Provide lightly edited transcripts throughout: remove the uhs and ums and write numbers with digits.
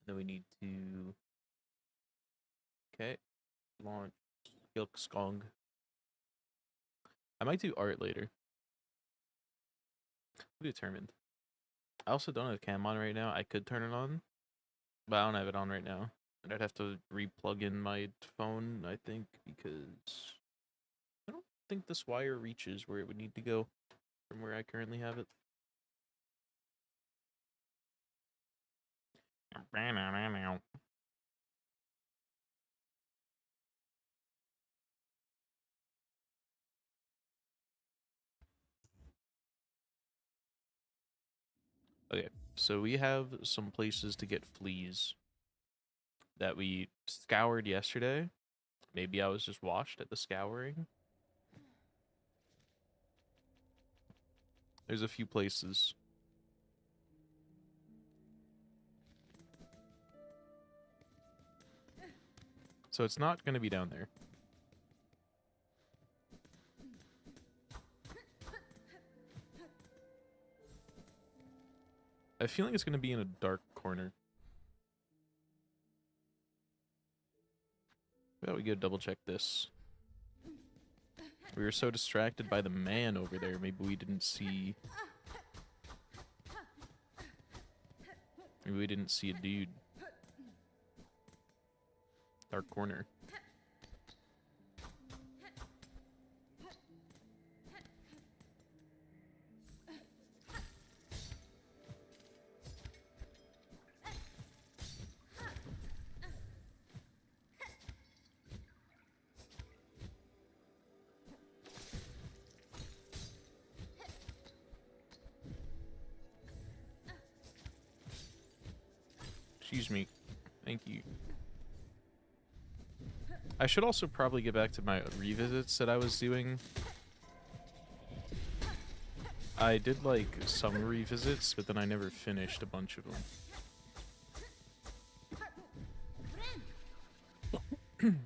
Then we need to... Okay. Launch Silksong. I might do art later. Be determined. I also don't have cam on right now. I could turn it on, but I don't have it on right now. And I'd have to re-plug in my phone, I think, because I don't think this wire reaches where it would need to go from where I currently have it. Okay, so we have some places to get fleas that we scoured yesterday. Maybe I was just washed at the scouring. There's a few places. So it's not going to be down there. I feel like it's going to be in a dark corner. How about we go double check this? We were so distracted by the man over there, maybe we didn't see... Maybe we didn't see a dude. Dark corner. Excuse me. Thank you. I should also probably get back to my revisits that I was doing. I did, like, some revisits, but then I never finished a bunch of them.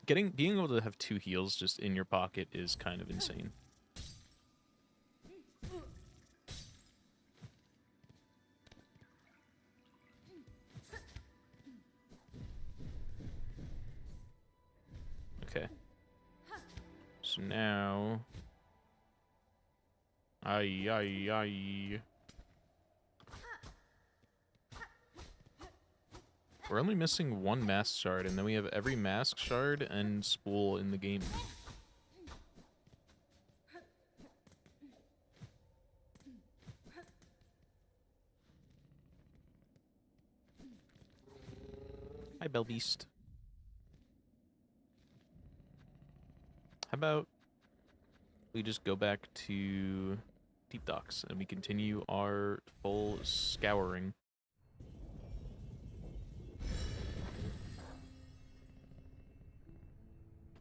Being able to have 2 heals just in your pocket is kind of insane. Okay. So now... Aye. We're only missing 1 mask shard, and then we have every mask shard and spool in the game. Hi, Belbeast. How about we just go back to Deep Docks and we continue our full scouring.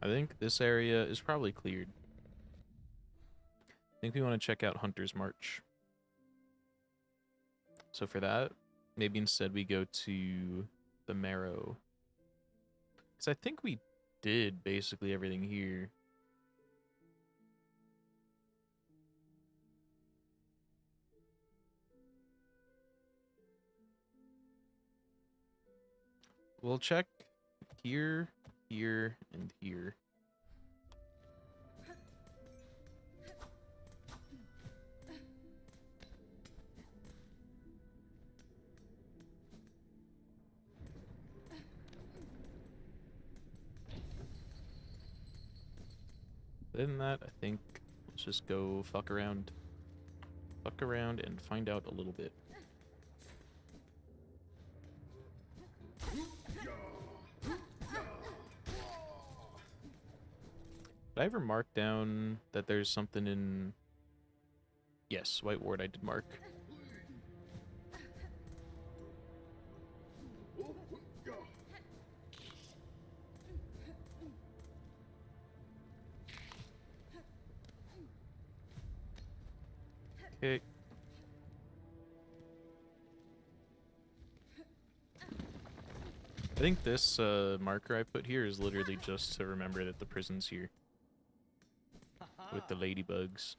I think this area is probably cleared. I think we want to check out Hunter's March. So for that, maybe instead we go to the Marrow. Because I think we did basically everything here. We'll check here, here, and here. Other than that, I think let's just go fuck around. Fuck around and find out a little bit. Did I ever mark down that there's something in... Yes, White Ward I did mark. Okay. I think this marker I put here is literally just to remember that the prison's here. With the ladybugs.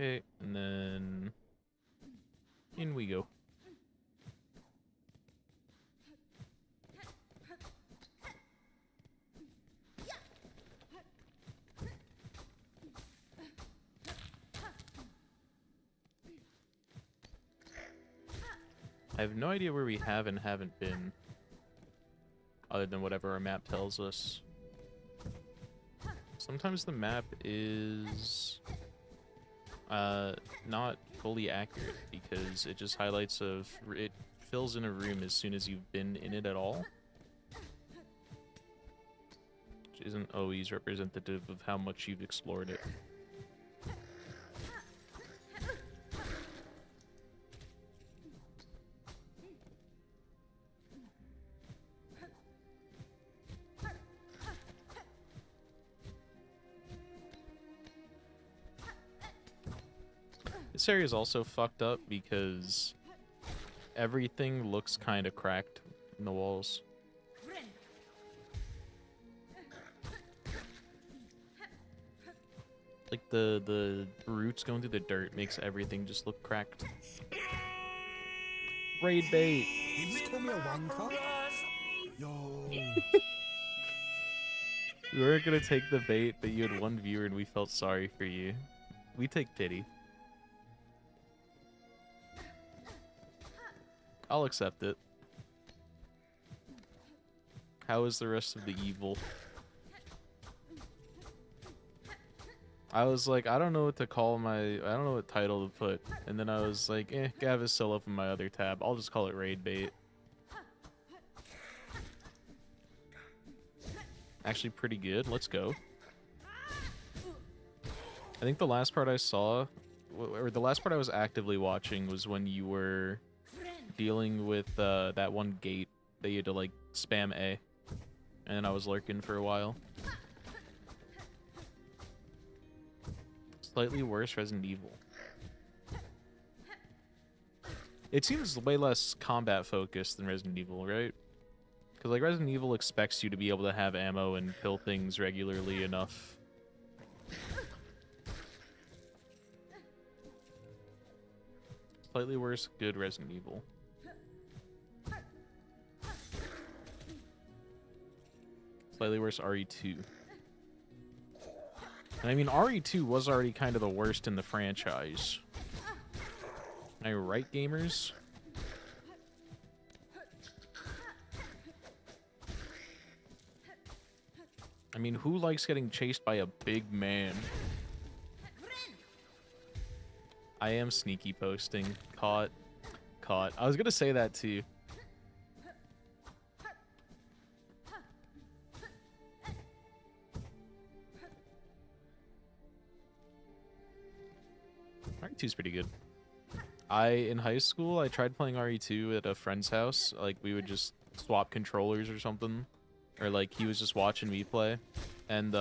Okay, and then in we go. I have no idea where we have and haven't been, other than whatever our map tells us. Sometimes the map is not fully accurate because it just highlights it fills in a room as soon as you've been in it at all, which isn't always representative of how much you've explored it. This area is also fucked up because everything looks kind of cracked in the walls. Like the roots going through the dirt makes everything just look cracked. Raid bait. You just call me a wanker? Yo. We weren't gonna take the bait, but you had one viewer and we felt sorry for you. We take pity. I'll accept it. How is the rest of the evil? I was like, I don't know what to call I don't know what title to put. And then I was like, Gav is still up in my other tab. I'll just call it raid bait. Actually pretty good. Let's go. I think the last part I saw, or the last part I was actively watching was when you were dealing with that one gate that you had to like spam A. And I was lurking for a while. Slightly worse Resident Evil. It seems way less combat focused than Resident Evil, right? Because like Resident Evil expects you to be able to have ammo and kill things regularly enough. Slightly worse, good Resident Evil. Slightly worse RE2. And I mean, RE2 was already kind of the worst in the franchise. Am I right, gamers? I mean, who likes getting chased by a big man? I am sneaky posting. Caught. Caught. I was gonna say that too. RE2's pretty good. In high school, I tried playing RE2 at a friend's house. Like, we would just swap controllers or something. Or, like, he was just watching me play. And,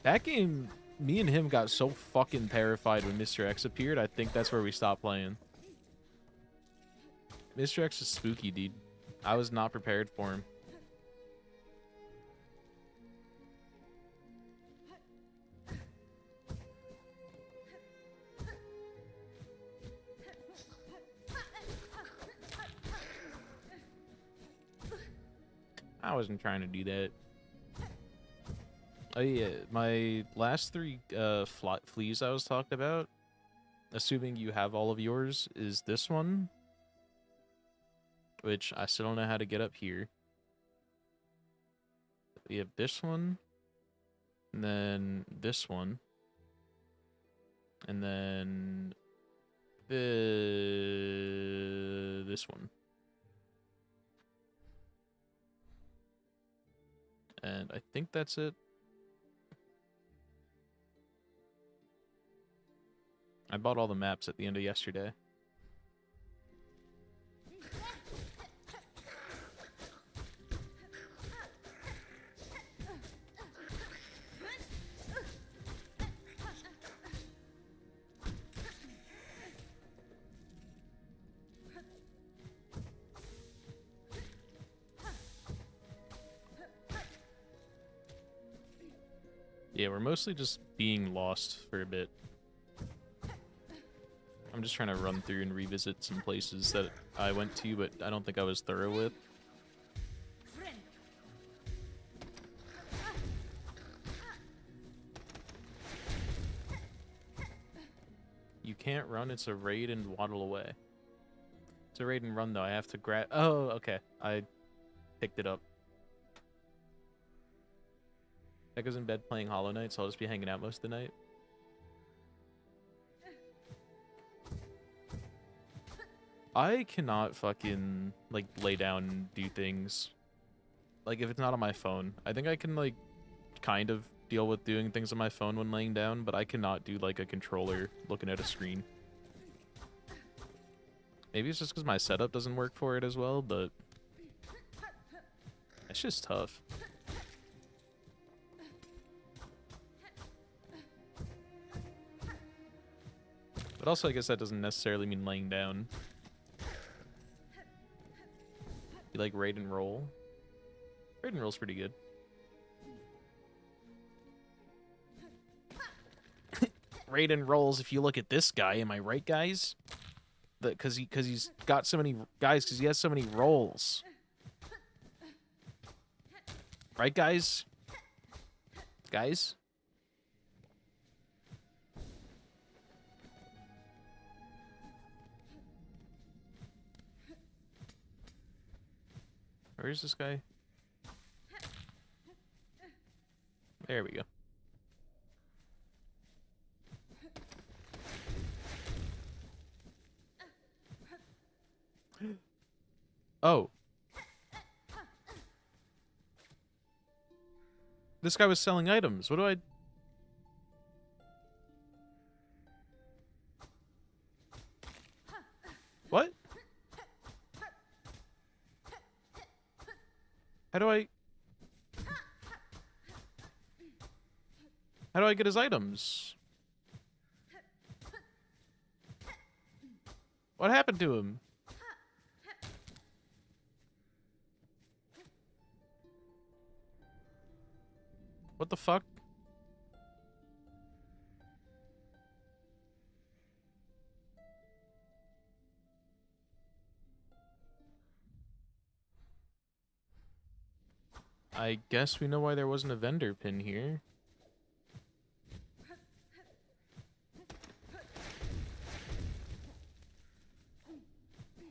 that game, me and him got so fucking terrified when Mr. X appeared, I think that's where we stopped playing. Mr. X is spooky, dude. I was not prepared for him. I wasn't trying to do that. Oh yeah, my last three fleas I was talking about, assuming you have all of yours, is this one, which I still don't know how to get up here. We have this one, and then this one, and then this one. And I think that's it. I bought all the maps at the end of yesterday. Yeah, we're mostly just being lost for a bit. I'm just trying to run through and revisit some places that I went to, but I don't think I was thorough with. You can't run, it's a raid and waddle away. It's a raid and run, though. I have to grab... Oh, okay. I picked it up. Becca's in bed playing Hollow Knight, so I'll just be hanging out most of the night. I cannot fucking, like, lay down and do things. Like, if it's not on my phone. I think I can, like, kind of deal with doing things on my phone when laying down, but I cannot do, like, a controller looking at a screen. Maybe it's just because my setup doesn't work for it as well, but it's just tough. But also, I guess that doesn't necessarily mean laying down. You like raid and roll? Raid and roll's pretty good. Raid and rolls, if you look at this guy, am I right, guys? Because he's got so many... Guys, because he has so many rolls. Right, guys? Guys? Where is this guy? There we go. Oh. This guy was selling items. What do I... What? How do I... How do I get his items? What happened to him? What the fuck? I guess we know why there wasn't a vendor pin here.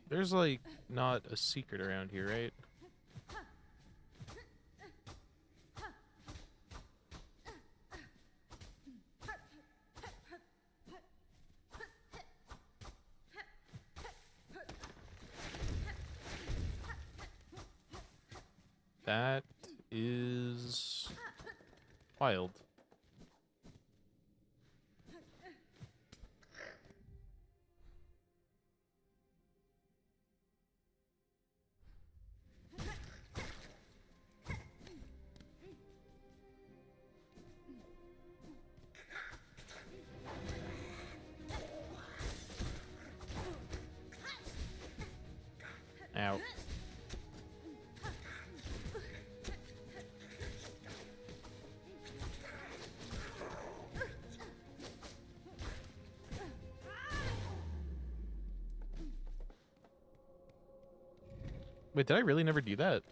There's, like, not a secret around here, right? That is wild. Ow. Wait, did I really never do that?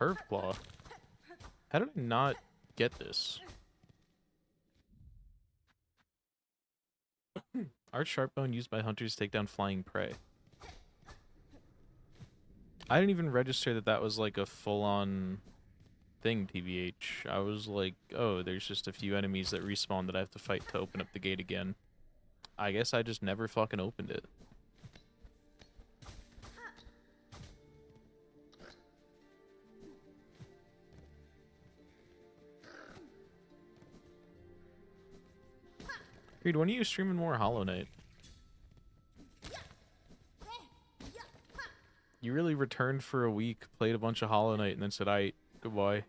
Perv Claw. How did I not get this? Arch Sharpbone used by hunters to take down flying prey. I didn't even register that that was like a full-on thing, TBH. I was like, oh, there's just a few enemies that respawn that I have to fight to open up the gate again. I guess I just never fucking opened it. Creed, when are you streaming more Hollow Knight? You really returned for a week, played a bunch of Hollow Knight, and then said, "Aight, goodbye."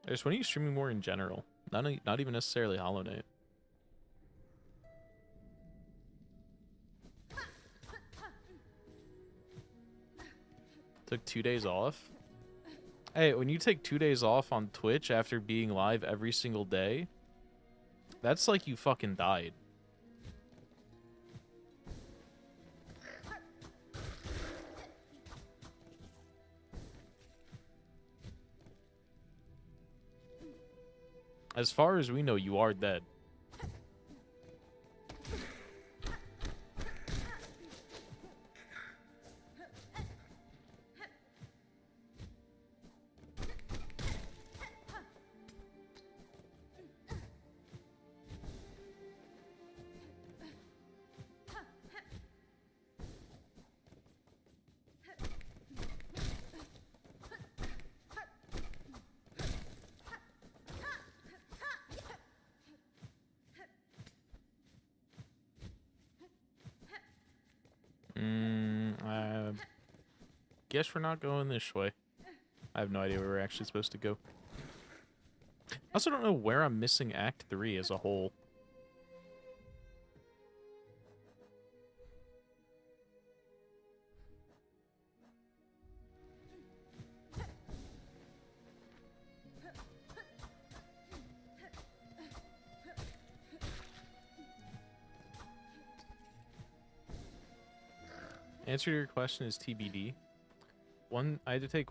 I just, when are you streaming more in general? Not even necessarily Hollow Knight. Took 2 days off? Hey, when you take 2 days off on Twitch after being live every single day, that's like you fucking died. As far as we know, you are dead. Guess we're not going this way. I have no idea where we're actually supposed to go. I also don't know where I'm missing Act 3 as a whole. Answer to your question is TBD. I had to take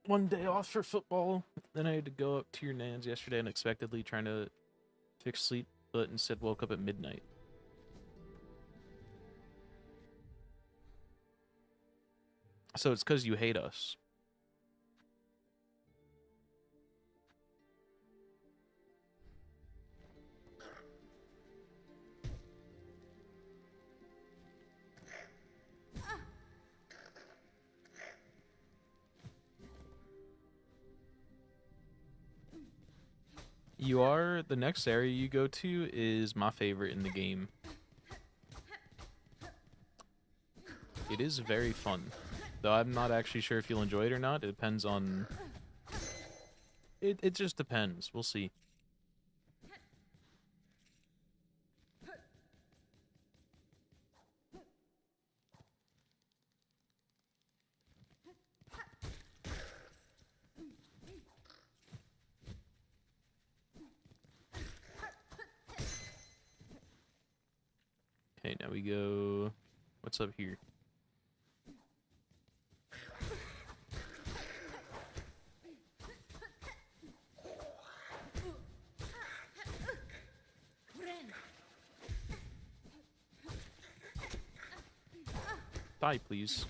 1 day off for football. Then I had to go up to your nan's yesterday unexpectedly trying to fix sleep, but instead woke up at midnight. So it's because you hate us. You are. The next area you go to is my favorite in the game. It is very fun. Though I'm not actually sure if you'll enjoy it or not. It depends on... It just depends. We'll see. Okay, now we go... What's up here? Die, please.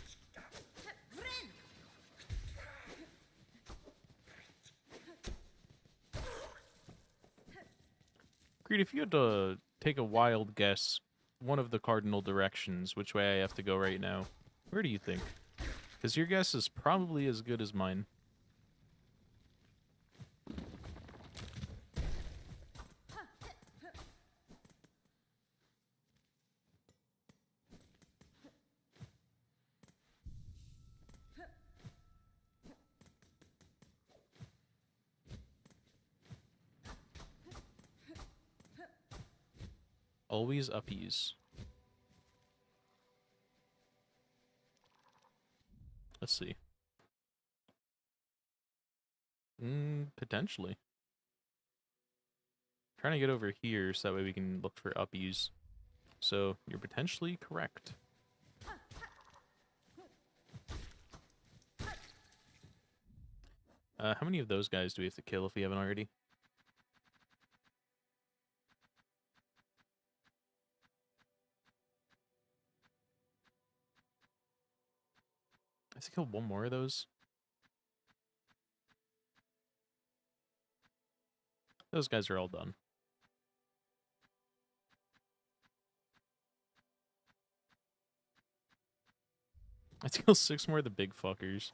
Creed, if you had to take a wild guess, one of the cardinal directions, which way I have to go right now, where do you think? Because your guess is probably as good as mine. Always uppies. Let's see. Potentially. Trying to get over here so that way we can look for uppies. So, you're potentially correct. How many of those guys do we have to kill if we haven't already? I have to kill one more of those. Those guys are all done. I have to kill 6 more of the big fuckers.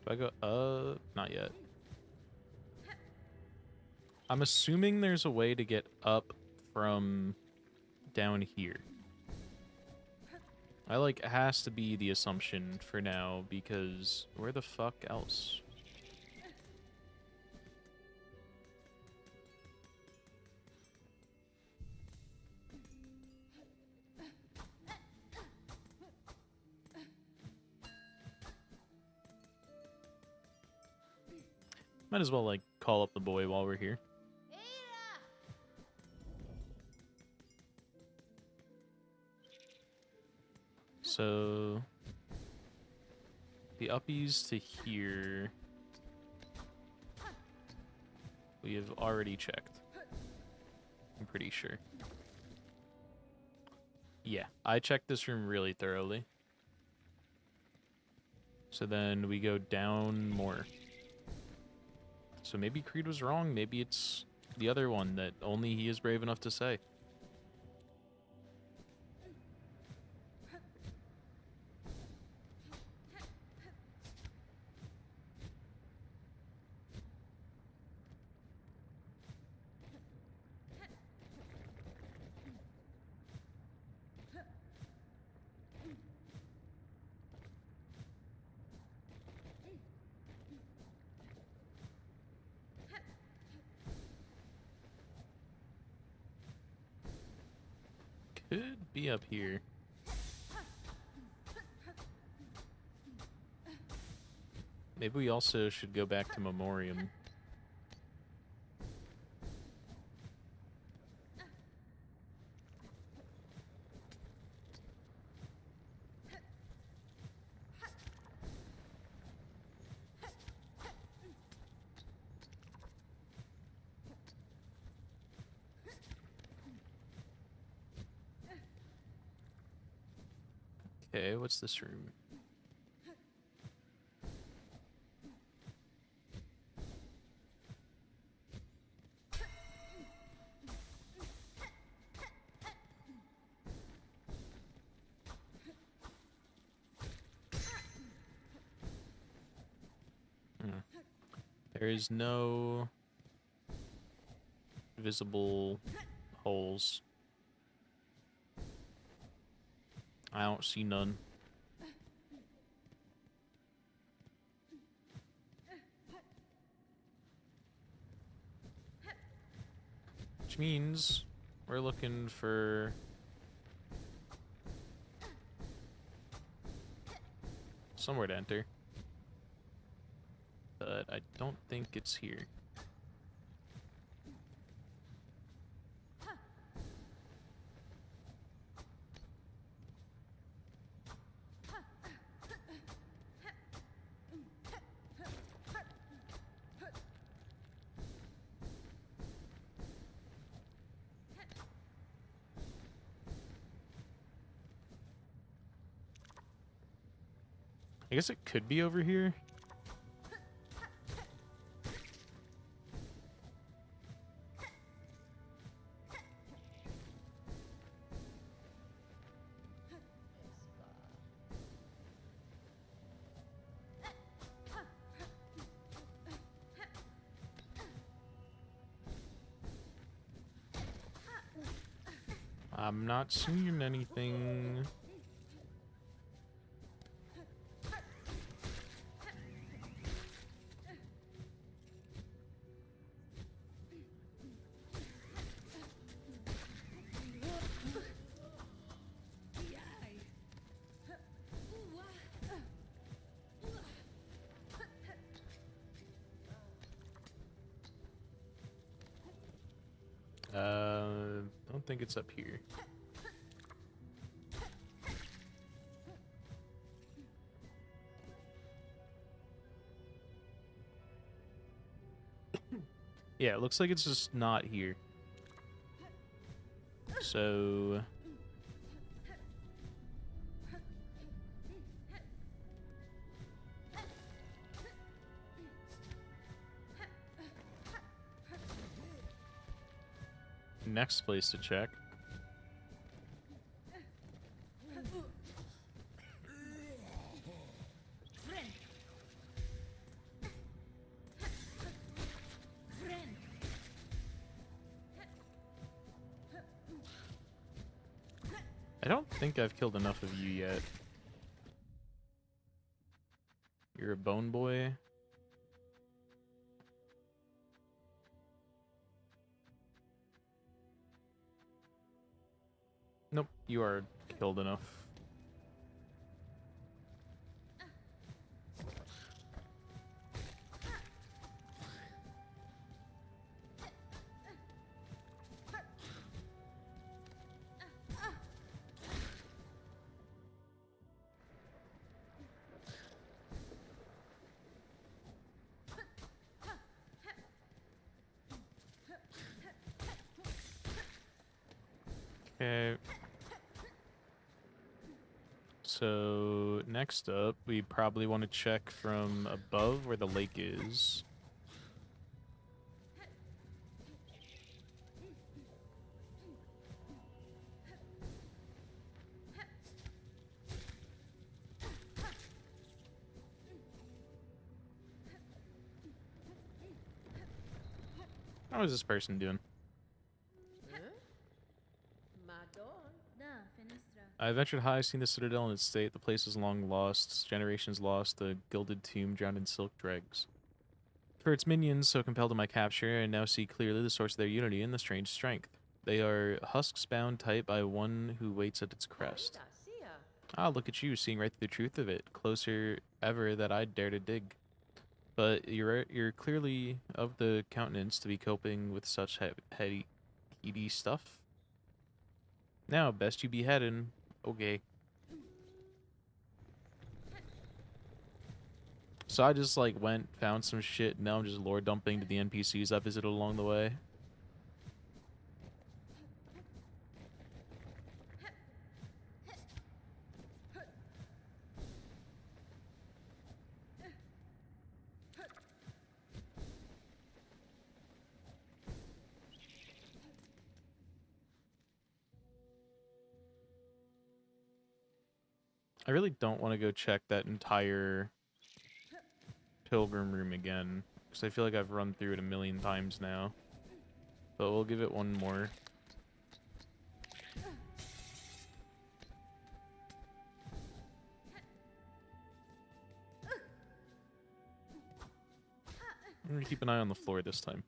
Do I go, not yet. I'm assuming there's a way to get up from down here. I like, it has to be the assumption for now, because where the fuck else? Might as well, like, call up the boy while we're here. So, the uppies to here, we have already checked. I'm pretty sure. Yeah, I checked this room really thoroughly. So then we go down more. So maybe Creed was wrong. Maybe it's the other one that only he is brave enough to say. Could be up here. Maybe we also should go back to Memoriam. Okay, what's this room? There is no visible holes. I don't see none. Which means we're looking for somewhere to enter. But I don't think it's here. I guess it could be over here. I'm not seeing anything. Don't think it's up here. Yeah, it looks like it's just not here. So... next place to check. I don't think I've killed enough of you yet. You're a bone boy. Nope, you are killed enough. Okay. So next up, we probably want to check from above where the lake is. How is this person doing? I ventured high, seen the citadel in its state. The place is long lost, generations lost, the gilded tomb drowned in silk dregs. For its minions, so compelled to my capture, I now see clearly the source of their unity and the strange strength. They are husks bound tight by one who waits at its crest. Ah, look at you, seeing right through the truth of it, closer ever that I'd dare to dig. But you're clearly of the countenance to be coping with such heady stuff. Now, best you be heading. Okay. So I just like went, found some shit, and now I'm just lore dumping to the NPCs I visited along the way. I really don't want to go check that entire pilgrim room again, because I feel like I've run through it a million times now. But we'll give it one more. I'm gonna keep an eye on the floor this time.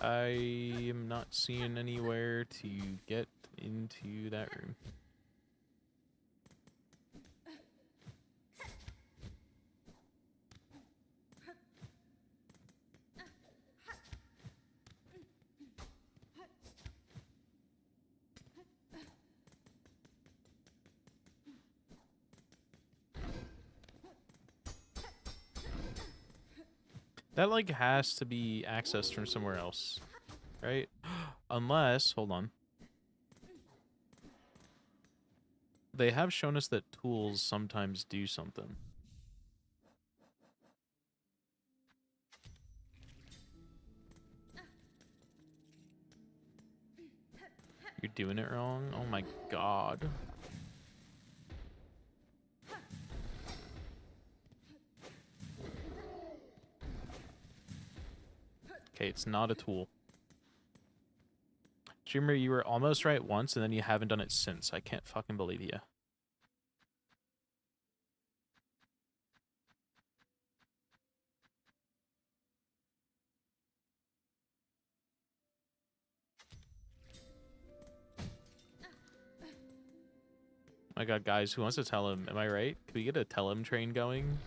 I am not seeing anywhere to get into that room. That, like, has to be accessed from somewhere else, right? Unless, hold on. They have shown us that tools sometimes do something. You're doing it wrong? Oh my god. Okay, it's not a tool. Dreamer, you were almost right once, and then you haven't done it since. I can't fucking believe you. I got guys, who wants to tell him? Am I right? Can we get a tell him train going?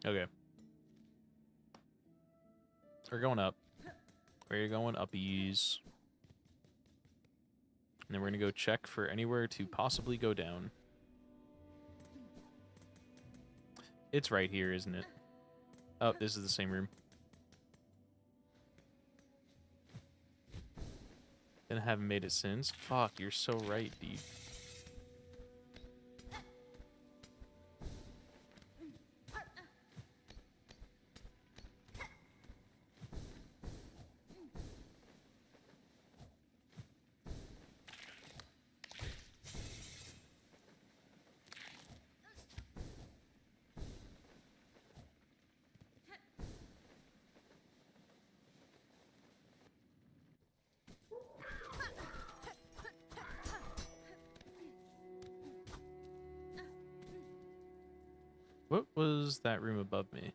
Okay. We're going up. Where are you going? Uppies. And then we're gonna go check for anywhere to possibly go down. It's right here, isn't it? Oh, this is the same room. And I haven't made it since. Fuck, you're so right, dude. What was that room above me?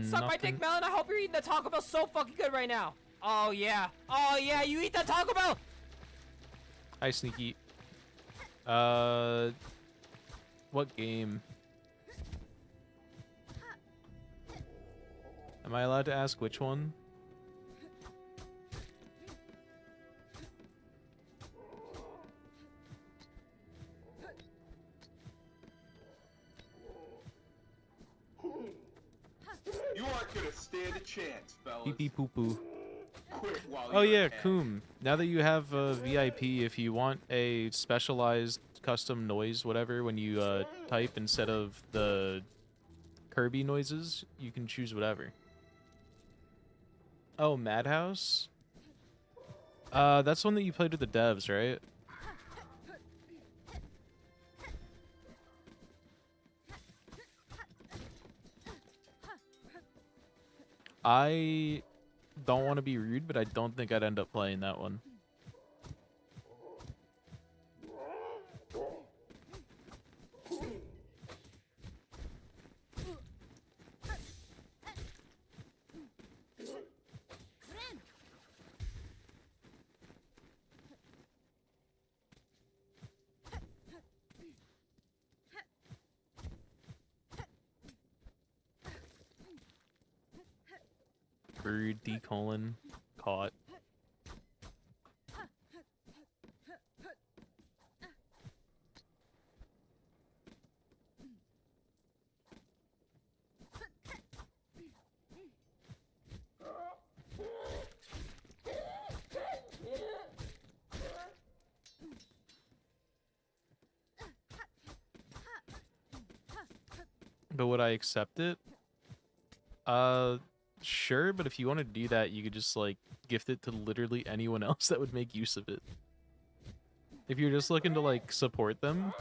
Suck my dick, Melon. I hope you're eating the Taco Bell so fucking good right now. Oh, yeah. Oh, yeah. You eat that Taco Bell. Hi, Sneaky. What game? Am I allowed to ask which one? You aren't gonna stand a chance, fellas. Pee pee poo poo. Quit while Oh you're yeah, ahead. Koom. Now that you have VIP, if you want a specialized custom noise, whatever, when you type instead of the Kirby noises, you can choose whatever. Oh, Madhouse? That's one that you played with the devs, right? I don't want to be rude, but I don't think I'd end up playing that one. Bird, D colon, caught. But would I accept it? Sure, but if you want to do that, you could just, like, gift it to literally anyone else that would make use of it. If you're just looking to, like, support them,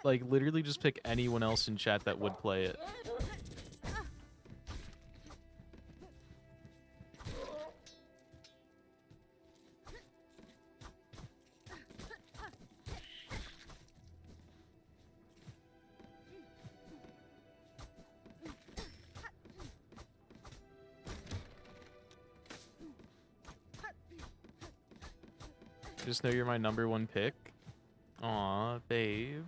like, literally just pick anyone else in chat that would play it. Just know you're my #1 pick. Aw, babe.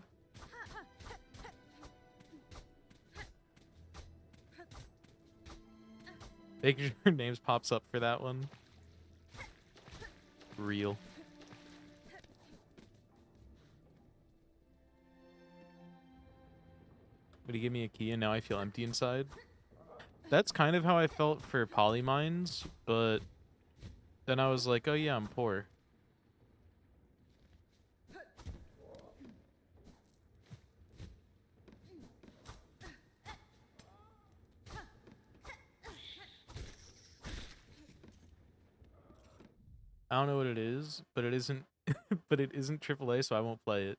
Make sure your names pops up for that one. Real. But he gave me a key and now I feel empty inside. That's kind of how I felt for Polymines, but then I was like, oh yeah, I'm poor. I don't know what it is, but it isn't but it isn't AAA, so I won't play it.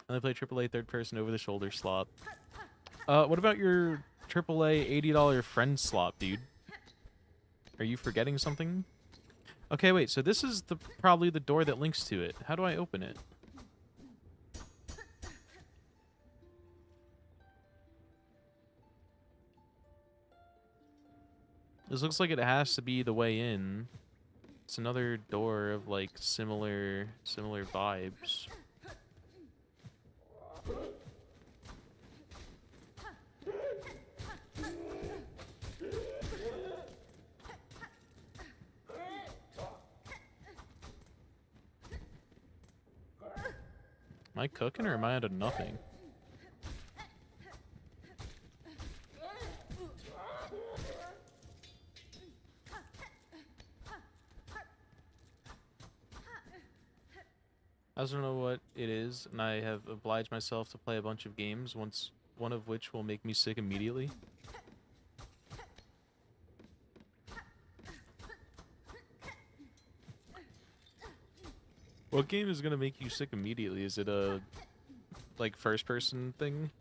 Only play AAA third person over the shoulder slop. What about your AAA $80 friend slop, dude? Are you forgetting something? Okay, wait, so this is probably the door that links to it. How do I open it? This looks like it has to be the way in. It's another door of like similar vibes. Am I cooking or am I out of nothing? I also don't know what it is, and I have obliged myself to play a bunch of games, one of which will make me sick immediately. What game is gonna make you sick immediately? Is it a, like, first-person thing?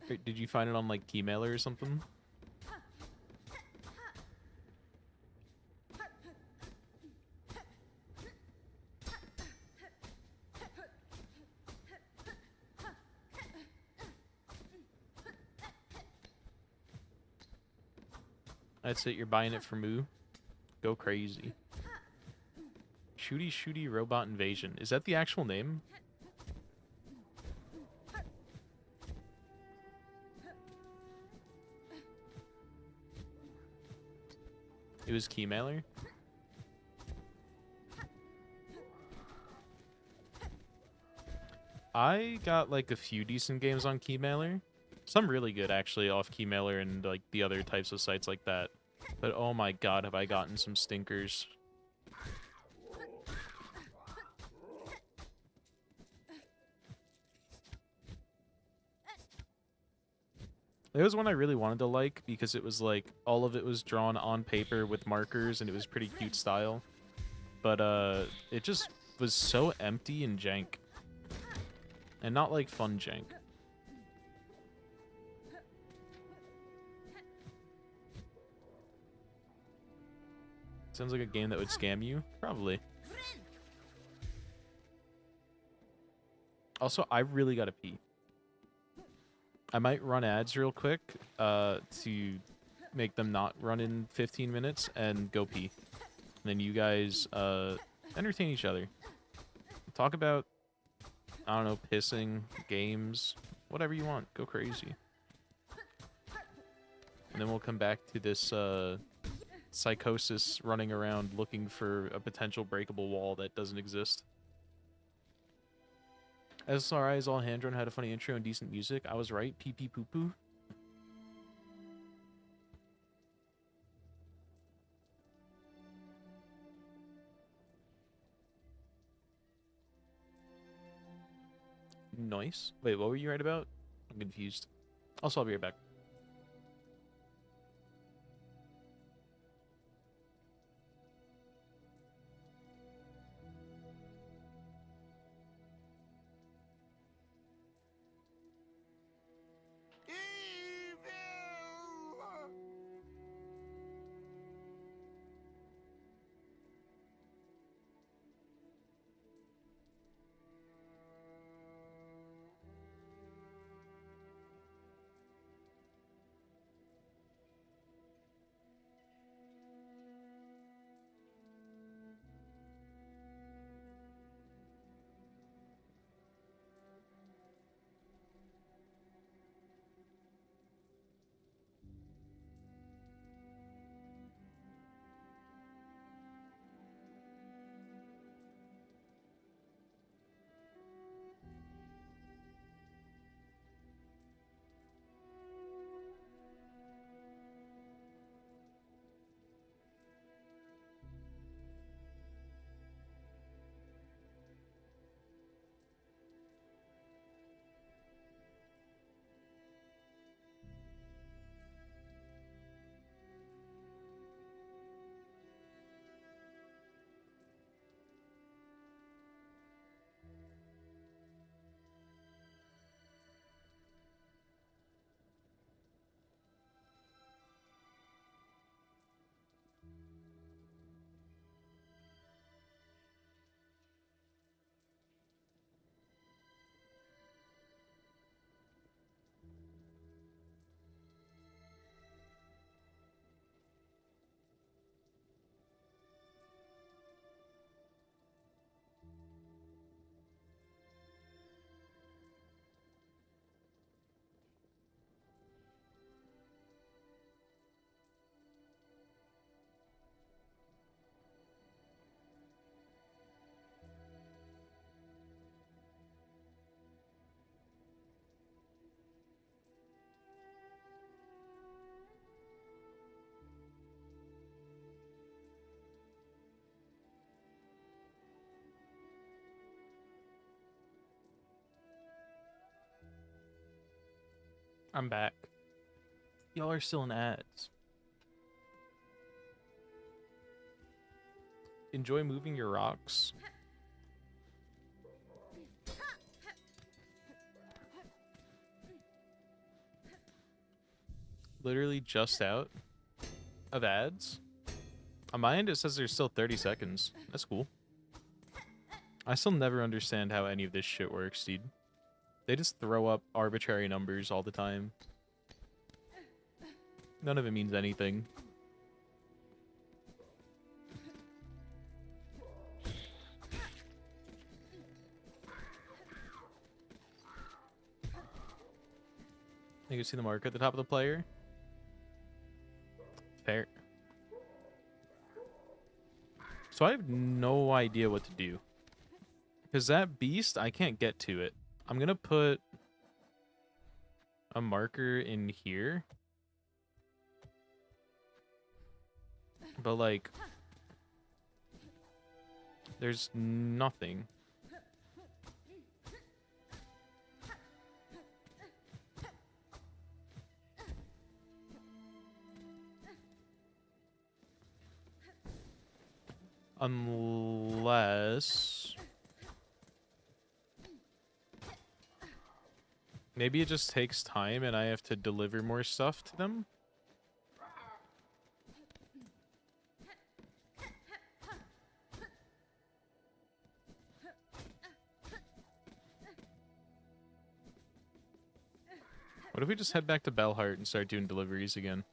Or did you find it on, like, Keymailer or something? That's it, you're buying it for Moo? Go crazy. Shooty Shooty Robot Invasion. Is that the actual name? It was Keymailer? I got like a few decent games on Keymailer. Some really good actually off Keymailer and like the other types of sites like that. But oh my god, have I gotten some stinkers. There was one I really wanted to like because it was like all of it was drawn on paper with markers and it was pretty cute style. But it just was so empty and jank. And not like fun jank. Sounds like a game that would scam you. Probably. Also, I really gotta pee. I might run ads real quick to make them not run in 15 minutes and go pee. And then you guys entertain each other. Talk about, I don't know, pissing, games, whatever you want. Go crazy. And then we'll come back to this psychosis running around looking for a potential breakable wall that doesn't exist. SRI is all hand-drawn, had a funny intro and decent music. I was right. Pee pee poo poo. Nice. Wait, what were you right about? I'm confused. Also, I'll be right back. I'm back. Y'all are still in ads. Enjoy moving your rocks. Literally just out of ads. On my end, it says there's still 30 seconds. That's cool. I still never understand how any of this shit works, dude. They just throw up arbitrary numbers all the time. None of it means anything. You can see the marker at the top of the player. Fair. So I have no idea what to do. Because that beast, I can't get to it. I'm going to put a marker in here. But, like, there's nothing. Unless... maybe it just takes time and I have to deliver more stuff to them? What if we just head back to Bellheart and start doing deliveries again?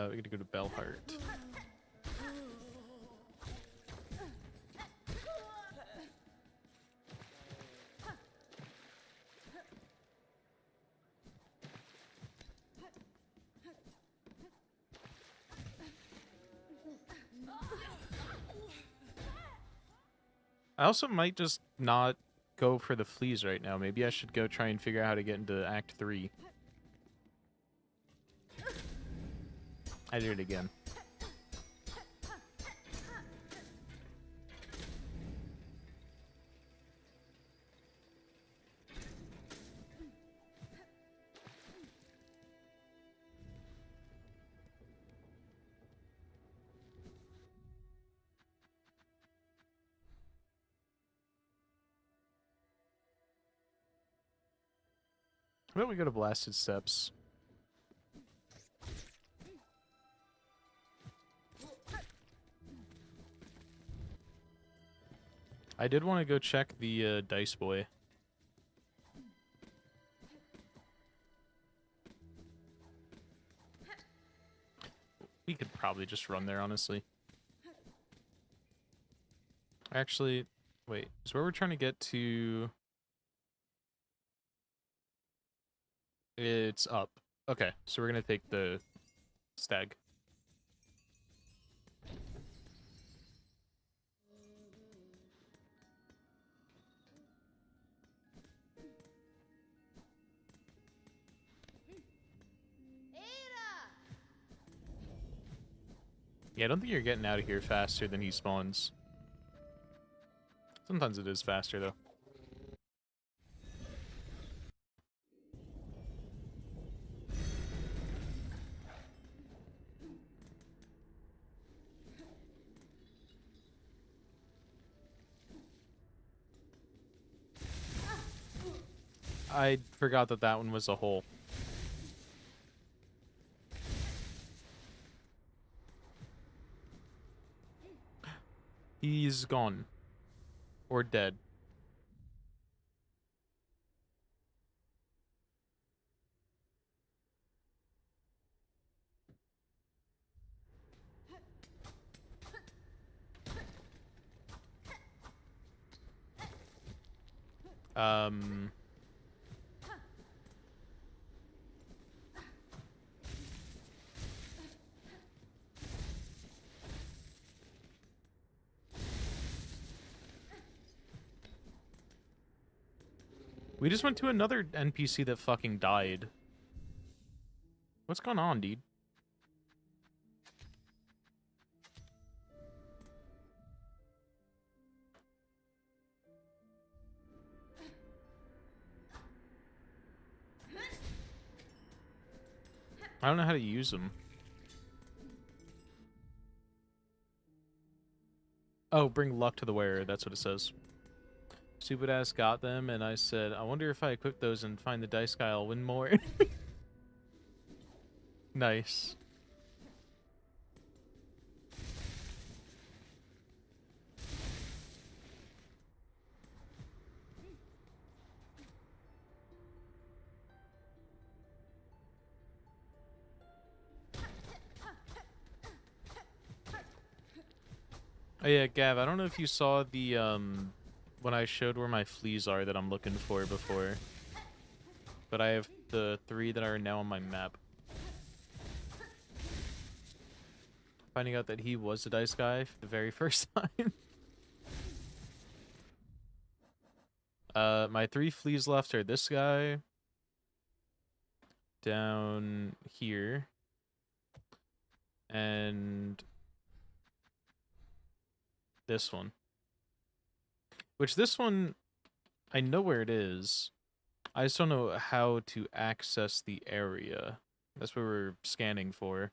We gotta go to Bellheart. I also might just not go for the fleas right now. Maybe I should go try and figure out how to get into Act 3. I did it again. How about we go to Blasted Steps? I did want to go check the Dice Boy. We could probably just run there, honestly. Actually, wait. Is where we're trying to get to... it's up. Okay, so we're going to take the stag. Yeah, I don't think you're getting out of here faster than he spawns. Sometimes it is faster, though. I forgot that that one was a hole. He's gone. Or dead. We just went to another NPC that fucking died. What's going on, dude? I don't know how to use them. Oh, bring luck to the wearer. That's what it says. Stupid ass got them, and I said, I wonder if I equip those and find the dice guy, I'll win more. Nice. Oh yeah, Gav, I don't know if you saw the, when I showed where my fleas are that I'm looking for before. But I have the 3 that are now on my map. Finding out that he was a dice guy for the very first time. My 3 fleas left are this guy. Down here. And this one. Which this one, I know where it is. I just don't know how to access the area. That's what we're scanning for.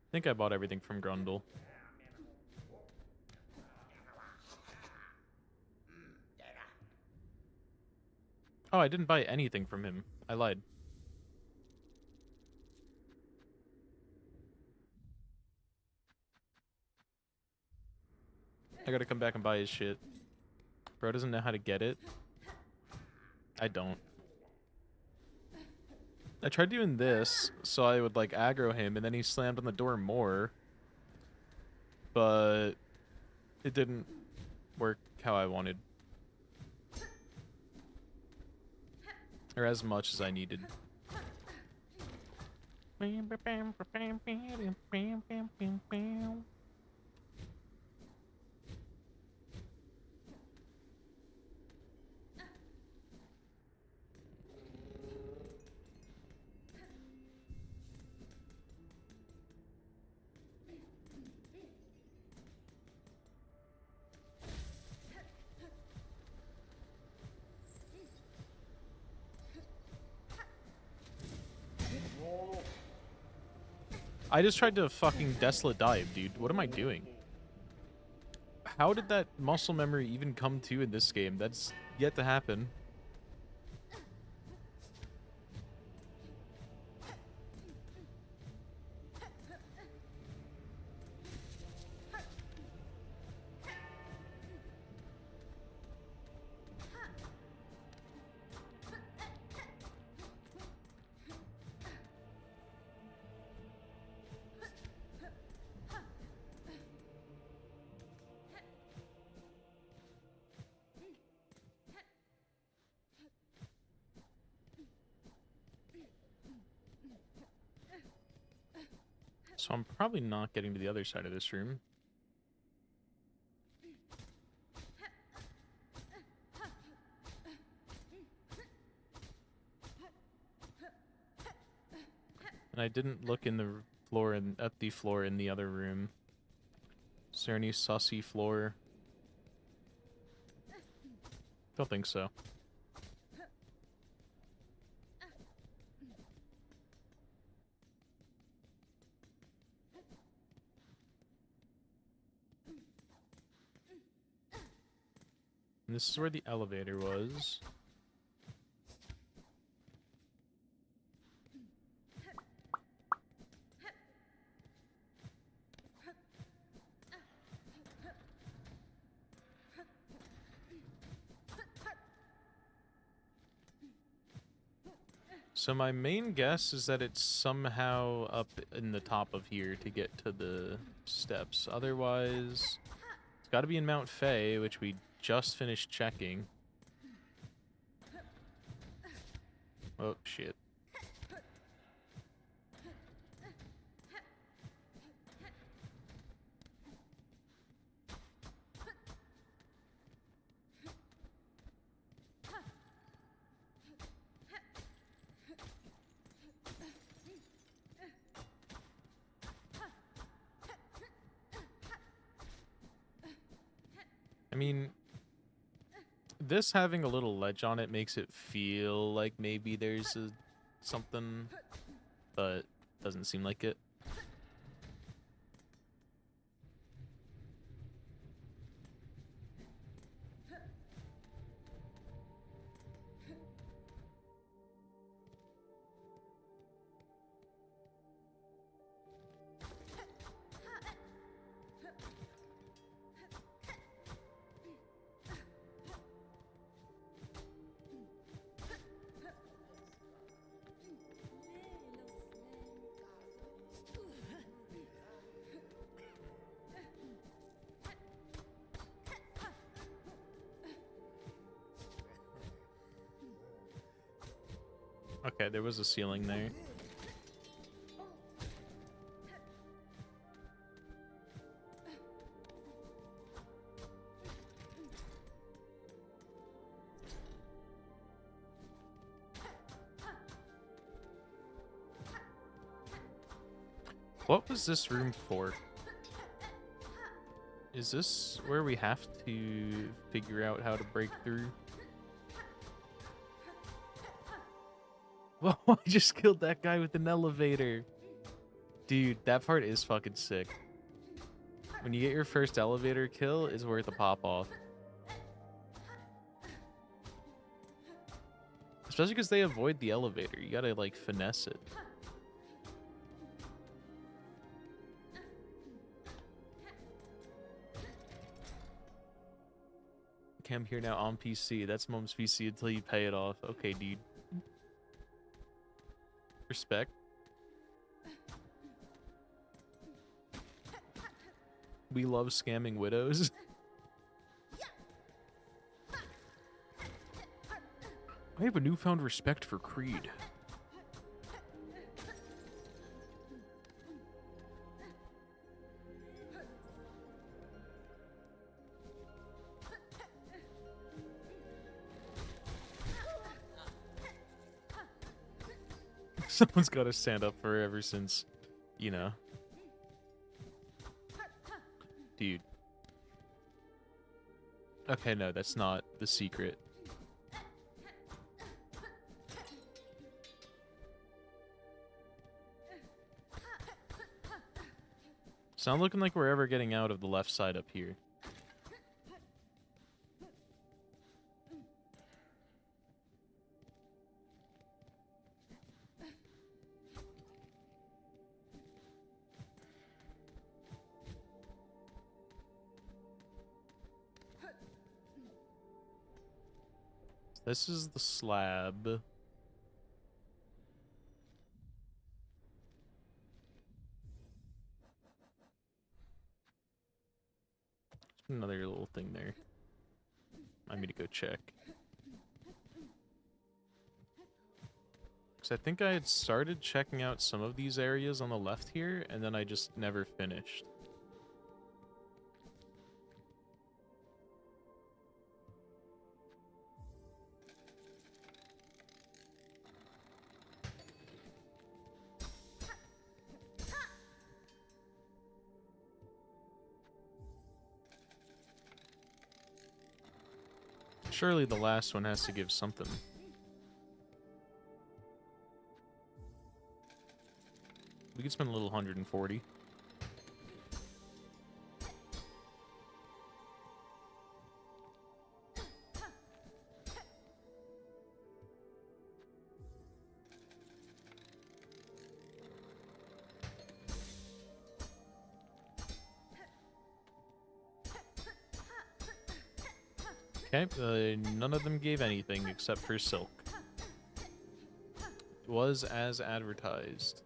I think I bought everything from Grundle. Oh, I didn't buy anything from him. I lied. I gotta come back and buy his shit. Bro doesn't know how to get it. I don't. I tried doing this so I would, like, aggro him, and then he slammed on the door more. But it didn't work how I wanted. Or as much as I needed. I just tried to fucking desolate dive, dude. What am I doing? How did that muscle memory even come to in this game? That's yet to happen. So I'm probably not getting to the other side of this room. And I didn't look in the floor at the floor in the other room. Is there any sussy floor? Don't think so. And this is where the elevator was. So my main guess is that it's somehow up in the top of here to get to the steps. Otherwise, it's got to be in Mount Fay, which we just finished checking. Oh, shit. I mean, this having a little ledge on it makes it feel like maybe there's something, but doesn't seem like it. Okay, there was a ceiling there. What was this room for? Is this where we have to figure out how to break through? Well, I just killed that guy with an elevator. Dude, that part is fucking sick. When you get your first elevator kill, it's worth a pop-off. Especially because they avoid the elevator. You gotta, like, finesse it. Okay, I'm here now on PC. That's Mom's PC until you pay it off. Okay, dude. Respect. We love scamming widows. I have a newfound respect for Creed. Someone's got to stand up for her ever since, you know. Dude. Okay, no, that's not the secret. It's not looking like we're ever getting out of the left side up here. This is the slab. Another little thing there. I need to go check. Because I think I had started checking out some of these areas on the left here, and then I just never finished. Surely the last one has to give something. We could spend a little 140. Okay, none of them gave anything except for silk. It was as advertised.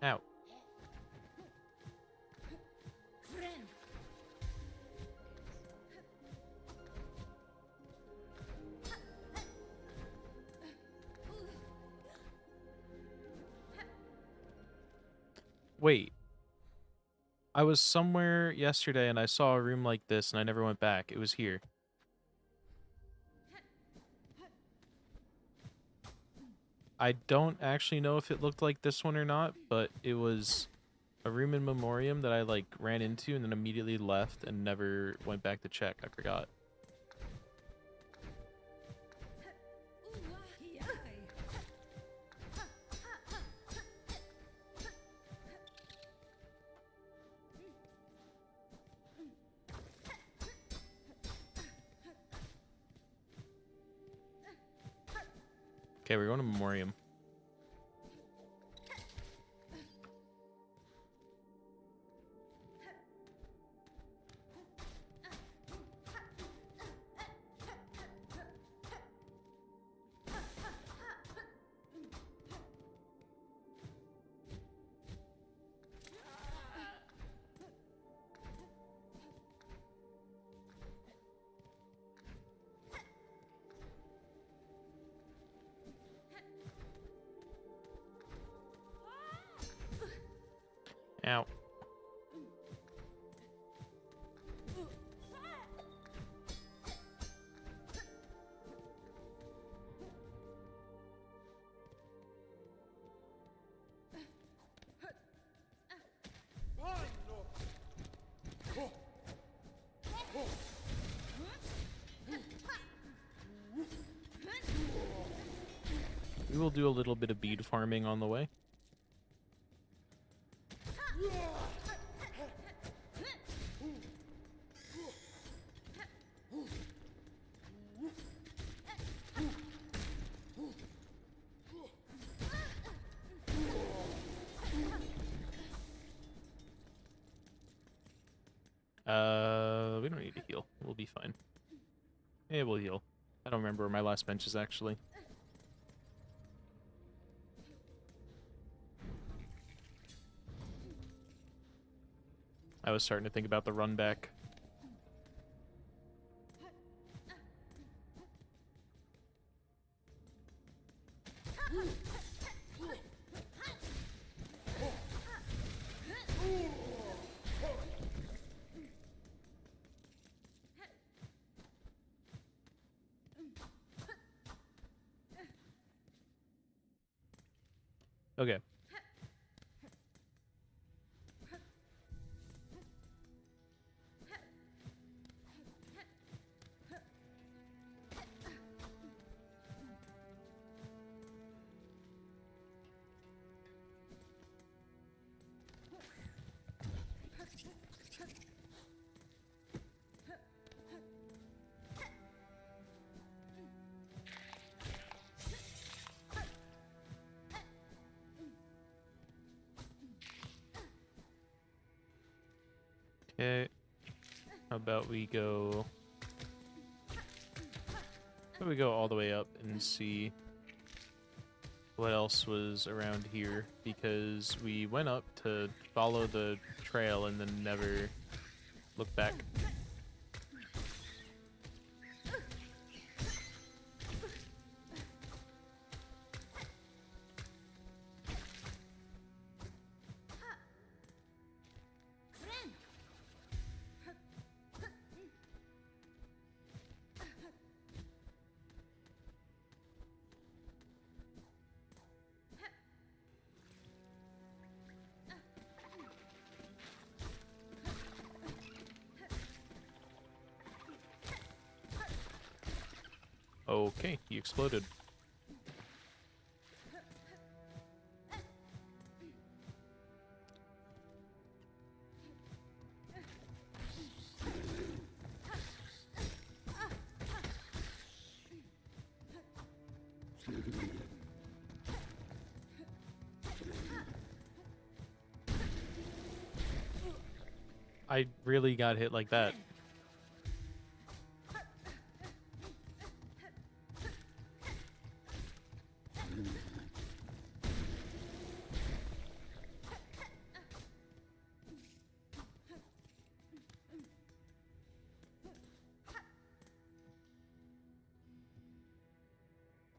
Ow. Wait. I was somewhere yesterday and I saw a room like this and I never went back. It was here. I don't actually know if it looked like this one or not, but it was a room in Memoriam that I like ran into and then immediately left and never went back to check. I forgot. Okay, we're going to Memoriam. Ow. We will do a little bit of bead farming on the way. We don't need to heal. We'll be fine. Yeah, we'll heal. I don't remember where my last bench is actually. I was starting to think about the run back. Okay. Okay. How about we go... How about we go all the way up and see what else was around here? Because we went up to follow the trail and then never looked back. Okay, he exploded. I really got hit like that.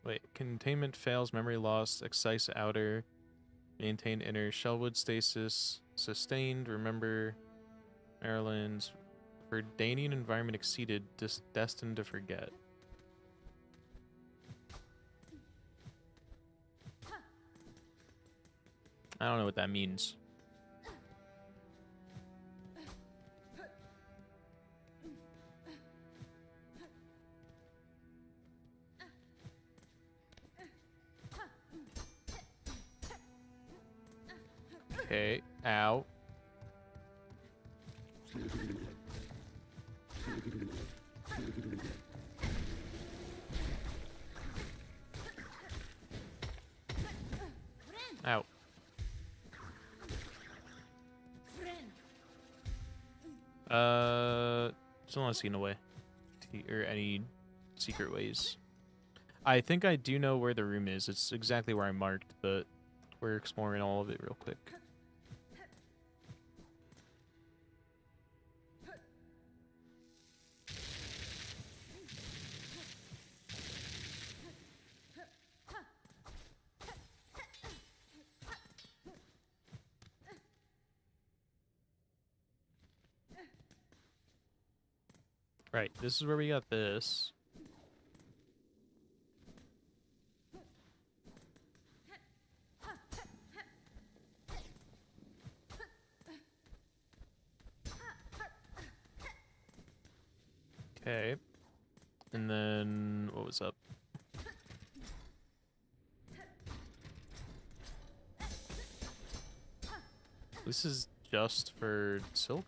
Wait, containment fails, memory lost, excise outer, maintain inner, shellwood stasis, sustained, remember, Maryland's, Verdanian environment exceeded, destined to forget. I don't know what that means. Okay, ow. Ow. Still not seen a way. Or any secret ways. I think I do know where the room is. It's exactly where I marked, but we're exploring all of it real quick. Right, this is where we got this. Okay. And then, what was up? This is just for silk?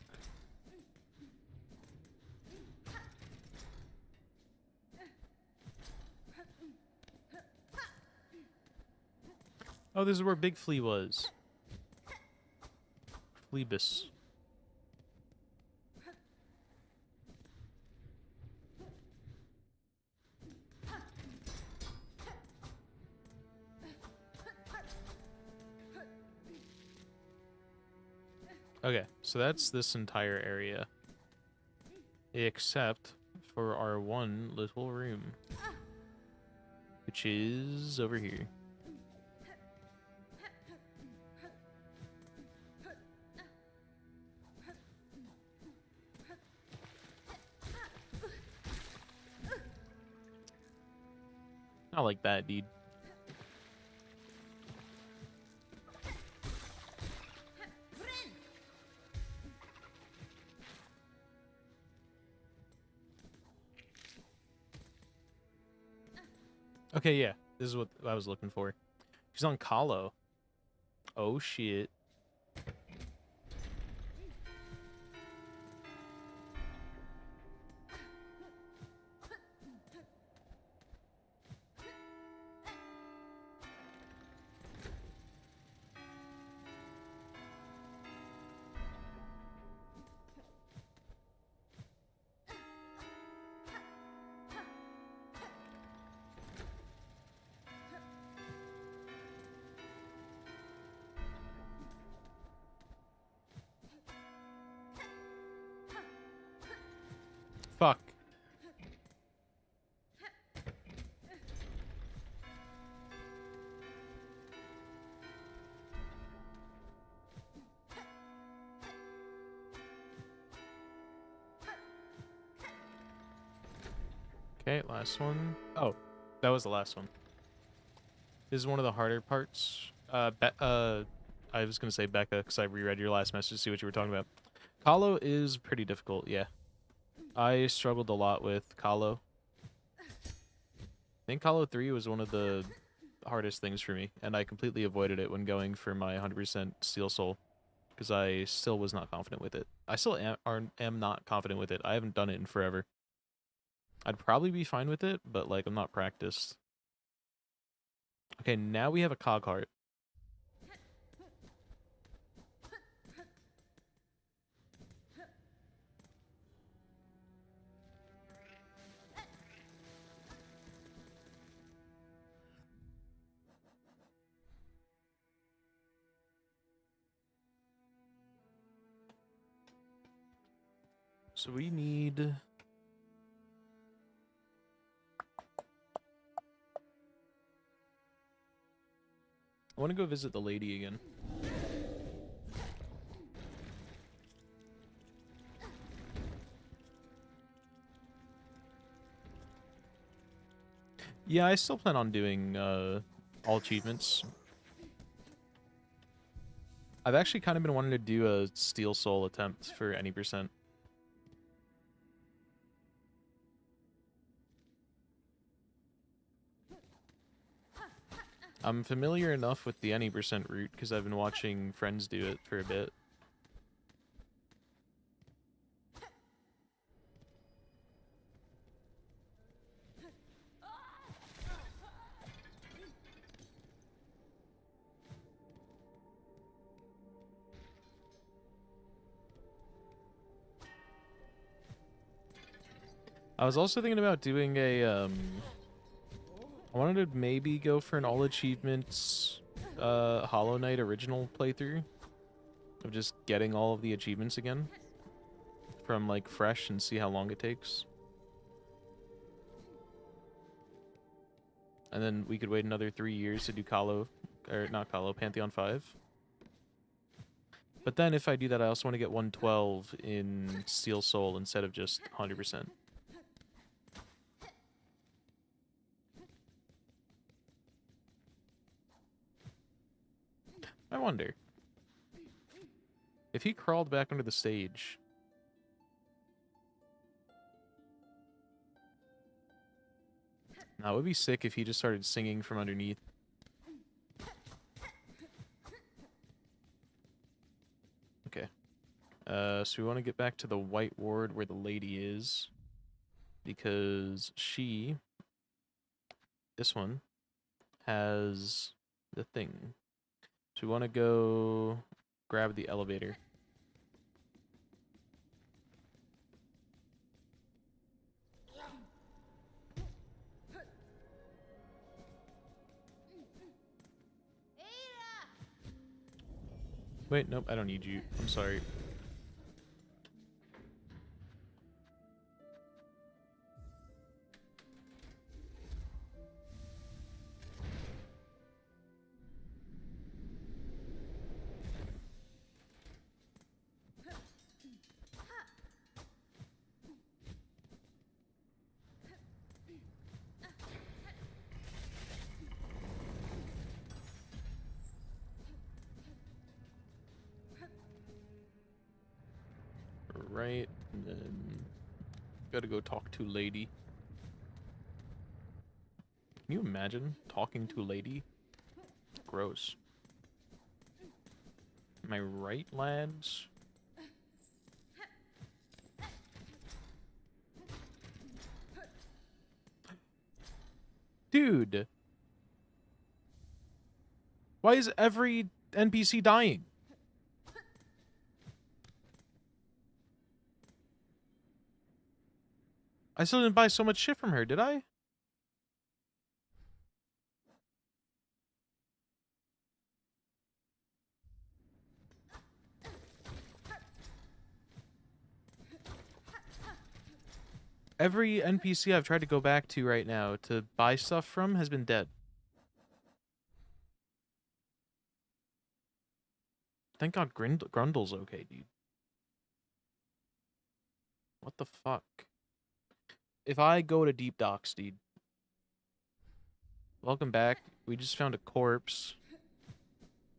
Oh, this is where Big Flea was. Fleebus. Okay, so that's this entire area. Except for our one little room. Which is over here. Not like that, dude. Okay, yeah. This is what I was looking for. She's on Kahlo. Oh, shit. Fuck. Okay, last one. Oh, that was the last one. This is one of the harder parts. I was gonna say Becca because I reread your last message to see what you were talking about. Kahlo is pretty difficult, yeah. I struggled a lot with Kahlo. I think Kahlo 3 was one of the hardest things for me, and I completely avoided it when going for my 100% Steel Soul, because I still was not confident with it. I still am not confident with it. I haven't done it in forever. I'd probably be fine with it, but like I'm not practiced. Okay, now we have a cog heart. So we need... I want to go visit the lady again. Yeah, I still plan on doing all achievements. I've actually kind of been wanting to do a Steel Soul attempt for any percent. I'm familiar enough with the any percent route because I've been watching friends do it for a bit. I was also thinking about doing a, I wanted to maybe go for an all achievements, Hollow Knight original playthrough. Of just getting all of the achievements again. From, like, fresh and see how long it takes. And then we could wait another 3 years to do not Pantheon 5. But then if I do that, I also want to get 112 in Steel Soul instead of just 100%. I wonder. If he crawled back under the stage... Now, it would be sick if he just started singing from underneath. Okay. So we want to get back to the White Ward where the lady is. Because she... This one has the thing. So we want to go grab the elevator. Wait, nope, I don't need you. I'm sorry. Right, and then gotta go talk to lady. Can you imagine talking to a lady? Gross. Am I right, lads? Dude! Why is every NPC dying? I still didn't buy so much shit from her, did I? Every NPC I've tried to go back to right now to buy stuff from has been dead. Thank God Grundle's okay, dude. What the fuck? If I go to Deep Docks, dude. Welcome back. We just found a corpse.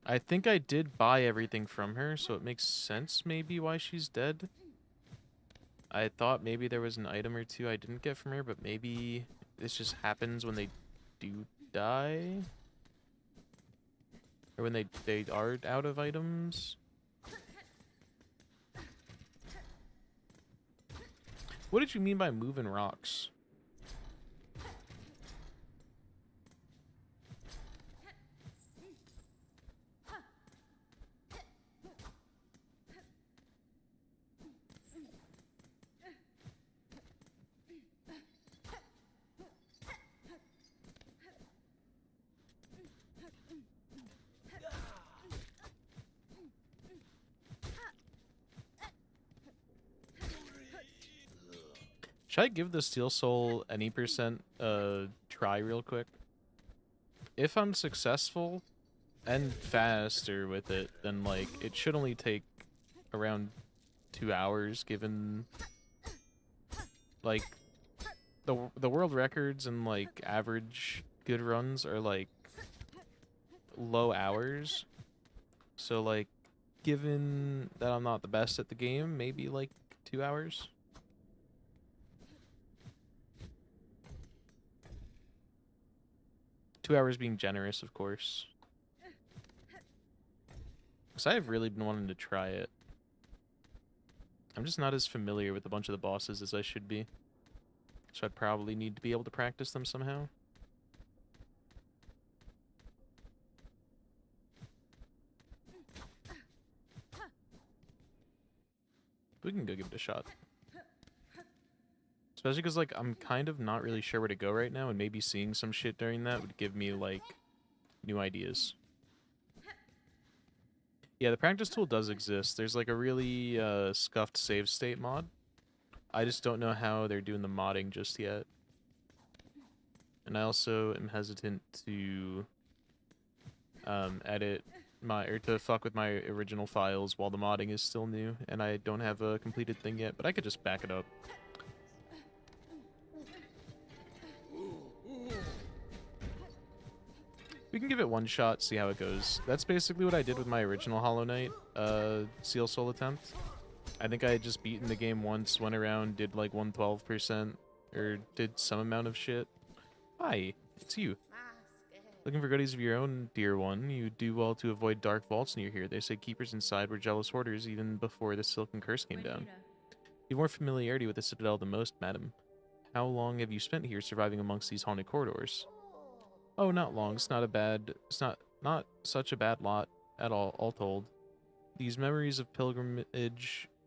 I think I did buy everything from her, so it makes sense maybe why she's dead. I thought maybe there was an item or two I didn't get from her, but maybe this just happens when they do die? Or when they are out of items? What did you mean by moving rocks? Should I give the Steel Soul any percent try real quick? If I'm successful and faster with it, then like it should only take around 2 hours given like the world records and like average good runs are like low hours. So like given that I'm not the best at the game, maybe like 2 hours. Two hours being generous, of course. Because I've really been wanting to try it. I'm just not as familiar with a bunch of the bosses as I should be. So I'd probably need to be able to practice them somehow. We can go give it a shot. Especially because, like, I'm kind of not really sure where to go right now, and maybe seeing some shit during that would give me, like, new ideas. Yeah, the practice tool does exist. There's, like, a really scuffed save state mod. I just don't know how they're doing the modding just yet. And I also am hesitant to edit or to fuck with my original files while the modding is still new, and I don't have a completed thing yet, but I could just back it up. We can give it one shot, see how it goes. That's basically what I did with my original Hollow Knight Seal Soul attempt. I think I had just beaten the game once, went around, did like 112%, or did some amount of shit. Hi, it's you. Looking for goodies of your own, dear one. You do well to avoid dark vaults near here. They say keepers inside were jealous hoarders even before the Silken Curse came down. You have more familiarity with the Citadel than most, madam. How long have you spent here surviving amongst these haunted corridors? Oh, not long. It's not such a bad lot at all told. These memories of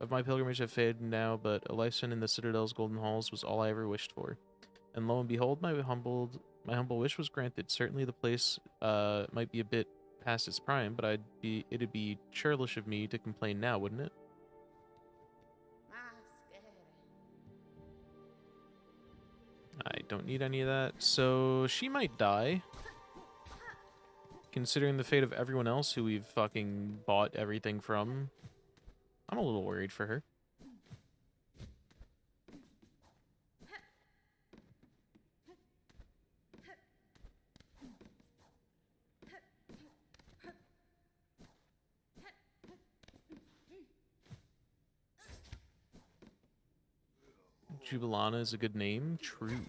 my pilgrimage have faded now, but a life spent in the Citadel's golden halls was all I ever wished for. And lo and behold, my humble wish was granted. Certainly the place might be a bit past its prime, but it'd be churlish of me to complain now, wouldn't it? I don't need any of that. So she might die. Considering the fate of everyone else who we've fucking bought everything from, I'm a little worried for her. Jubilana is a good name. True.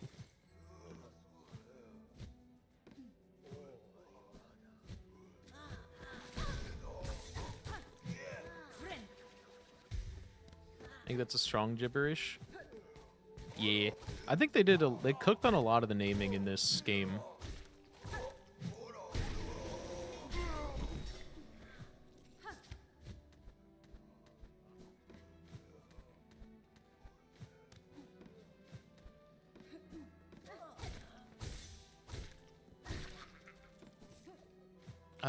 I think that's a strong gibberish. Yeah. I think they cooked on a lot of the naming in this game.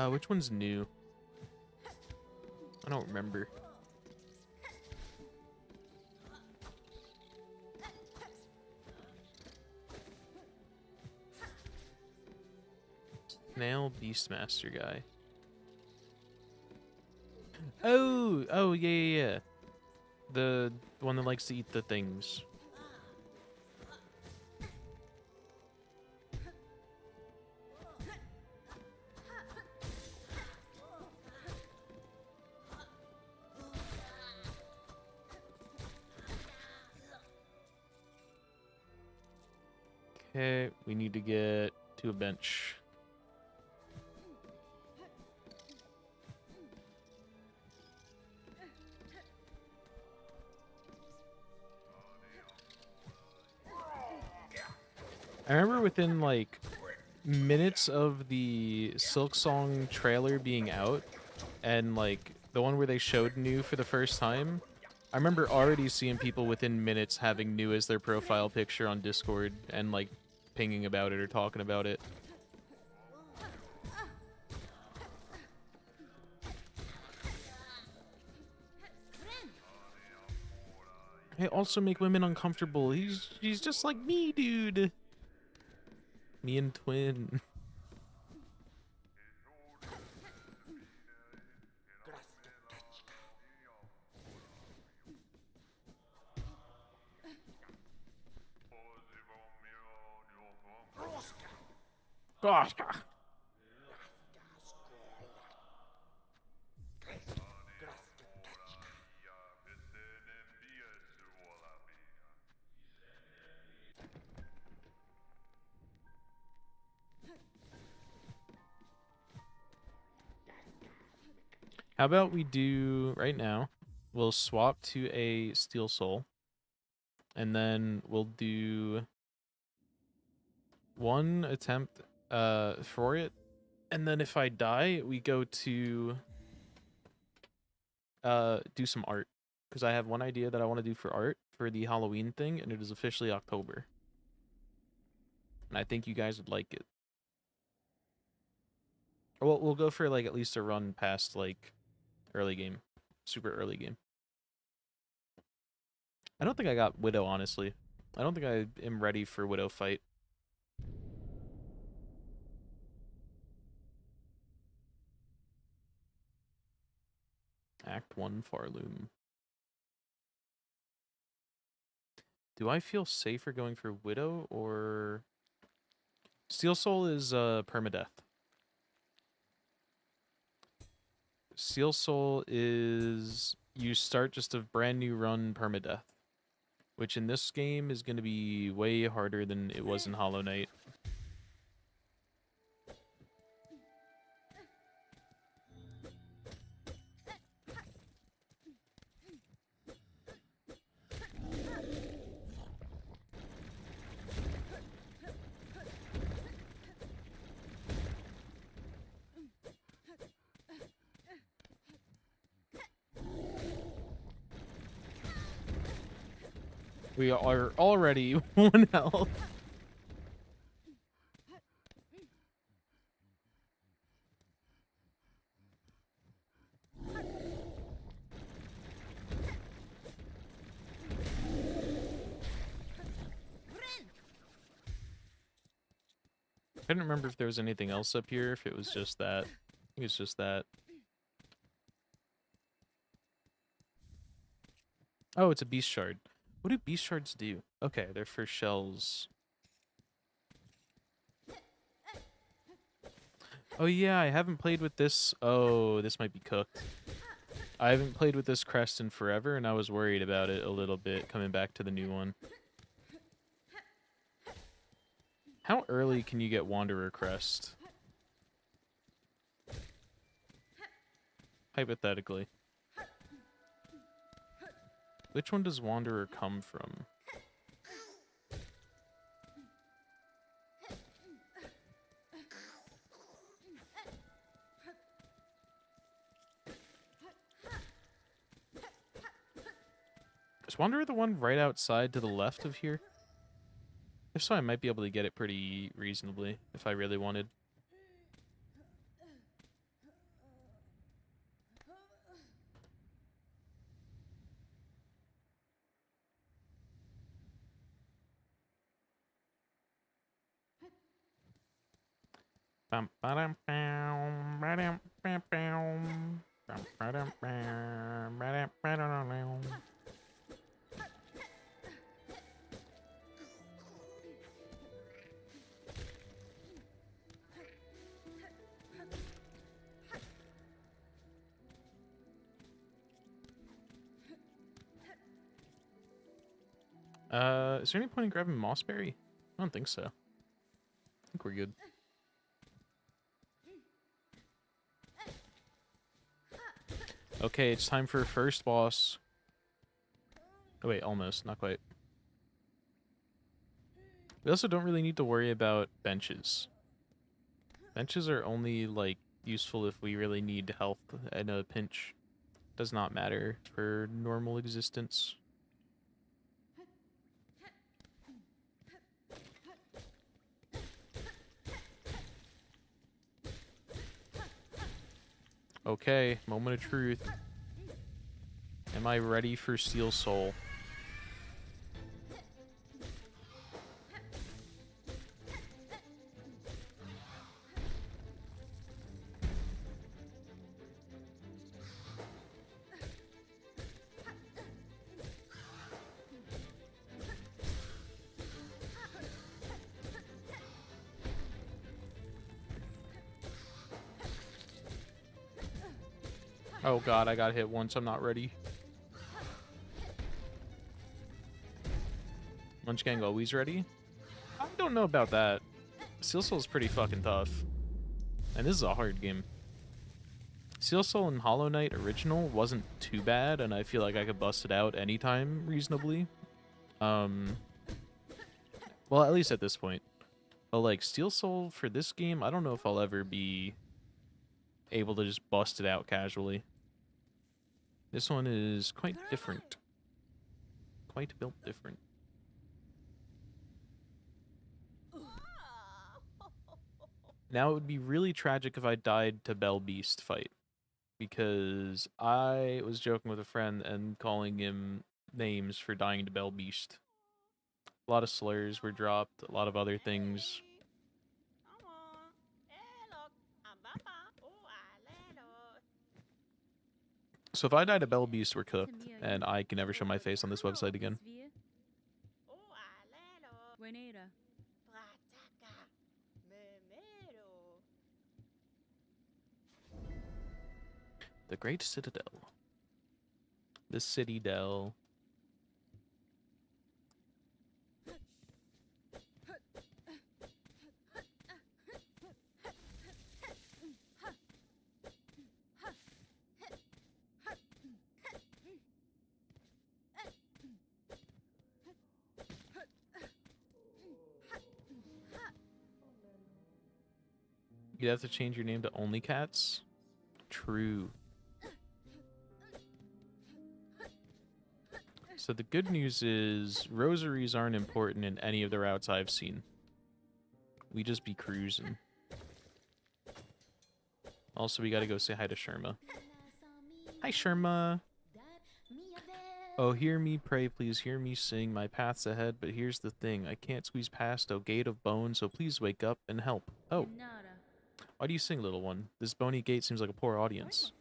Which one's new? I don't remember. Snail Beastmaster guy. Oh, yeah. The one that likes to eat the things. Okay, we need to get to a bench. I remember within like minutes of the Silksong trailer being out and like the one where they showed New for the first time, I remember already seeing people within minutes having New as their profile picture on Discord and like pinging about it or talking about it. They also make women uncomfortable. He's just like me, dude. Me and twin. Gosh. How about we do right now? We'll swap to a Steel Soul, and then we'll do one attempt for it, and then if I die, we go to do some art, because I have one idea that I want to do for art for the Halloween thing, and it is officially October, and I think you guys would like it. Or we'll go for like at least a run past like early game, super early game. I don't think I got Widow, honestly. I don't think I am ready for Widow fight. Act 1 Farloom. Do I feel safer going for Widow or... Steel Soul is permadeath. Steel Soul is... You start just a brand new run permadeath, which in this game is going to be way harder than it was in Hollow Knight. We are already 1 health. I couldn't remember if there was anything else up here, if it was just that. I think it's just that. Oh, it's a beast shard. What do beast shards do? Okay, they're for shells. Oh yeah, I haven't played with this. Oh, this might be cooked. I haven't played with this crest in forever, and I was worried about it a little bit coming back to the new one. How early can you get Wanderer crest? Hypothetically. Which one does Wanderer come from? Is Wanderer the one right outside to the left of here? If so, I might be able to get it pretty reasonably if I really wanted. Bum, ba-dum, bum, ba-dum, bum, bum. Bum, ba-dum, bum, ba-dum, ba-dum. Is there any point in grabbing Mossberry? I don't think so. I think we're good. Okay, it's time for first boss. Oh wait, almost, not quite. We also don't really need to worry about benches. Benches are only, like, useful if we really need health at a pinch. Does not matter for normal existence. Okay, moment of truth. Am I ready for Steel Soul? Oh god, I got hit once. I'm not ready. Munchgang always ready? I don't know about that. Steel Soul's pretty fucking tough. And this is a hard game. Silksong and Hollow Knight original wasn't too bad, and I feel like I could bust it out anytime reasonably. Well, at least at this point. But like Steel Soul for this game, I don't know if I'll ever be able to just bust it out casually. This one is quite different. Quite built different. Now it would be really tragic if I died to Bell Beast fight, because I was joking with a friend and calling him names for dying to Bell Beast. A lot of slurs were dropped, a lot of other things. So if I die to Bell Beast, we're cooked, and I can never show my face on this website again. The Great Citadel. The Citadel. You'd have to change your name to Only Cats? True. So the good news is rosaries aren't important in any of the routes I've seen. We just be cruising. Also, we gotta go say hi to Sherma. Hi, Sherma. Oh, hear me pray, please hear me sing. My path's ahead, but here's the thing. I can't squeeze past, oh gate of bone, so please wake up and help. Oh. Why do you sing, little one? This bony gate seems like a poor audience.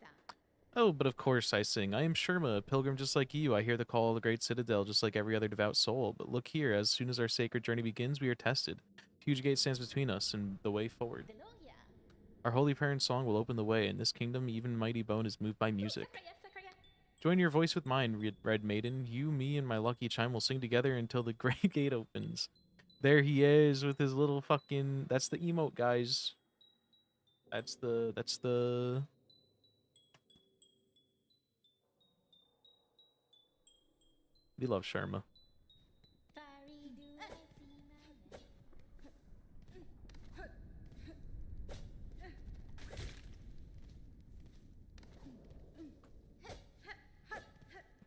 Oh, but of course I sing. I am Sherma, a pilgrim just like you. I hear the call of the great citadel just like every other devout soul. But look here, as soon as our sacred journey begins, we are tested. A huge gate stands between us and the way forward. Our holy prayer and song will open the way. In this kingdom, even mighty bone is moved by music. Join your voice with mine, Red Maiden. You, me, and my lucky chime will sing together until the great gate opens. There he is with his little fucking... That's the emote, guys. That's the... We love Sharma.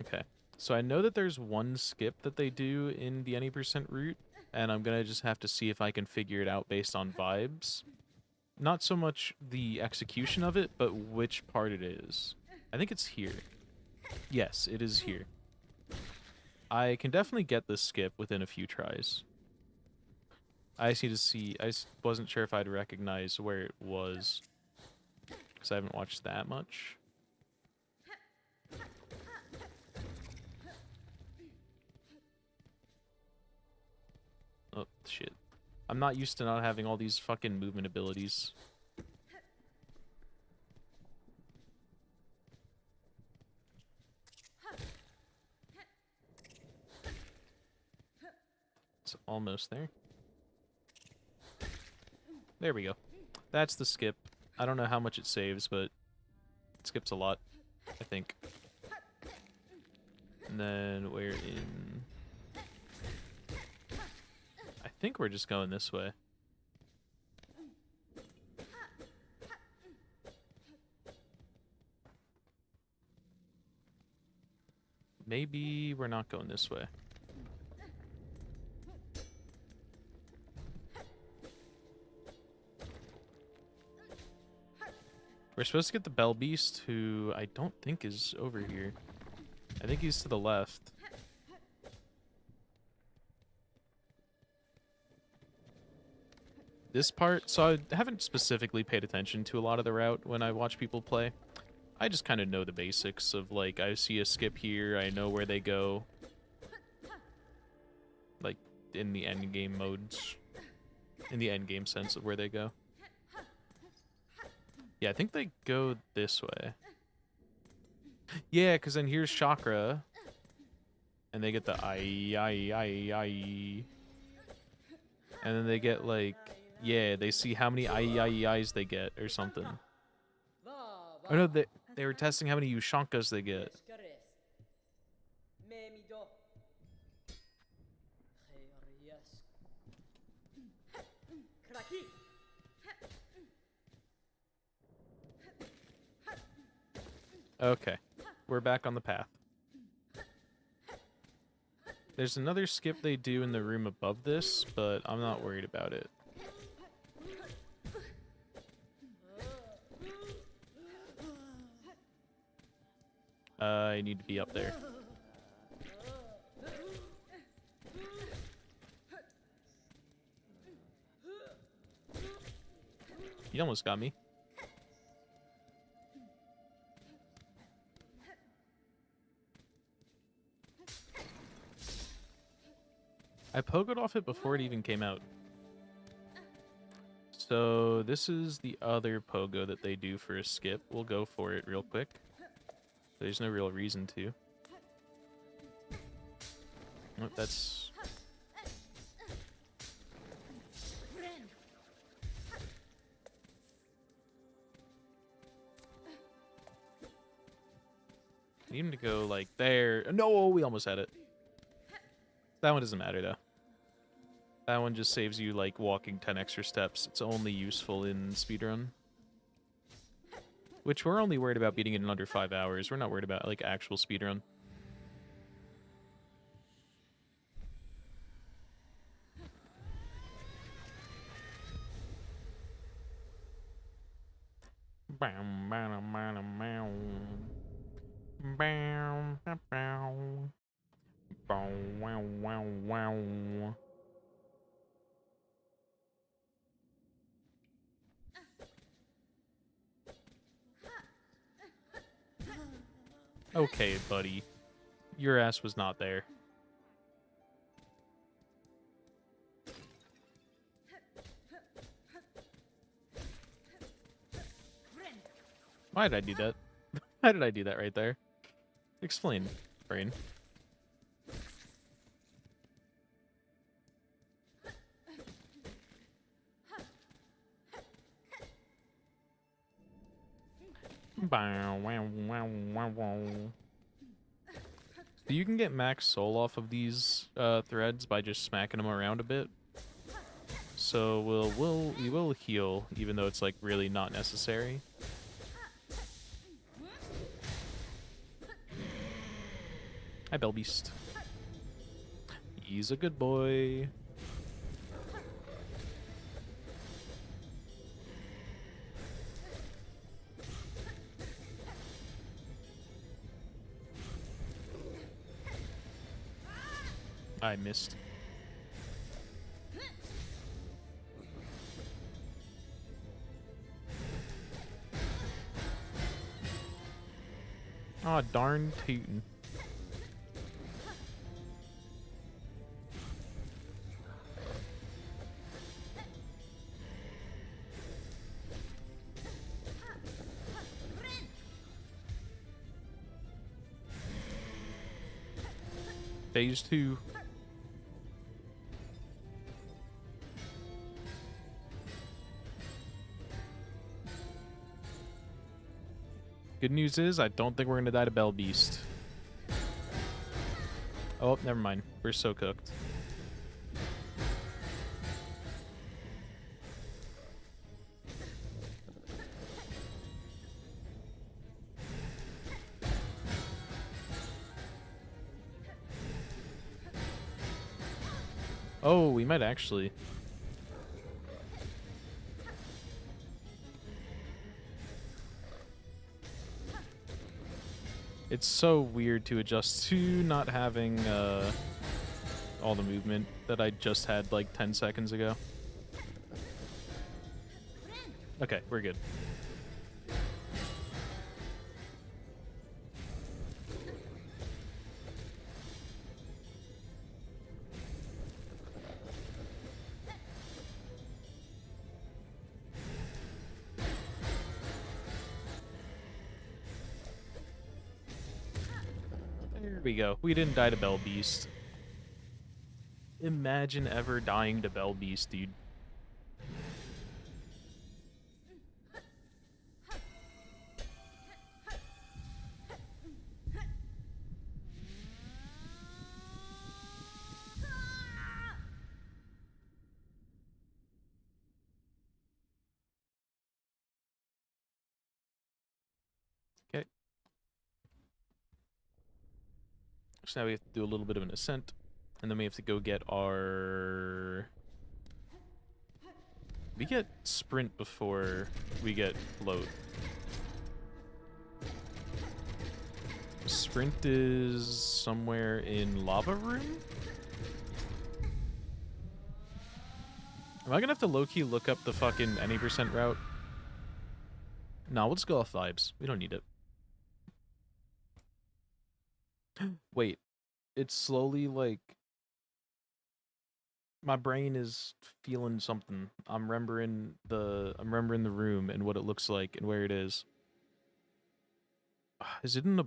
Okay. So I know that there's one skip that they do in the any % route, and I'm gonna just have to see if I can figure it out based on vibes. Not so much the execution of it, but which part it is. I think it's here. Yes, it is here. I can definitely get this skip within a few tries. I just need to see... I wasn't sure if I'd recognize where it was, because I haven't watched that much. Oh, shit. I'm not used to not having all these fucking movement abilities. It's almost there. There we go. That's the skip. I don't know how much it saves, but it skips a lot, I think. And then we're in... I think we're just going this way. Maybe we're not going this way. We're supposed to get the Bell Beast, who I don't think is over here. I think he's to the left. This part, so I haven't specifically paid attention to a lot of the route when I watch people play. I just kind of know the basics of, like, I see a skip here, I know where they go. Like, in the end game modes. In the end game sense of where they go. Yeah, I think they go this way. Yeah, because then here's Chakra. And they get the I. And then they get, like, yeah, they see how many I's they get or something. Oh no, they were testing how many Ushankas they get. Okay, we're back on the path. There's another skip they do in the room above this, but I'm not worried about it. I need to be up there. You almost got me. I pogoed off it before it even came out. So this is the other pogo that they do for a skip. We'll go for it real quick. There's no real reason to. Oh, that's... I need him to go like there. No, we almost had it. That one doesn't matter though. That one just saves you like walking 10 extra steps. It's only useful in speedrun. Which we're only worried about beating it in under 5 hours. We're not worried about like actual speedrun. Okay, buddy. Your ass was not there. Why did I do that? Why did I do that right there? Explain, brain. So you can get max soul off of these threads by just smacking them around a bit. So we will heal, even though it's like really not necessary. Hi, Bellbeast. He's a good boy. I missed. Aw, darn tootin'. Phase 2. Good news is, I don't think we're gonna die to Bell Beast. Oh, never mind. We're so cooked. Oh, we might actually. It's so weird to adjust to not having all the movement that I just had like 10 seconds ago. Okay, we're good. There we go. We didn't die to Bell Beast. Imagine ever dying to Bell Beast, dude. So now we have to do a little bit of an ascent, and then we have to go get our... We get sprint before we get float. Sprint is somewhere in lava room? Am I gonna have to low-key look up the fucking any percent route? No, we'll just go off vibes. We don't need it. Wait, it's slowly like... My brain is feeling something. I'm remembering the room and what it looks like and where it is. Is it in the...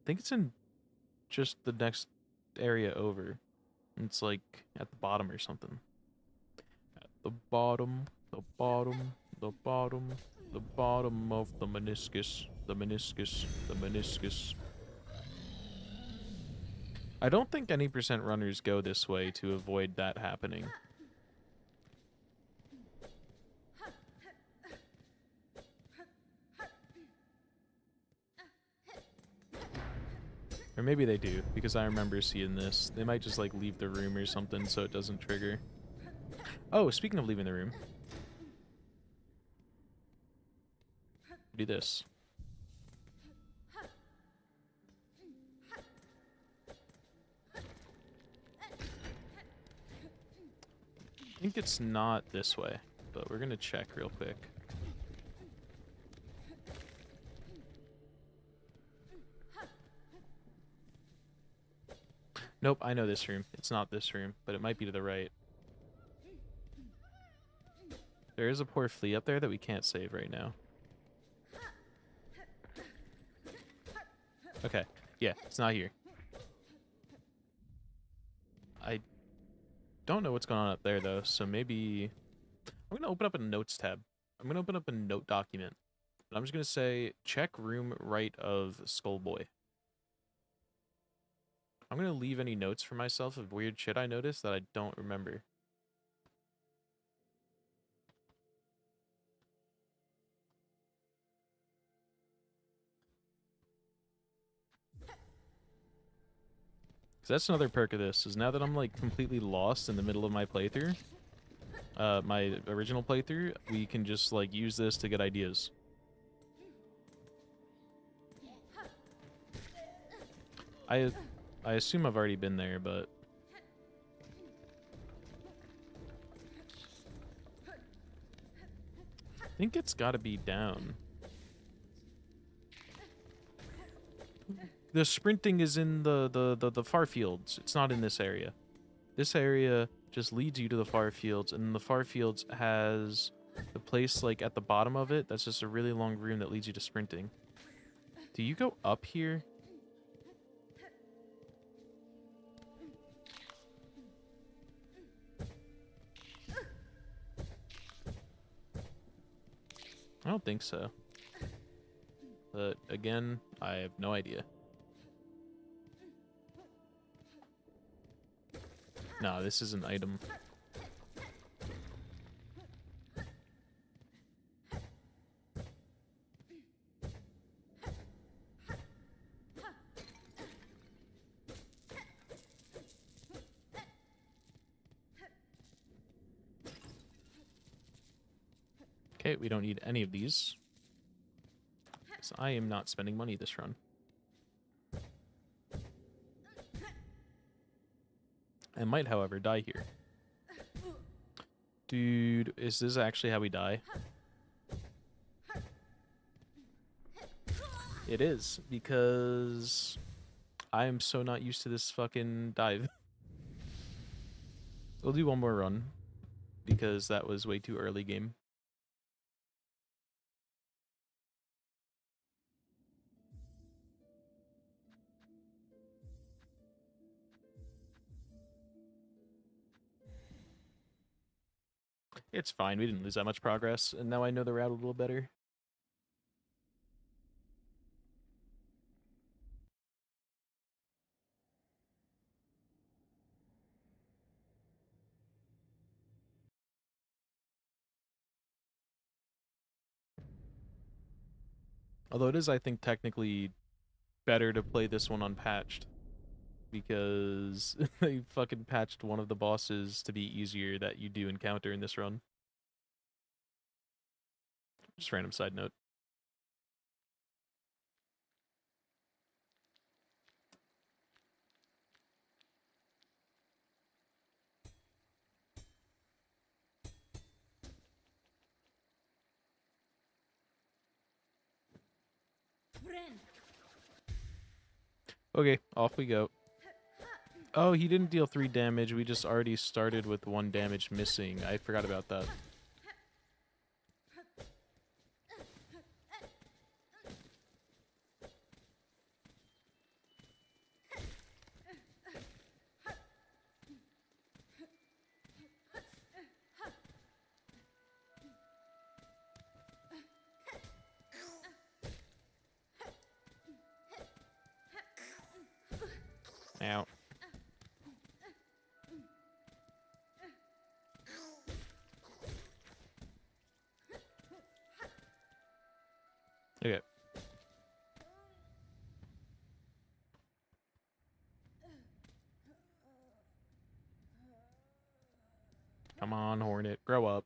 I think it's in just the next area over. It's like at the bottom or something. At the bottom, the bottom, the bottom, the bottom of the meniscus, the meniscus, the meniscus. I don't think any percent runners go this way to avoid that happening. Or maybe they do, because I remember seeing this. They might just like leave the room or something so it doesn't trigger. Oh, speaking of leaving the room. Do this. I think it's not this way, but we're gonna check real quick. Nope, I know this room. It's not this room, but it might be to the right. There is a poor flea up there that we can't save right now. Okay, yeah, it's not here. I don't know what's going on up there, though, so maybe... I'm going to open up a notes tab. I'm going to open up a note document. And I'm just going to say, check room right of Skullboy. I'm going to leave any notes for myself of weird shit I noticed that I don't remember. Because that's another perk of this, is now that I'm, like, completely lost in the middle of my playthrough, my original playthrough, we can just, like, use this to get ideas. I assume I've already been there, but... I think it's gotta be down. The sprinting is in the far fields. It's not in this area. This area just leads you to the far fields, and the far fields has the place, like, at the bottom of it. That's just a really long room that leads you to sprinting. Do you go up here? I don't think so. But, again, I have no idea. No, this is an item. Okay, we don't need any of these. So I am not spending money this run. I might, however, die here. Dude, is this actually how we die? It is, because I am so not used to this fucking dive. We'll do one more run, because that was way too early game. It's fine, we didn't lose that much progress, and now I know the route a little better. Although it is, I think, technically better to play this one unpatched because they fucking patched one of the bosses to be easier that you do encounter in this run. Just random side note. Okay, off we go. Oh, he didn't deal 3 damage. We just already started with 1 damage missing. I forgot about that. Ow. Okay. Come on, Hornet. Grow up.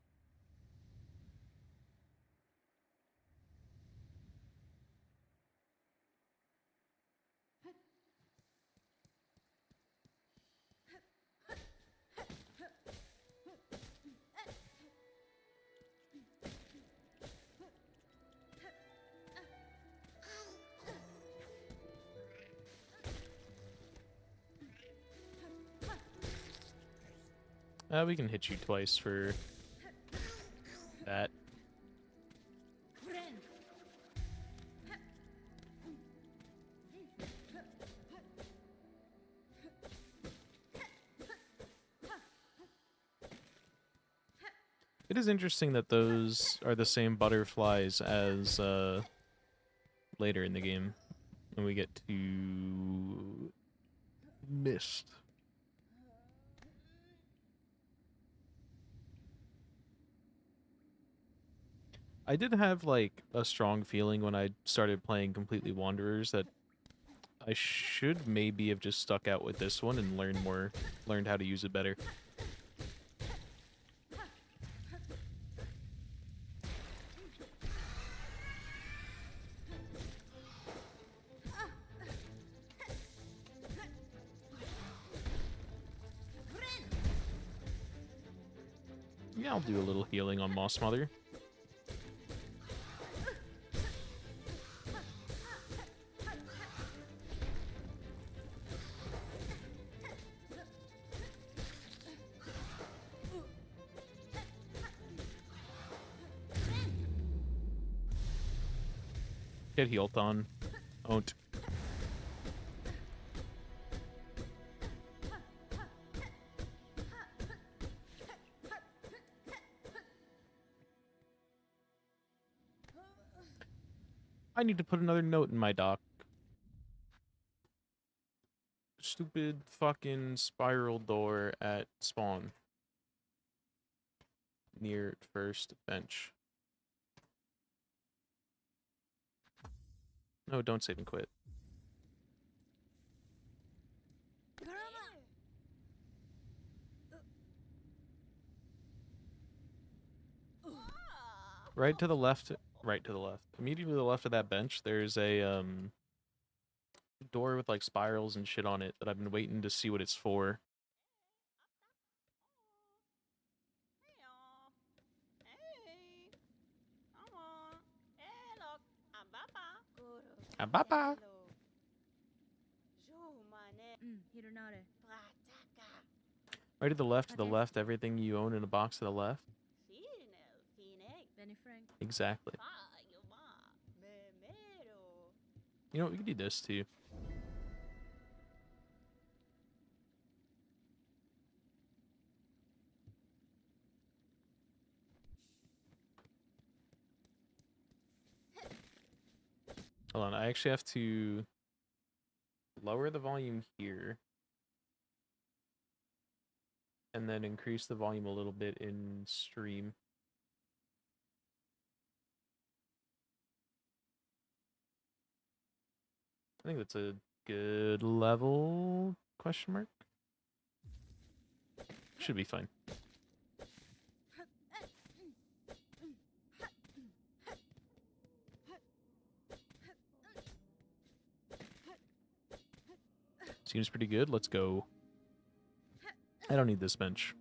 We can hit you twice for that. It is interesting that those are the same butterflies as later in the game when we get to Mist. I did have like a strong feeling when I started playing Completely Wanderers that I should maybe have just stuck out with this one and learned how to use it better. Yeah, I'll do a little healing on Moss Mother. Get healed on. Don't. I need to put another note in my doc. Stupid fucking spiral door at spawn. Near first bench. No, don't save and quit. Right to the left. Right to the left. Immediately to the left of that bench, there's a door with like spirals and shit on it that I've been waiting to see what it's for. Ababa. Right to the left, everything you own in a box to the left. Exactly. You know what, we can do this too. Hold on, I actually have to lower the volume here. And then increase the volume a little bit in stream. I think that's a good level, question mark. Should be fine. Seems pretty good. Let's go. I don't need this bench.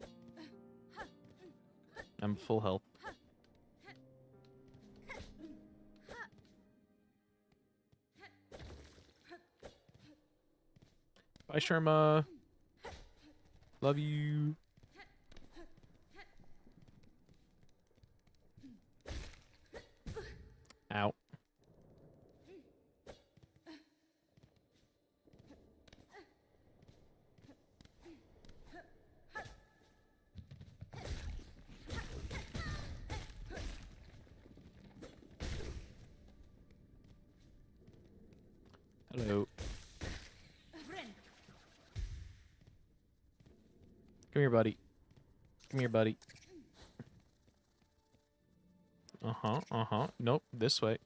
I'm full health. Bye, Sharma. Love you. Ow. Hello. Come here, buddy. Come here, buddy. Nope, this way.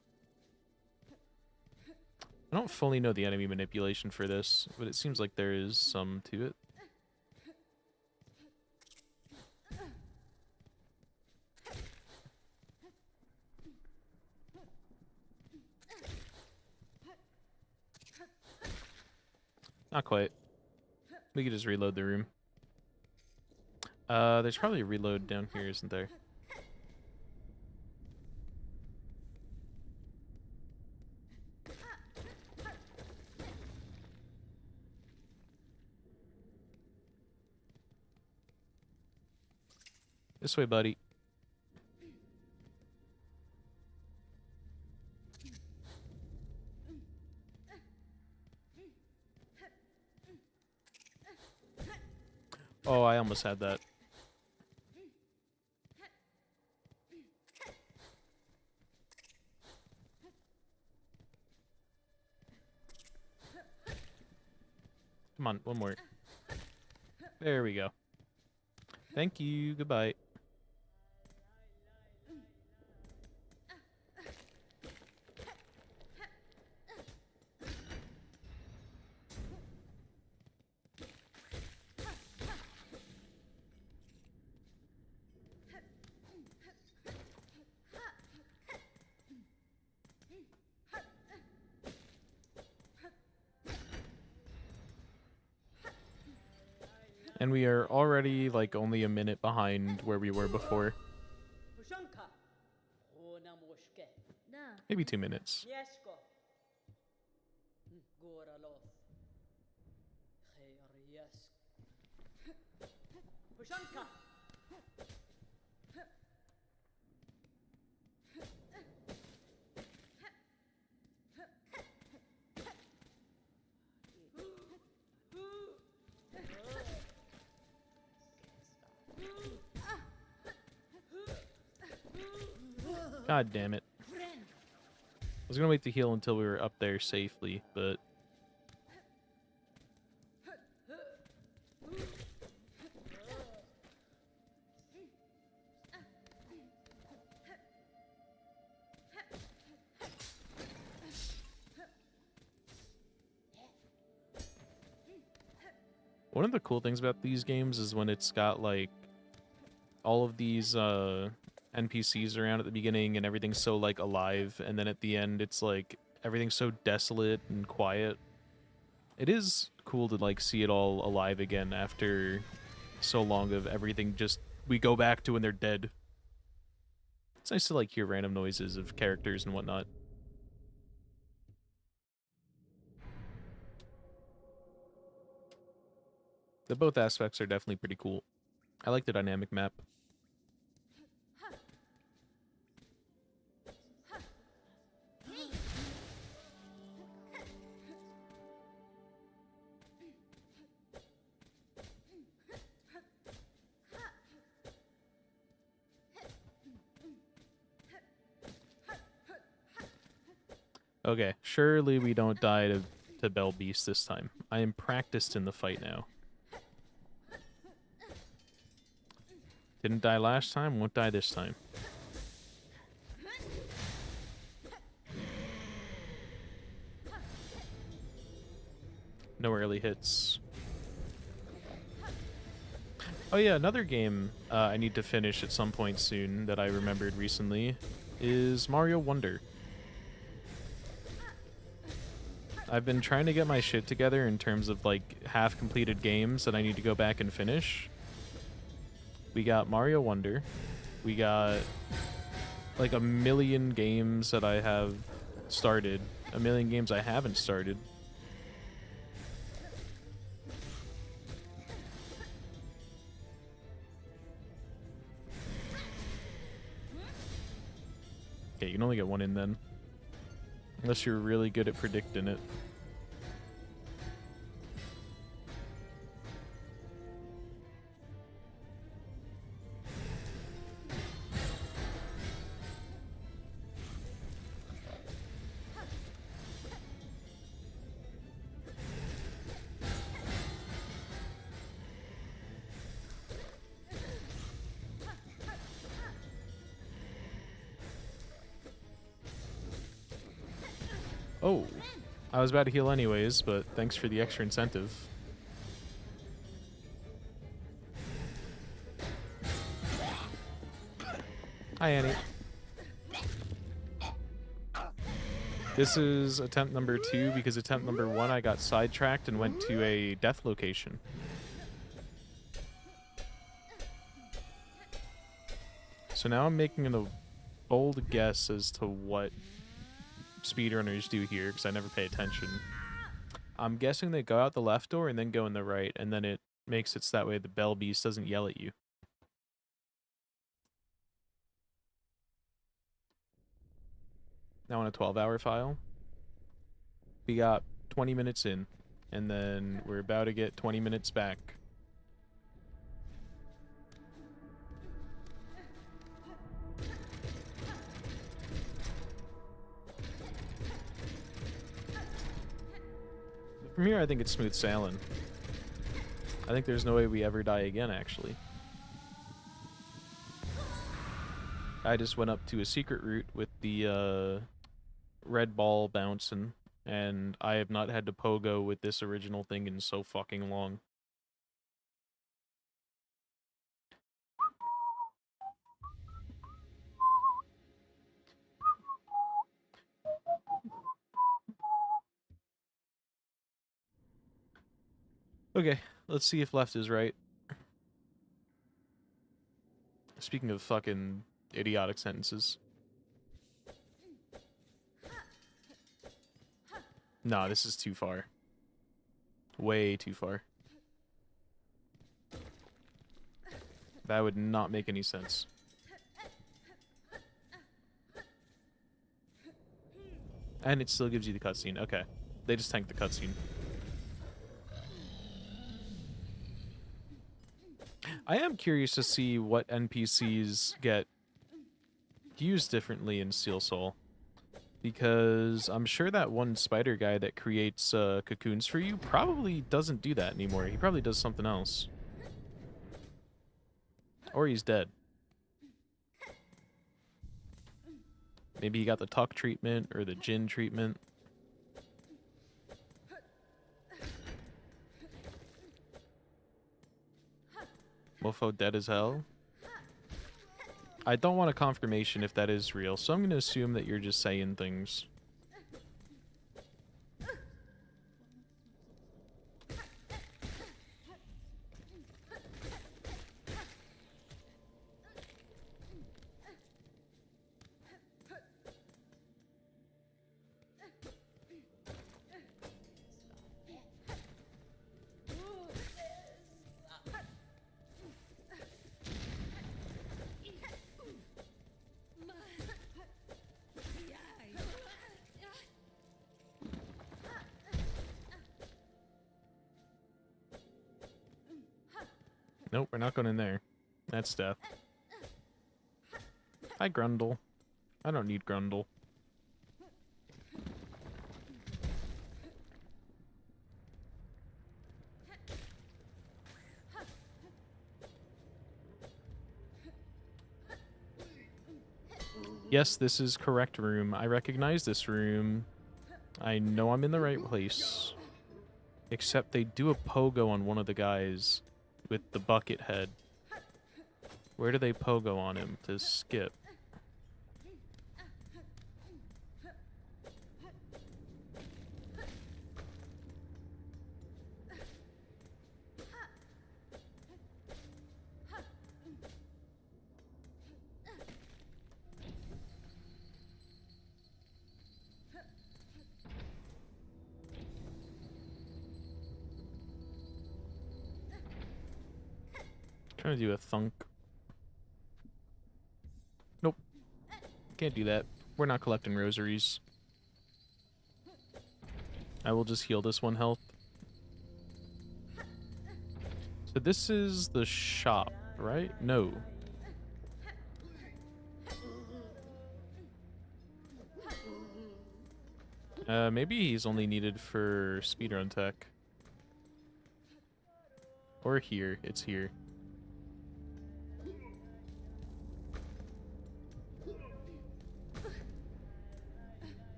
I don't fully know the enemy manipulation for this, but it seems like there is some to it. Not quite. We could just reload the room. There's probably a reload down here, isn't there? This way, buddy. Oh, I almost had that. Come on, one more. There we go. Thank you. Goodbye. And we are already, like, only a minute behind where we were before. Maybe 2 minutes. God damn it. I was gonna wait to heal until we were up there safely, but... One of the cool things about these games is when it's got, like, all of these, NPCs around at the beginning and everything's so, like, alive, and then at the end it's, like, everything's so desolate and quiet. It is cool to, like, see it all alive again after so long of everything just... we go back to when they're dead. It's nice to, like, hear random noises of characters and whatnot. Both aspects are definitely pretty cool. I like the dynamic map. Okay, surely we don't die to Bell Beast this time. I am practiced in the fight now. Didn't die last time, won't die this time. No early hits. Oh yeah, another game I need to finish at some point soon that I remembered recently is Mario Wonder. I've been trying to get my shit together in terms of like half-completed games that I need to go back and finish. We got Mario Wonder. We got like a million games that I have started. A million games I haven't started. Okay, you can only get one in then. Unless you're really good at predicting it. Oh, I was about to heal anyways, but thanks for the extra incentive. Hi, Annie. This is attempt number 2 because attempt number 1 I got sidetracked and went to a death location. So now I'm making a bold guess as to what speedrunners do here because I never pay attention. I'm guessing they go out the left door and then go in the right, and then it makes it so that way the bell beast doesn't yell at you. Now on a 12-hour file, we got 20 minutes in, and then we're about to get 20 minutes back. From here, I think it's smooth sailing. I think there's no way we ever die again, actually. I just went up to a secret route with the red ball bouncing, and I have not had to pogo with this original thing in so fucking long. Okay, let's see if left is right. Speaking of fucking idiotic sentences. Nah, this is too far. Way too far. That would not make any sense. And it still gives you the cutscene. Okay. They just tanked the cutscene. I am curious to see what NPCs get used differently in Steel Soul. Because I'm sure that one spider guy that creates cocoons for you probably doesn't do that anymore. He probably does something else. Or he's dead. Maybe he got the tuck treatment or the Jin treatment. Mofo dead as hell. I don't want a confirmation if that is real, so I'm going to assume that you're just saying things. Nope, we're not going in there. That's death. Hi, Grundle. I don't need Grundle. Yes, this is correct room. I recognize this room. I know I'm in the right place. Except they do a pogo on one of the guys with the bucket head. Where do they pogo on him to skip? Trying to do a thunk. Nope. Can't do that. We're not collecting rosaries. I will just heal this one health. So this is the shop, right? No. Maybe he's only needed for speedrun tech. Or here. It's here.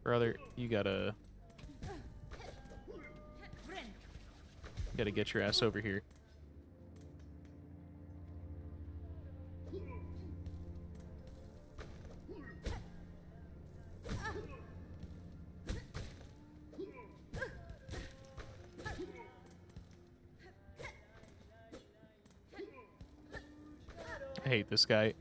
Brother, you gotta get your ass over here. I hate this guy.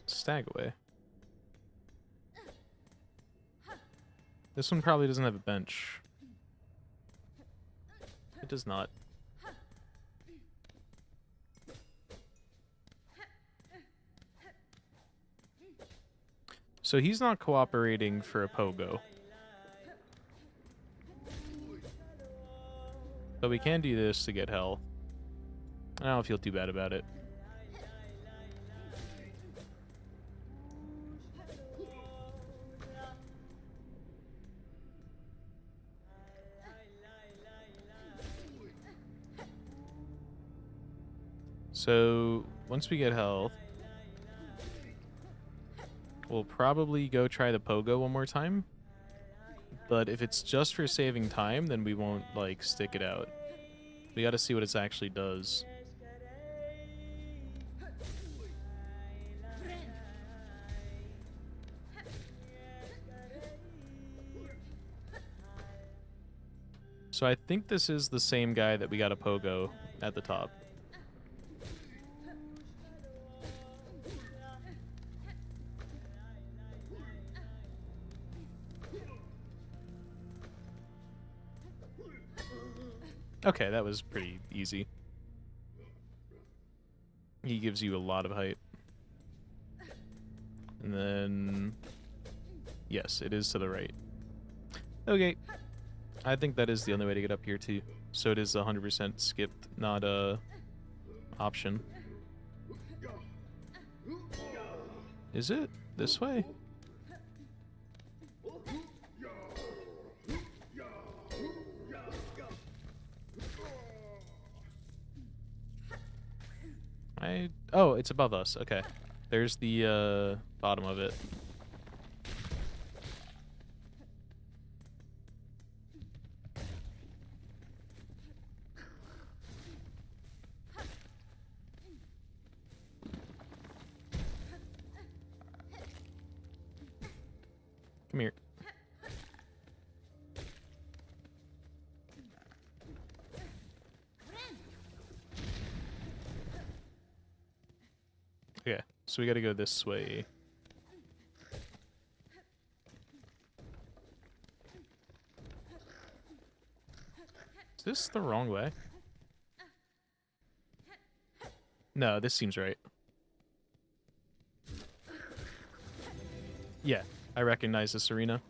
Stag away. This one probably doesn't have a bench. It does not. So he's not cooperating for a pogo. But we can do this to get health. I don't feel too bad about it. So, once we get health, we'll probably go try the pogo one more time. But if it's just for saving time, then we won't, like, stick it out. We gotta see what it actually does. So I think this is the same guy that we got a pogo at the top. Okay, that was pretty easy. He gives you a lot of height. And then... yes, it is to the right. Okay. I think that is the only way to get up here, too. So it is 100% skipped, not a option. Is it? This way? Oh, it's above us. Okay. There's the bottom of it. Come here. Okay, so we gotta go this way. Is this the wrong way? No, this seems right. Yeah, I recognize this arena.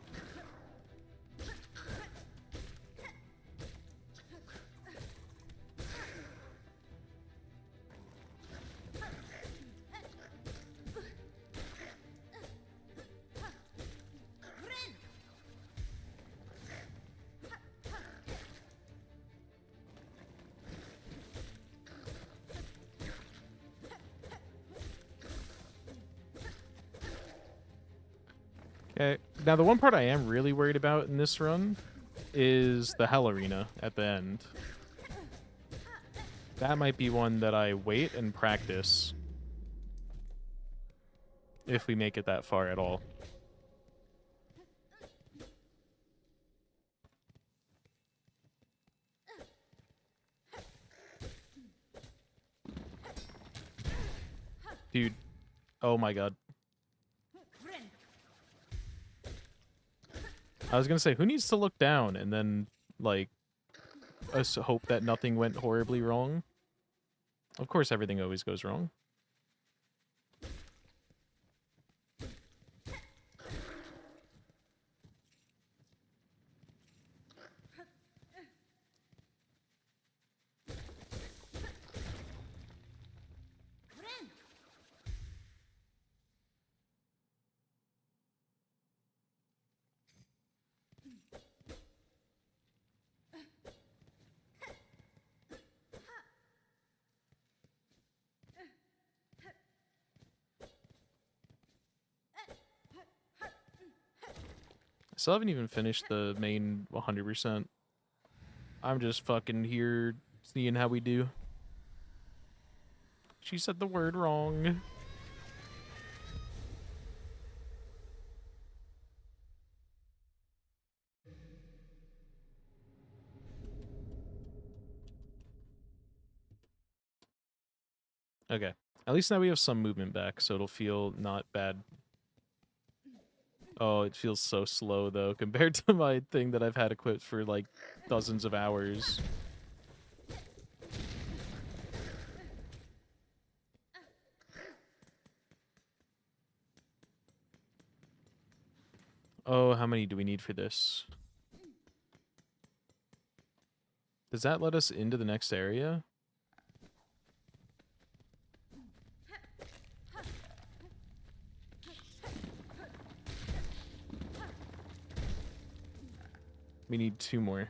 Okay. Now, the one part I am really worried about in this run is the Hell Arena at the end. That might be one that I wait and practice. If we make it that far at all. Dude. Oh my god. I was gonna say, who needs to look down and then, like, us hope that nothing went horribly wrong? Of course everything always goes wrong. I still haven't even finished the main 100%. I'm just fucking here seeing how we do. She said the word wrong. Okay. At least now we have some movement back, so it'll feel not bad. Oh, it feels so slow, though, compared to my thing that I've had equipped for, like, dozens of hours. Oh, how many do we need for this? Does that let us into the next area? We need 2 more.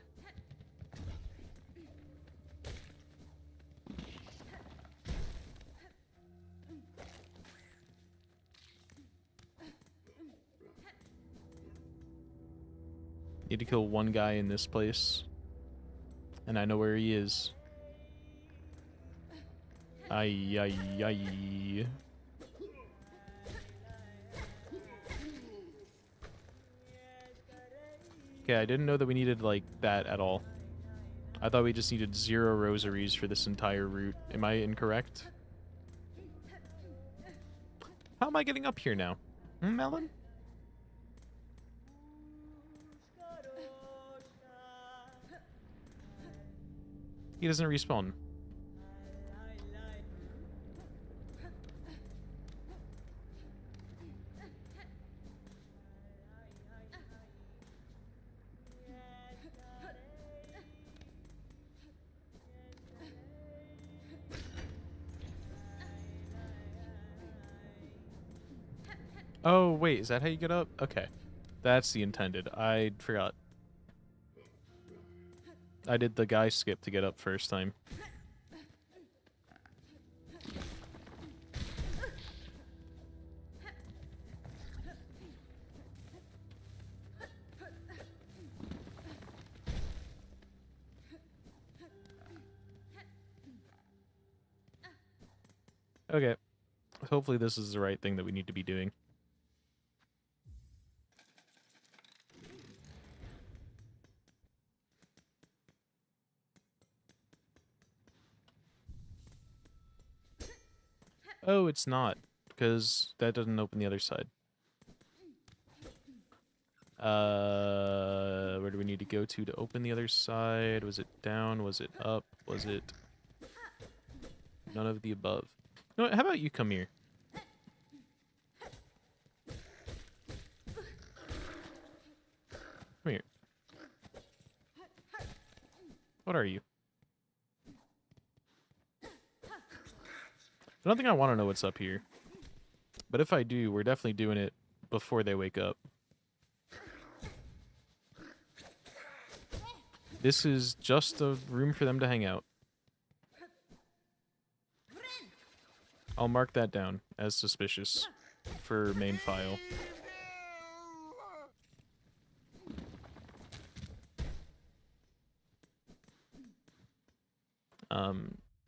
Need to kill 1 guy in this place. And I know where he is. Ay, ay, ay. Okay, I didn't know that we needed, like, that at all. I thought we just needed 0 rosaries for this entire route. Am I incorrect? How am I getting up here now? Melon? He doesn't respawn. Oh, wait, is that how you get up? Okay. That's the intended. I forgot. I did the guy skip to get up first time. Okay. Hopefully this is the right thing that we need to be doing. Oh, it's not, because that doesn't open the other side. Where do we need to go to open the other side? Was it down? Was it up? Was it none of the above? You know what? How about you come here? Come here. What are you? I don't think I want to know what's up here. But if I do, we're definitely doing it before they wake up. This is just a room for them to hang out. I'll mark that down as suspicious for main file.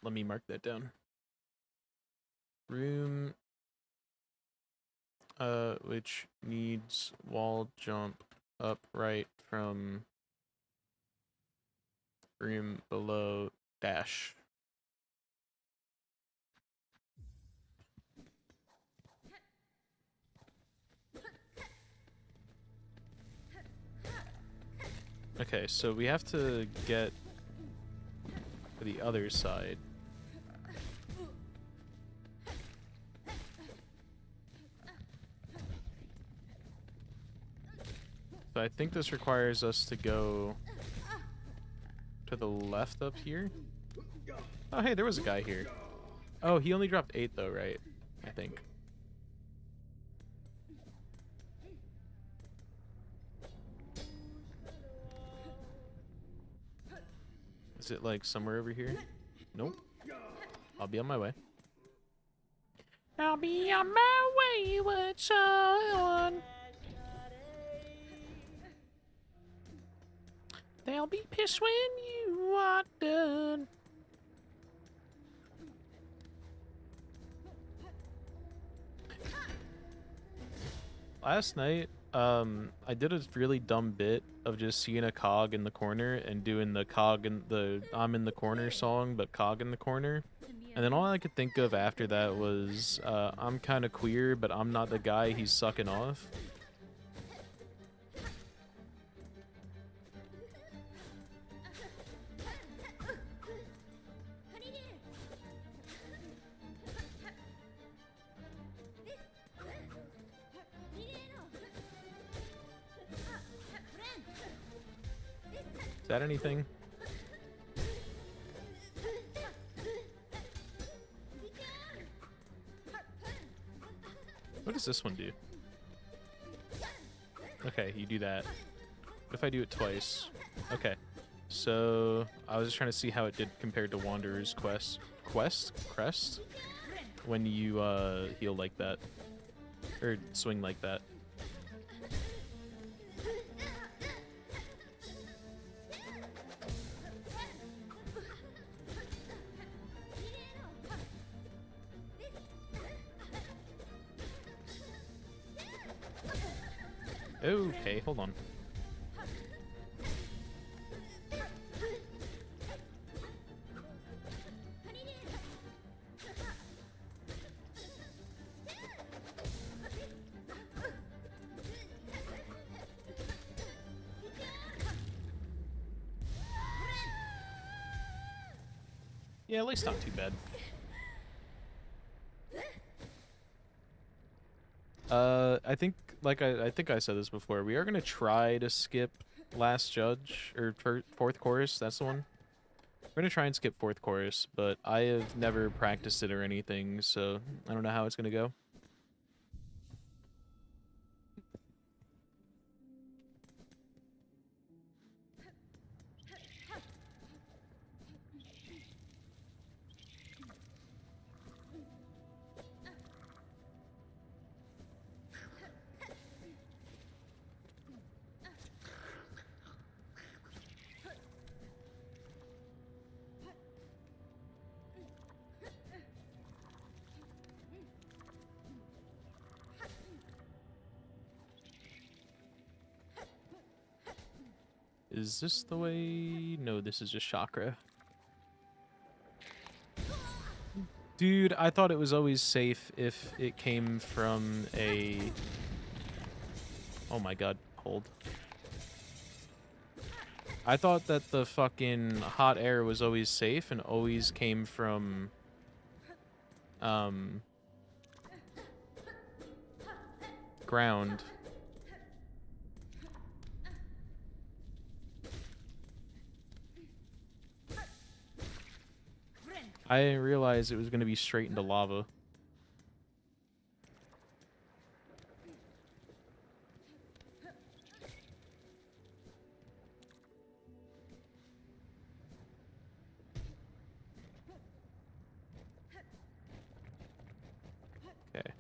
Let me mark that down. Room, which needs wall jump up right from room below dash. Okay, so we have to get to the other side. So I think this requires us to go to the left up here. Oh, hey, there was a guy here. Oh, he only dropped 8 though, right? I think. Is it like somewhere over here? Nope. I'll be on my way. I'll be on my way with someone. They'll be pissed when you are done. Last night, I did a really dumb bit of just seeing a cog in the corner and doing the cog in the I'm in the corner song, but cog in the corner. And then all I could think of after that was, I'm kind of queer, but I'm not the guy he's sucking off. Is that anything? What does this one do? Okay, you do that. What if I do it twice? Okay. So, I was just trying to see how it did compared to Wanderer's Crest? When you, heal like that. Or swing like that. Okay, hold on. Yeah, at least not too bad. I think, like I think I said this before, we are gonna try to skip Last Judge, or Fourth Chorus, that's the one. We're gonna try and skip Fourth Chorus, but I have never practiced it or anything, so I don't know how it's gonna go. Is this the way? No, this is just chakra. Dude, I thought it was always safe if it came from a... Oh my god, hold. I thought that the fucking hot air was always safe and always came from... ground. I didn't realize it was going to be straight into lava. Okay.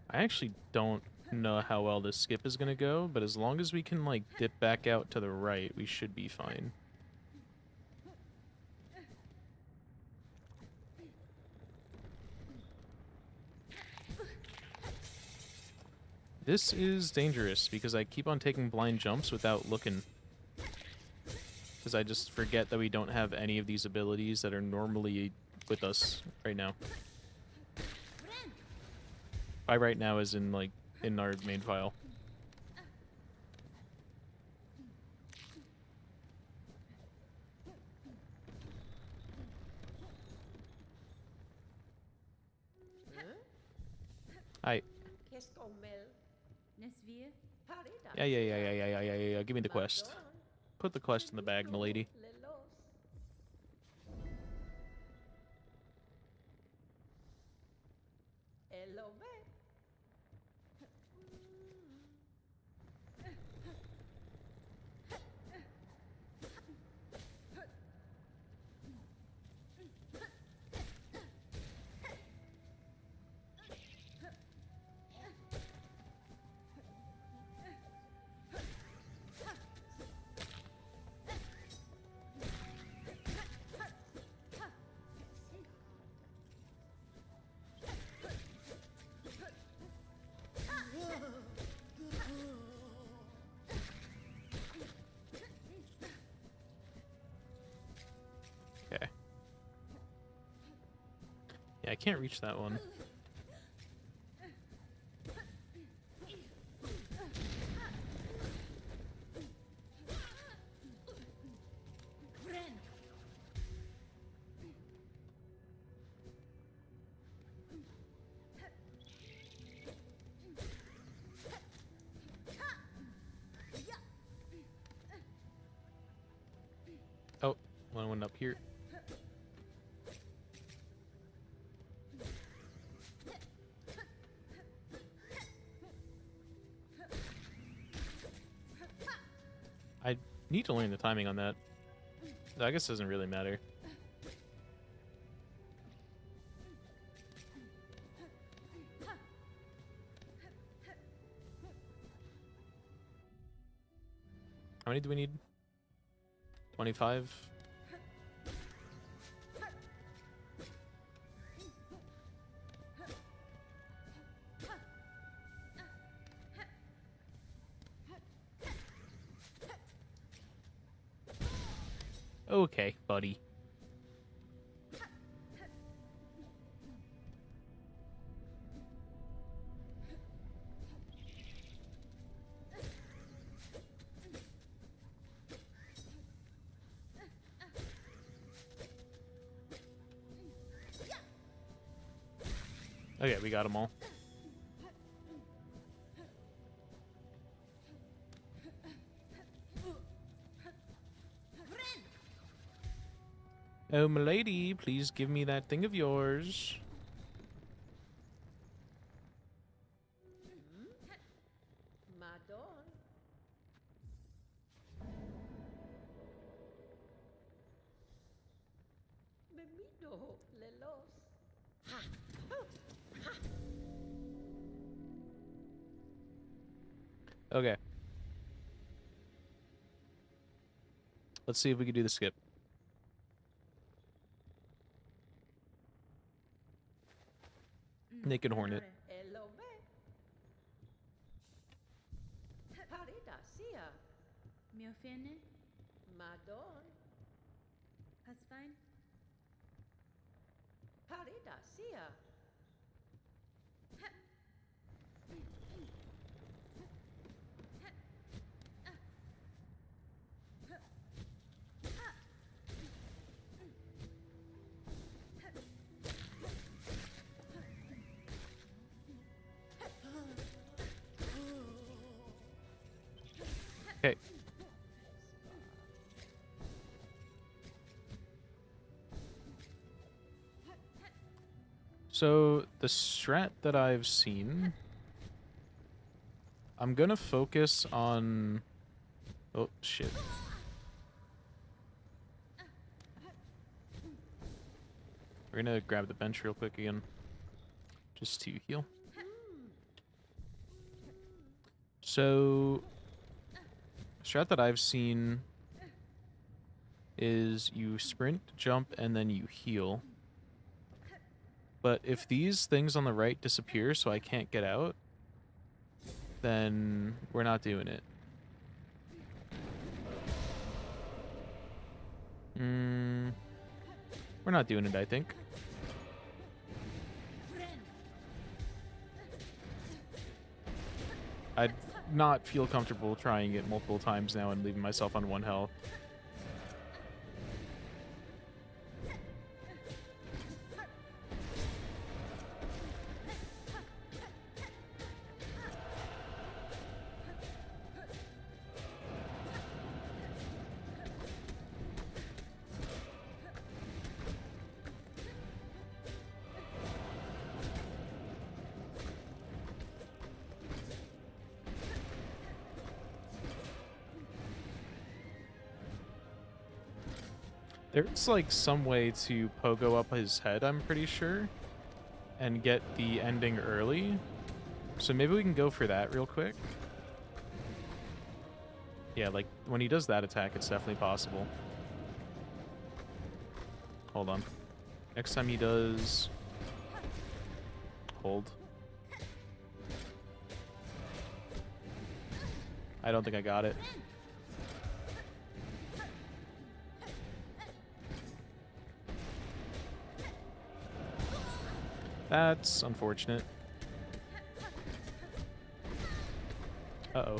I actually don't know how well this skip is going to go, but as long as we can, like, dip back out to the right, we should be fine. This is dangerous because I keep on taking blind jumps without looking. Because I just forget that we don't have any of these abilities that are normally with us right now. By right now is in, like, in our main file. Hi. Yeah. Give me the quest. Put the quest in the bag, milady. Okay. Yeah, I can't reach that one. Oh, one went up here. I need to learn the timing on that. I guess it doesn't really matter. How many do we need? 25? Okay, buddy. Okay, we got them all. Oh, milady, please give me that thing of yours. Okay. Let's see if we can do the skip. Naked Hornet. Okay. So, the strat that I've seen, I'm gonna focus on... Oh, shit. We're gonna grab the bench real quick again. Just to heal. So, strat that I've seen is you sprint, jump, and then you heal. But if these things on the right disappear so I can't get out, then we're not doing it. We're not doing it, I think. I'd not feel comfortable trying it multiple times now and leaving myself on 1 health. There's like some way to pogo up his head, I'm pretty sure, and get the ending early. So maybe we can go for that real quick. Yeah, like when he does that attack, it's definitely possible. Hold on. Next time he does... Hold. I don't think I got it. That's unfortunate. Uh-oh.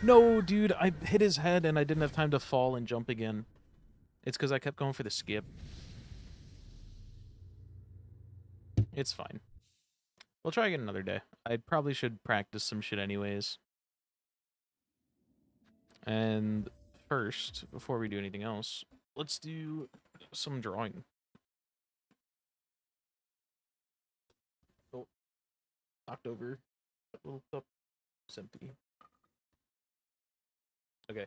No, dude, I hit his head and I didn't have time to fall and jump again. It's because I kept going for the skip. It's fine. We'll try again another day. I probably should practice some shit anyways. And first, before we do anything else, let's do some drawing. Oh, knocked over. That little cup. It's empty. Okay.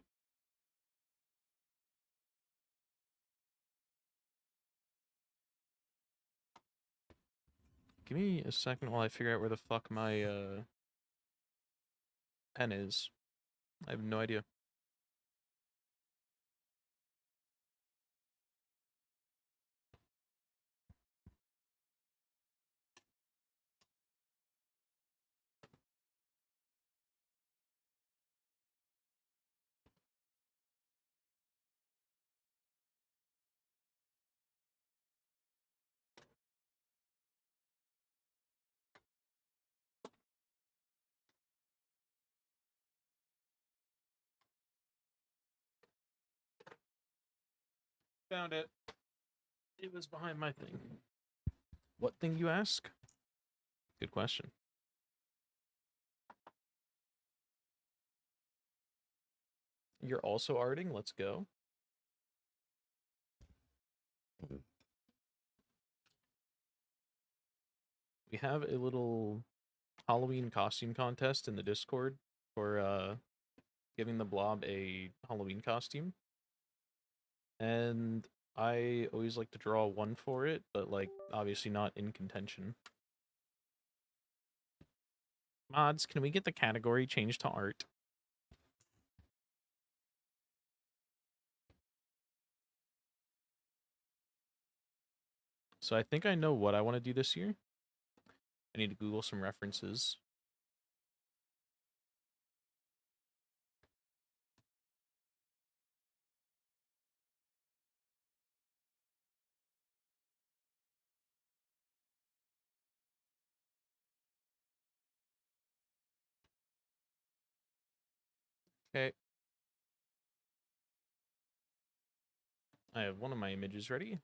Give me a second while I figure out where the fuck my pen is. I have no idea. Found it. It was behind my thing. What thing, you ask? Good question. You're also arting? Let's go. We have a little Halloween costume contest in the Discord for giving the blob a Halloween costume. And I always like to draw one for it, but like obviously not in contention. Mods, can we get the category changed to art? So I think I know what I want to do this year. I need to Google some references. Okay. I have one of my images ready.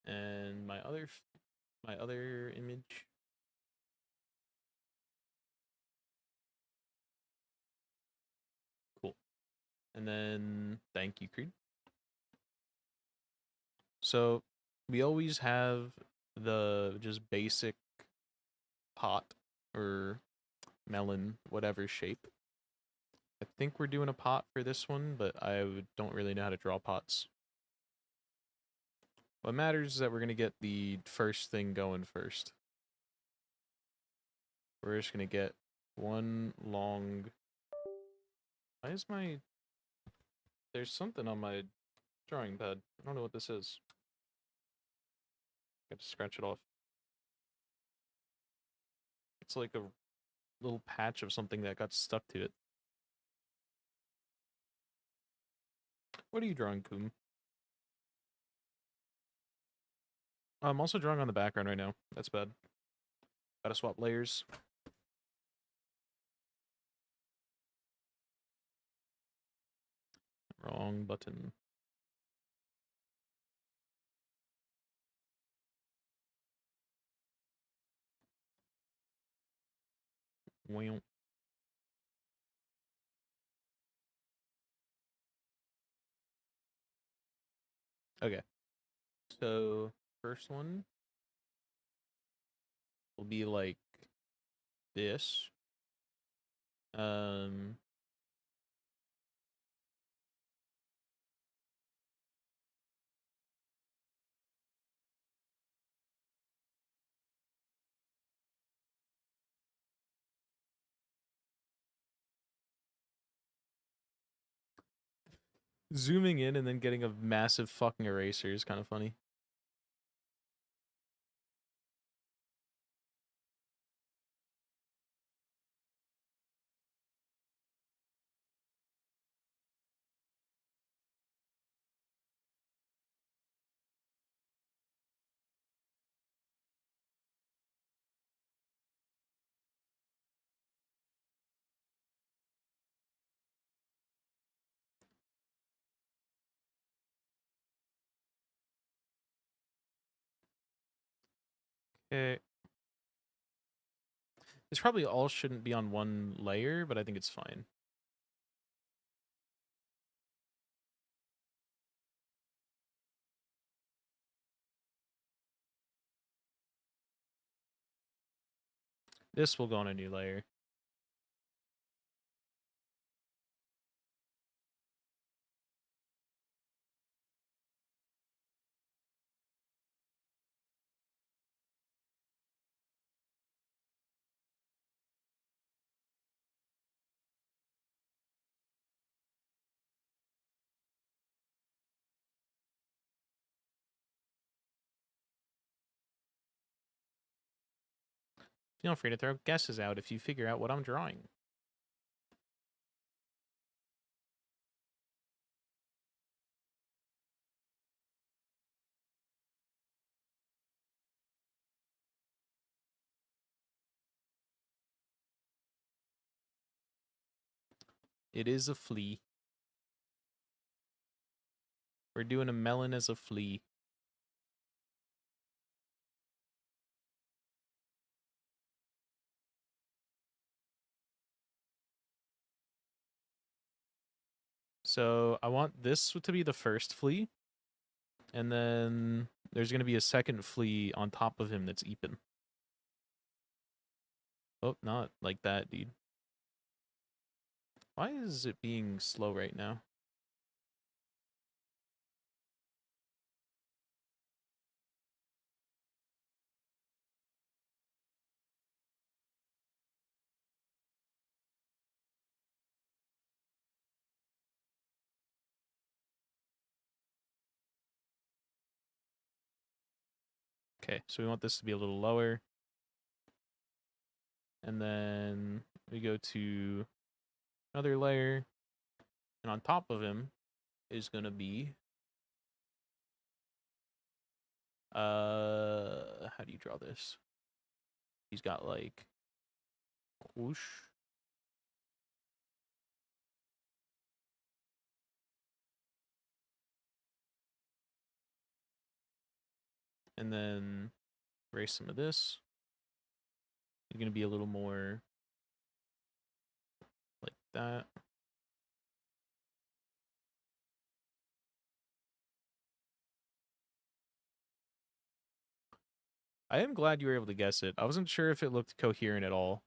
And my other image. Cool. And then thank you, Creed. So we always have the just basic pot or melon, whatever shape. I think we're doing a pot for this one, but don't really know how to draw pots. What matters is that we're going to get the first thing going first. We're just going to get one long... Why is my... There's something on my Drawing pad. I don't know what this is. Got to scratch it off. It's like a little patch of something that got stuck to it. What are you drawing, Koom? I'm also drawing on the background right now. That's bad. Gotta swap layers. Wrong button. Wow. Okay. So, first one will be like this. Um, Zooming in and then getting a massive fucking eraser is kind of funny. Okay. This probably all shouldn't be on one layer, but I think it's fine. This will go on a new layer. Feel free to throw guesses out if you figure out what I'm drawing. It is a flea. We're doing a melon as a flea. So I want this to be the first flea. And then there's going to be a second flea on top of him that's Eepin. Oh, not like that, dude. Why is it being slow right now? Okay, so we want this to be a little lower. And then we go to another layer. And on top of him is going to be... how do you draw this? He's got like... whoosh. And then erase some of this. It's going to be a little more like that. I am glad you were able to guess it. I wasn't sure if it looked coherent at all.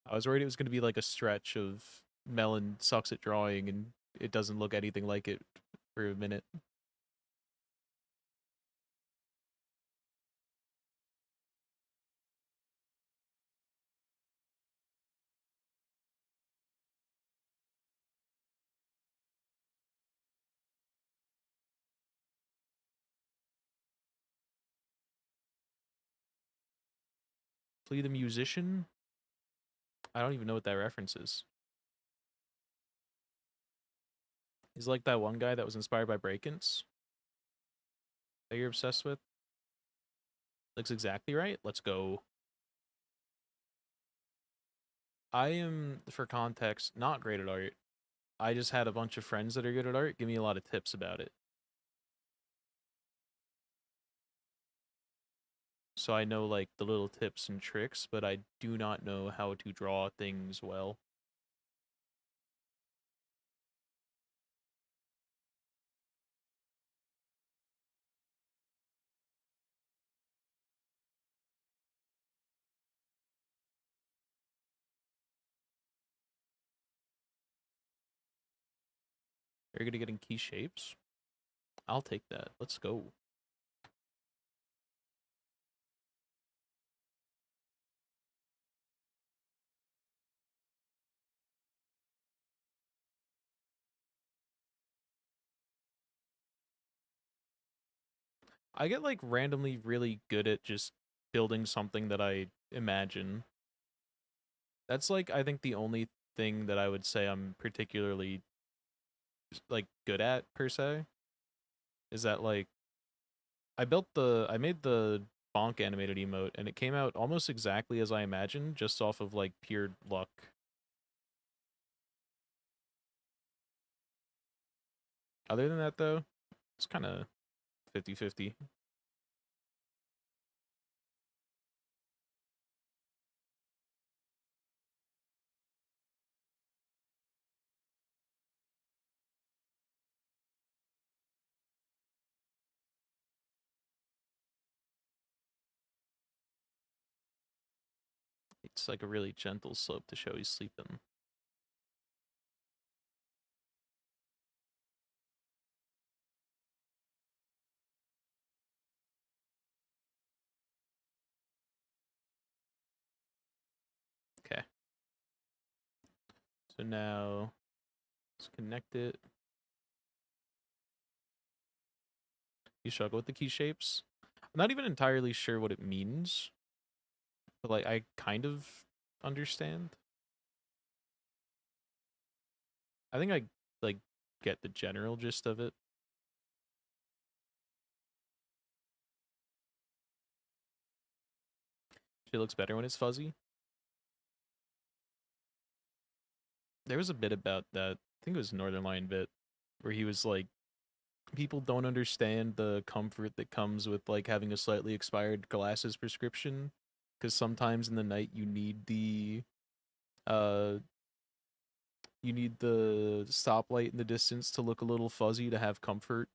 I was worried it was going to be like a stretch of Melon sucks at drawing and it doesn't look anything like it for a minute. Flea the Musician? I don't even know what that reference is. He's like that one guy that was inspired by break-ins that you're obsessed with. Looks exactly right. Let's go. I am, for context, not great at art. I just had a bunch of friends that are good at art give me a lot of tips about it. So I know like the little tips and tricks, but I do not know how to draw things well. Are you gonna get in key shapes? I'll take that. Let's go. I get like randomly really good at just building something that I imagine. That's like I think the only thing that I would say I'm particularly like good at per se is that like I made the bonk animated emote and it came out almost exactly as I imagined just off of like pure luck. Other than that though, it's kind of 50-50. It's like a really gentle slope to show he's sleeping. Okay. So now let's connect it. You struggle with the key shapes. I'm not even entirely sure what it means, but like I kind of understand. I think I like get the general gist of it. It looks better when it's fuzzy. There was a bit about that. I think it was Northern Lion bit where he was like, people don't understand the comfort that comes with like having a slightly expired glasses prescription, because sometimes in the night uh you need the stoplight in the distance to look a little fuzzy to have comfort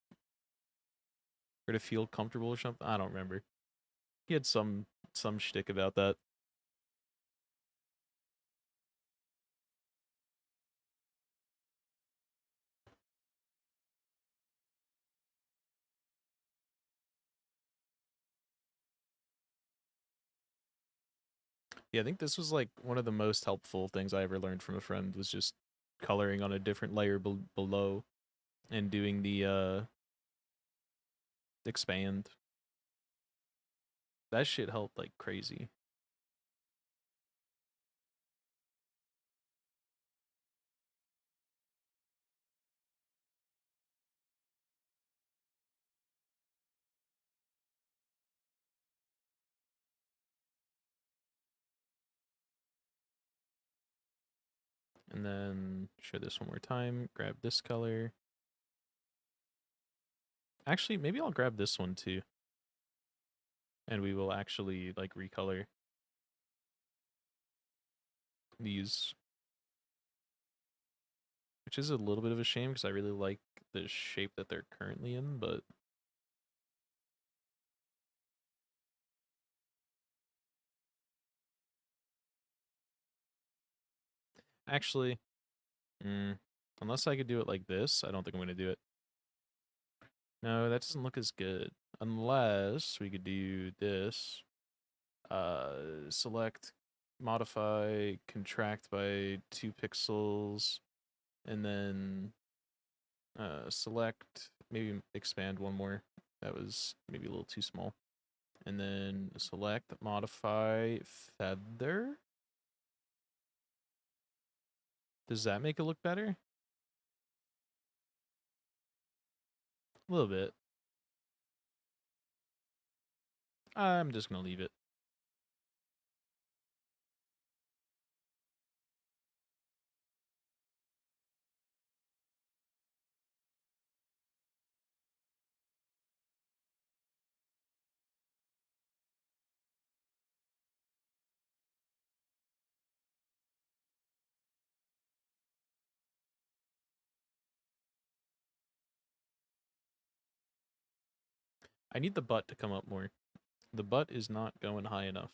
or to feel comfortable or something. I don't remember. He had some shtick about that. Yeah, I think this was like one of the most helpful things I ever learned from a friend was just coloring on a different layer below and doing the expand. That shit helped like crazy. And then show this one more time. Grab this color. Actually, maybe I'll grab this one too. And we will actually like recolor these. Which is a little bit of a shame because I really like the shape that they're currently in, but actually, unless I could do it like this, I don't think I'm going to do it. No, that doesn't look as good. Unless we could do this. Select, modify, contract by 2 pixels, and then select, maybe expand one more. That was maybe a little too small. And then select, modify, feather. Does that make it look better? A little bit. I'm just gonna leave it. I need the butt to come up more. The butt is not going high enough.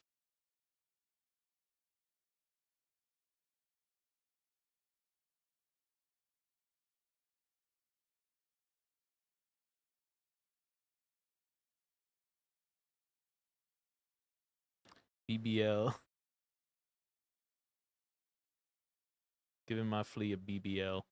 BBL. Giving my flea a BBL.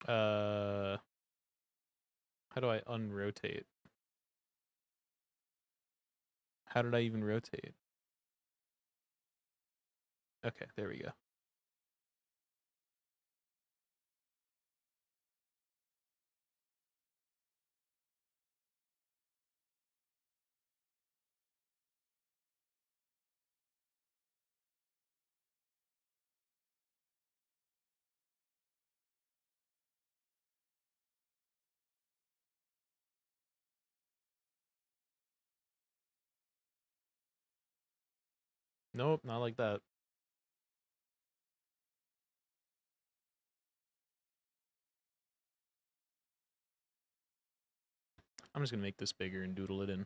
How do I unrotate? How did I even rotate? Okay, there we go. Nope, not like that. I'm just gonna make this bigger and doodle it in.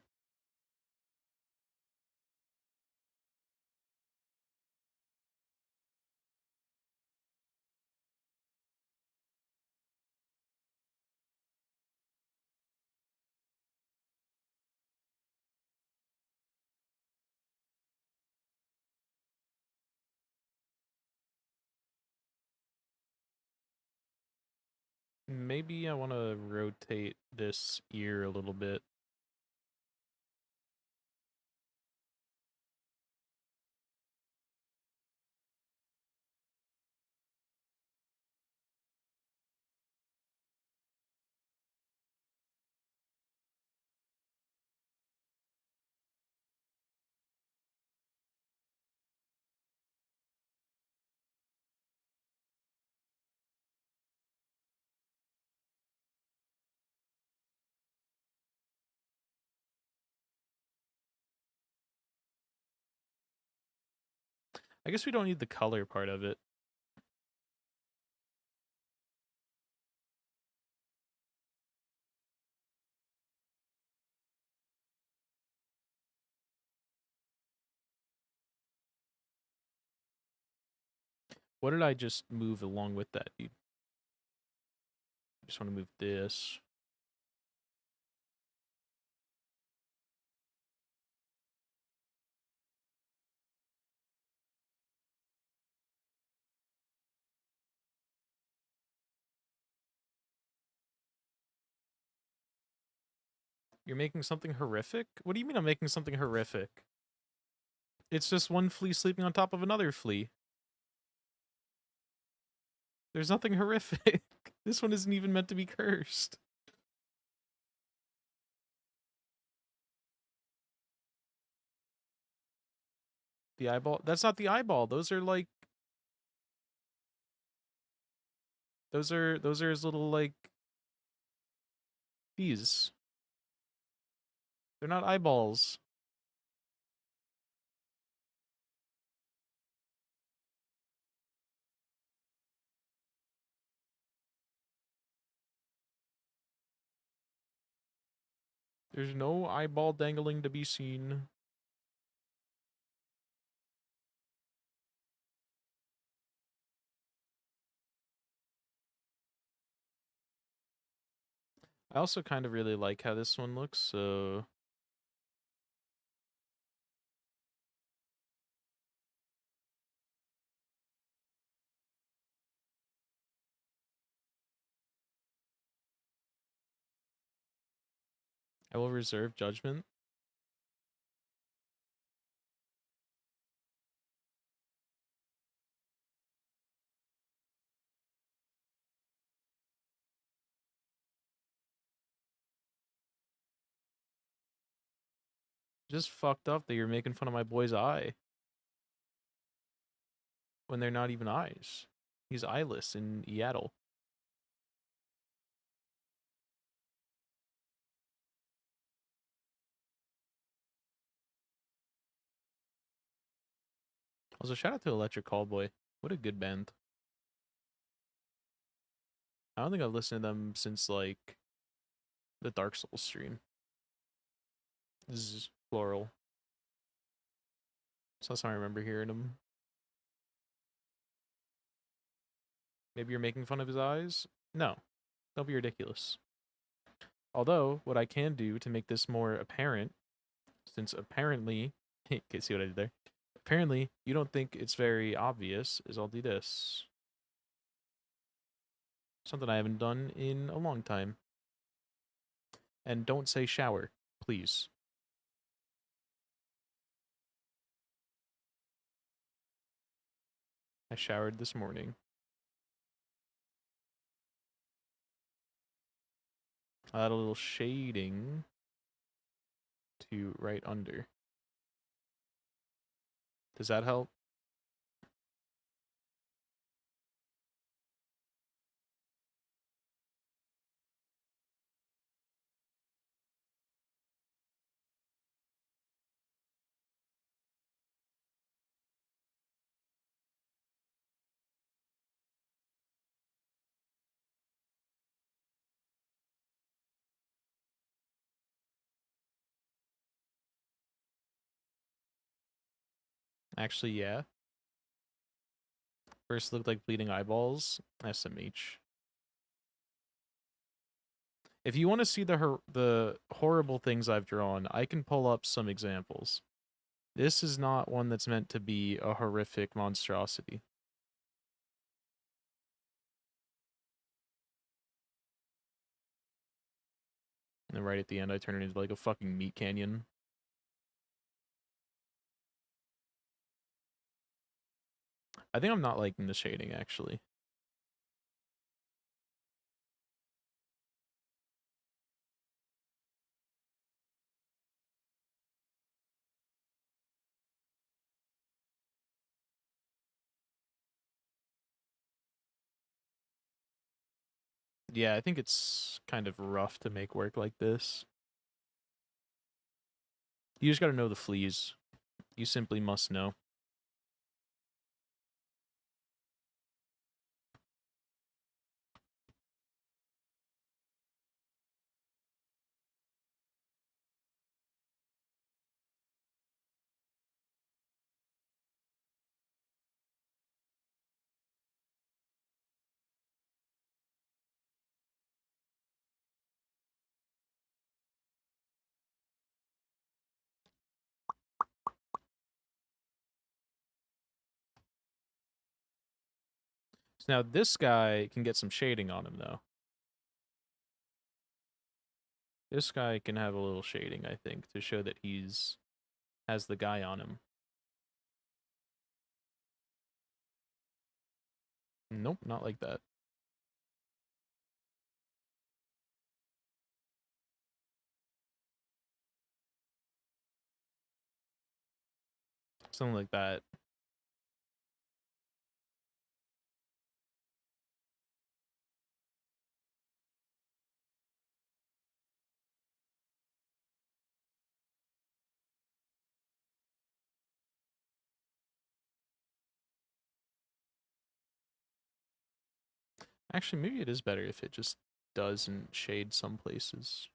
Maybe I want to rotate this ear a little bit. I guess we don't need the color part of it. What did I just move along with that, dude? I just want to move this. You're making something horrific? What do you mean I'm making something horrific? It's just one flea sleeping on top of another flea. There's nothing horrific. This one isn't even meant to be cursed. The eyeball? That's not the eyeball. Those are like... Those are his little, like... These. They're not eyeballs. There's no eyeball dangling to be seen. I also kind of really like how this one looks, so... I will reserve judgment. Just fucked up that you're making fun of my boy's eye. When they're not even eyes. He's eyeless in Yaddle. Also, shout out to Electric Callboy. What a good band. I don't think I've listened to them since, like, the Dark Souls stream. This is plural. So that's how I remember hearing them. Maybe you're making fun of his eyes? No. Don't be ridiculous. Although, what I can do to make this more apparent, since apparently... Okay, see what I did there? Apparently, you don't think it's very obvious, is I'll do this. Something I haven't done in a long time. And don't say shower, please. I showered this morning. I add a little shading to right under. Does that help? Actually, yeah. First looked like bleeding eyeballs. SMH. If you want to see the horrible things I've drawn, I can pull up some examples. This is not one that's meant to be a horrific monstrosity. And then right at the end, I turn it into like a fucking meat canyon. I think I'm not liking the shading, actually. Yeah, I think it's kind of rough to make work like this. You just gotta know the fleas. You simply must know. So now this guy can get some shading on him, though. This guy can have a little shading, I think, to show that has the guy on him. Nope, not like that. Something like that. Actually, maybe it is better if it just doesn't shade some places.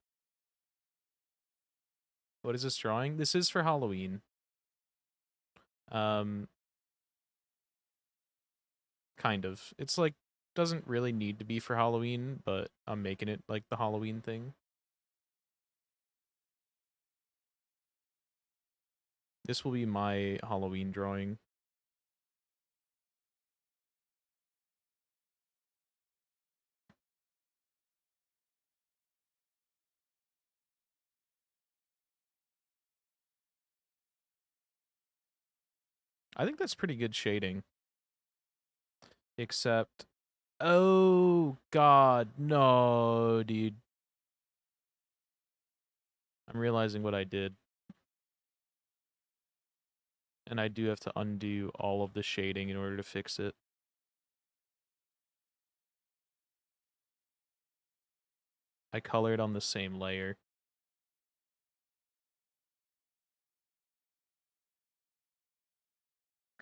What is this drawing? This is for Halloween. Kind of. It's like Doesn't really need to be for Halloween, but I'm making it like the Halloween thing. This will be my Halloween drawing. I think that's pretty good shading. Except, oh god, no, dude. I'm realizing what I did. And I do have to undo all of the shading in order to fix it. I colored on the same layer.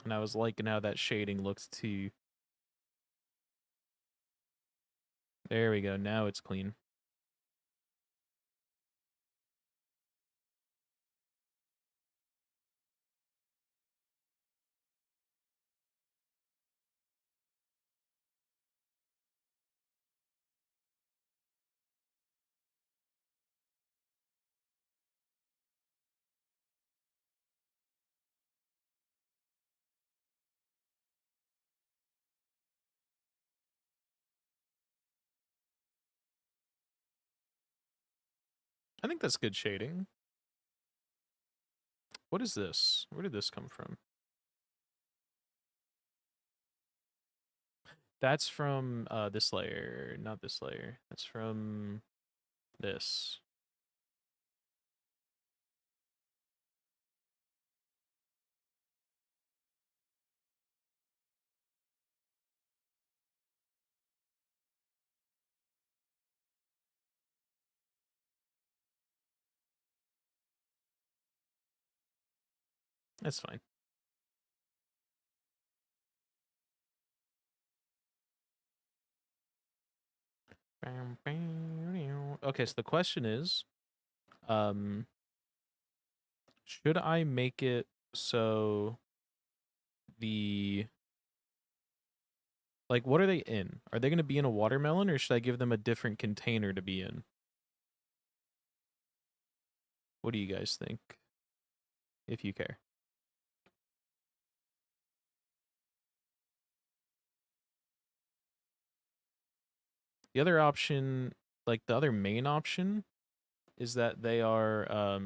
And I was liking how that shading looked too. There we go, now it's clean. I think that's good shading. What is this? Where did this come from? That's from this layer, not this layer. That's from this. That's fine. Okay, so the question is, should I make it so the like what are they in? Are they going to be in a watermelon or should I give them a different container to be in? What do you guys think? If you care. The other option, like the other main option, is that they are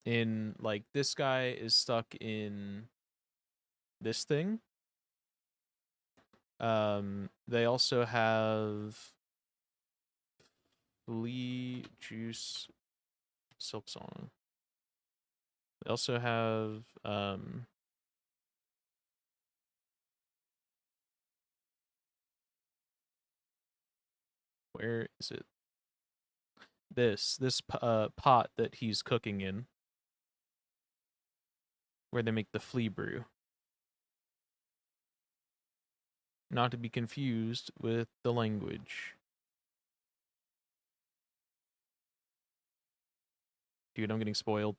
in like this guy is stuck in this thing. They also have flea juice Silksong. They also have where is it? This pot that he's cooking in, where they make the flea brew. Not to be confused with the language. Dude, I'm getting spoiled.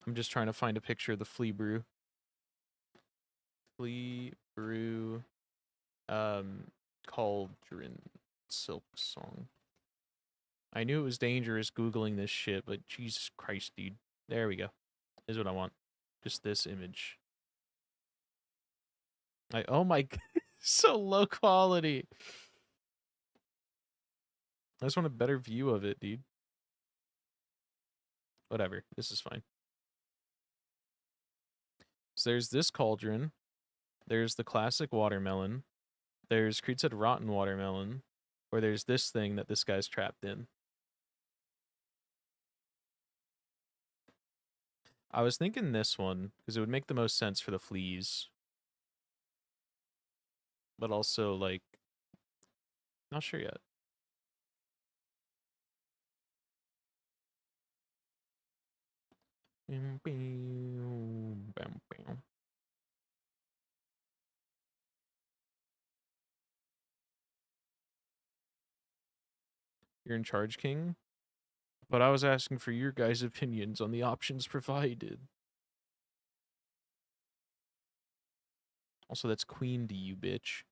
I'm just trying to find a picture of the flea brew. Flea brew cauldron Silksong. I knew it was dangerous Googling this shit, but Jesus Christ, dude. There we go. Is what I want. Just this image. Oh my, so low quality. I just want a better view of it, dude. Whatever. This is fine. So there's this cauldron. There's the classic watermelon. There's Creed said rotten watermelon. Or there's this thing that this guy's trapped in. I was thinking this one, because it would make the most sense for the fleas. But also, like, not sure yet. You're in charge, King? But I was asking for your guys' opinions on the options provided. Also, that's Queen to you, bitch.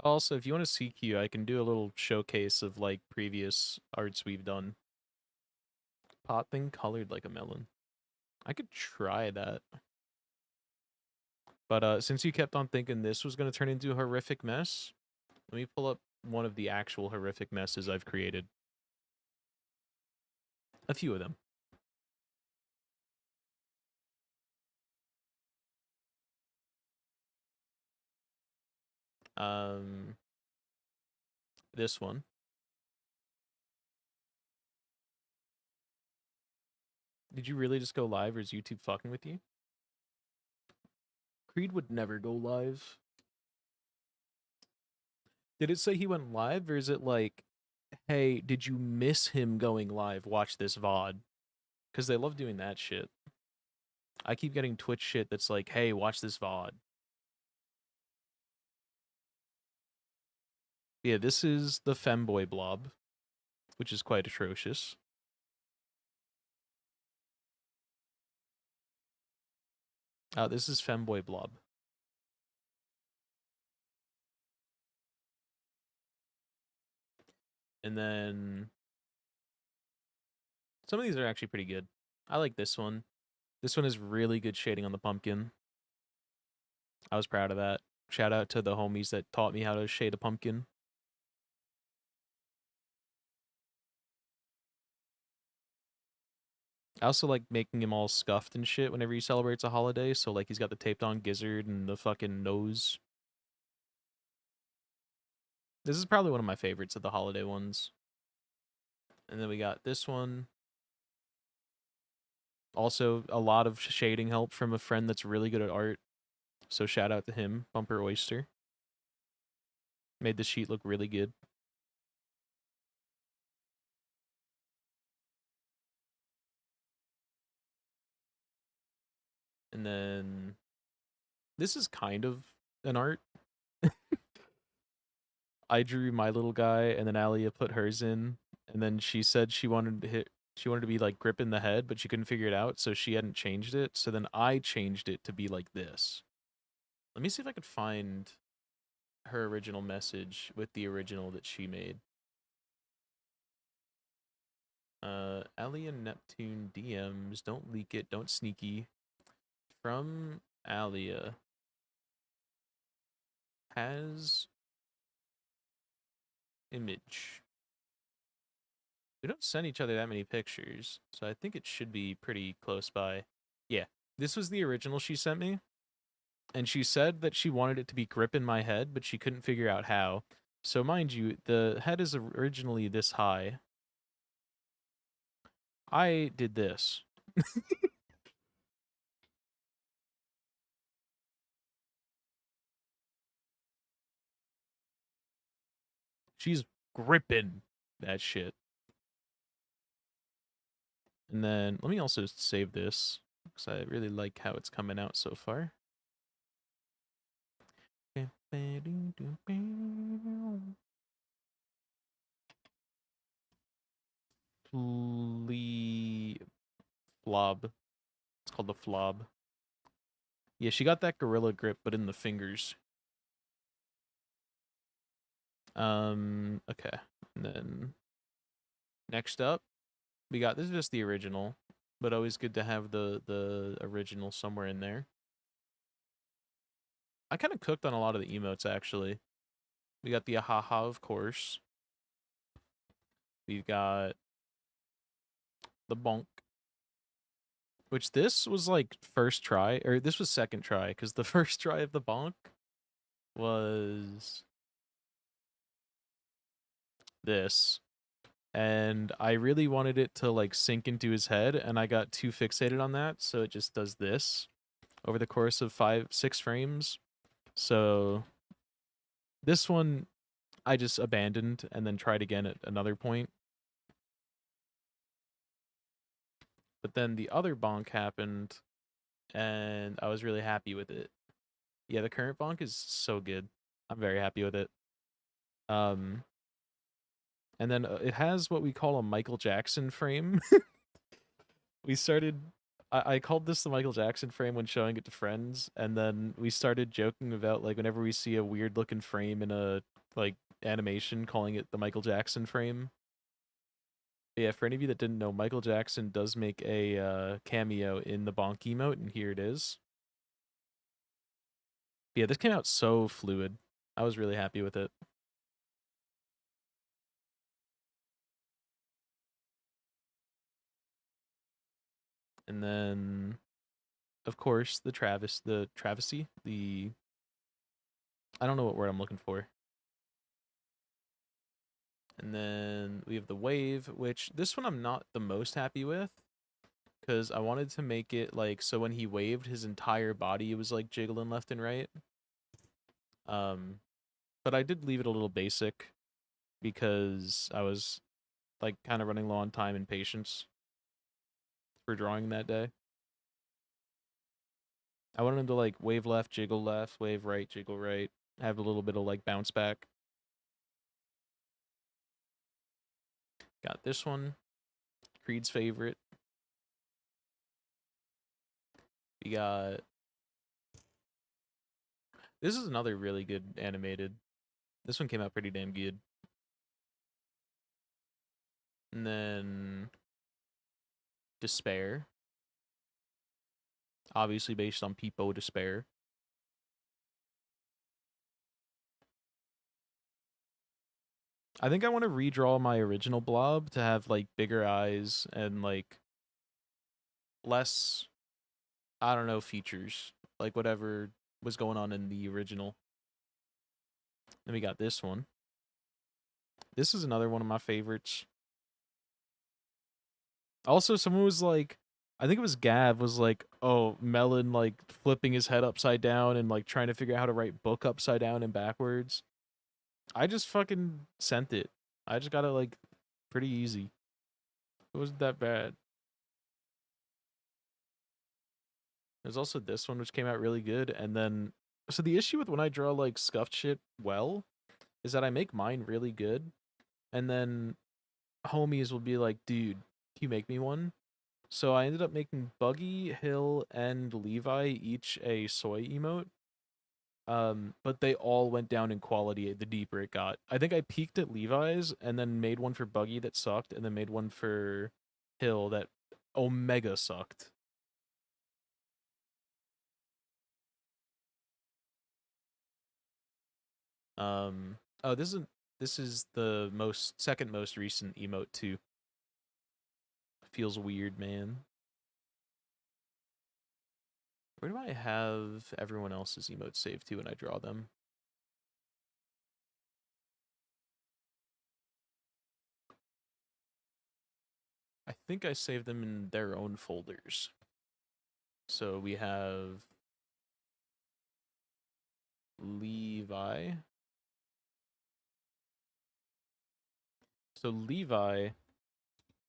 Also, if you want to CQ, I can do a little showcase of like previous arts we've done. Pot thing colored like a melon. I could try that. But since you kept on thinking this was going to turn into a horrific mess, let me pull up one of the actual horrific messes I've created. A few of them. This one. Did you really just go live, or is YouTube fucking with you? Creed would never go live. Did it say he went live, or is it like, hey, did you miss him going live? Watch this VOD. Because they love doing that shit. I keep getting Twitch shit that's like, hey, watch this VOD. Yeah, this is the femboy blob, which is quite atrocious. This is femboy blob. And then some of these are actually pretty good. I like this one. This one is really good shading on the pumpkin. I was proud of that. Shout out to the homies that taught me how to shade a pumpkin. I also like making him all scuffed and shit whenever he celebrates a holiday. So like he's got the taped on gizzard and the fucking nose. This is probably one of my favorites of the holiday ones. And then we got this one. Also, a lot of shading help from a friend that's really good at art. So shout out to him, Bumper Oyster. Made the sheet look really good. And then this is kind of an art. I drew my little guy, and then Alia put hers in, and then she said she wanted to be like gripping the head, but she couldn't figure it out, so she hadn't changed it. So then I changed it to be like this. Let me see if I could find her original message with the original that she made. Alia Neptune DMs, don't leak it, don't sneaky. From Alia has image. We don't send each other that many pictures, so I think it should be pretty close by. Yeah, this was the original she sent me, and she said that she wanted it to be gripping my head, but she couldn't figure out how. So mind you, the head is originally this high. I did this. She's gripping that shit. And then let me also save this because I really like how it's coming out so far. Flob. It's called the flob. Yeah, she got that gorilla grip, but in the fingers. Okay. And then next up, we got, this is just the original, but always good to have the original somewhere in there. I kind of cooked on a lot of the emotes, actually. We got the ahaha, of course. We've got the bonk, which this was like first try, or this was second try, because the first try of the bonk was this. And I really wanted it to like sink into his head, and I got too fixated on that, so it just does this over the course of 5-6 frames. So this one I just abandoned and then tried again at another point. But then the other bonk happened, and I was really happy with it. Yeah, the current bonk is so good. I'm very happy with it. And then it has what we call a Michael Jackson frame. We started I called this the Michael Jackson frame when showing it to friends, and then we started joking about like whenever we see a weird looking frame in a like animation, calling it the Michael Jackson frame. But yeah, for any of you that didn't know, Michael Jackson does make a cameo in the bonk emote, and here it is. Yeah, this came out so fluid. I was really happy with it. And then, of course, the travesty, I don't know what word I'm looking for. And then we have the wave, which this one I'm not the most happy with because I wanted to make it like so when he waved, his entire body was like jiggling left and right. Um, but I did leave it a little basic because I was like kind of running low on time and patience for drawing that day. I wanted him to like wave left, wave right, jiggle right, have a little bit of like bounce back. Got this one, Creed's favorite. We got this is another really good animated. This one came out pretty damn good. And then Despair, obviously based on Peepo Despair. I think I want to redraw my original blob to have like bigger eyes and like less, I don't know, features. Like whatever was going on in the original. Then we got this one. This is another one of my favorites. Also, someone was like, I think it was Gav was like, oh, Melon like flipping his head upside down and like trying to figure out how to write book upside down and backwards. I just fucking sent it. I just got it like pretty easy. It wasn't that bad. There's also this one which came out really good, and then so the issue with when I draw like scuffed shit well is that I make mine really good, and then homies will be like, dude, can you make me one? So I ended up making Buggy, Hill, and Levi each a soy emote. But they all went down in quality the deeper it got. I think I peaked at Levi's and then made one for Buggy that sucked, and then made one for Hill that omega sucked. Oh, this is the second most recent emote too. Feels weird, man. Where do I have everyone else's emotes saved to when I draw them? I think I saved them in their own folders. So we have Levi. So Levi,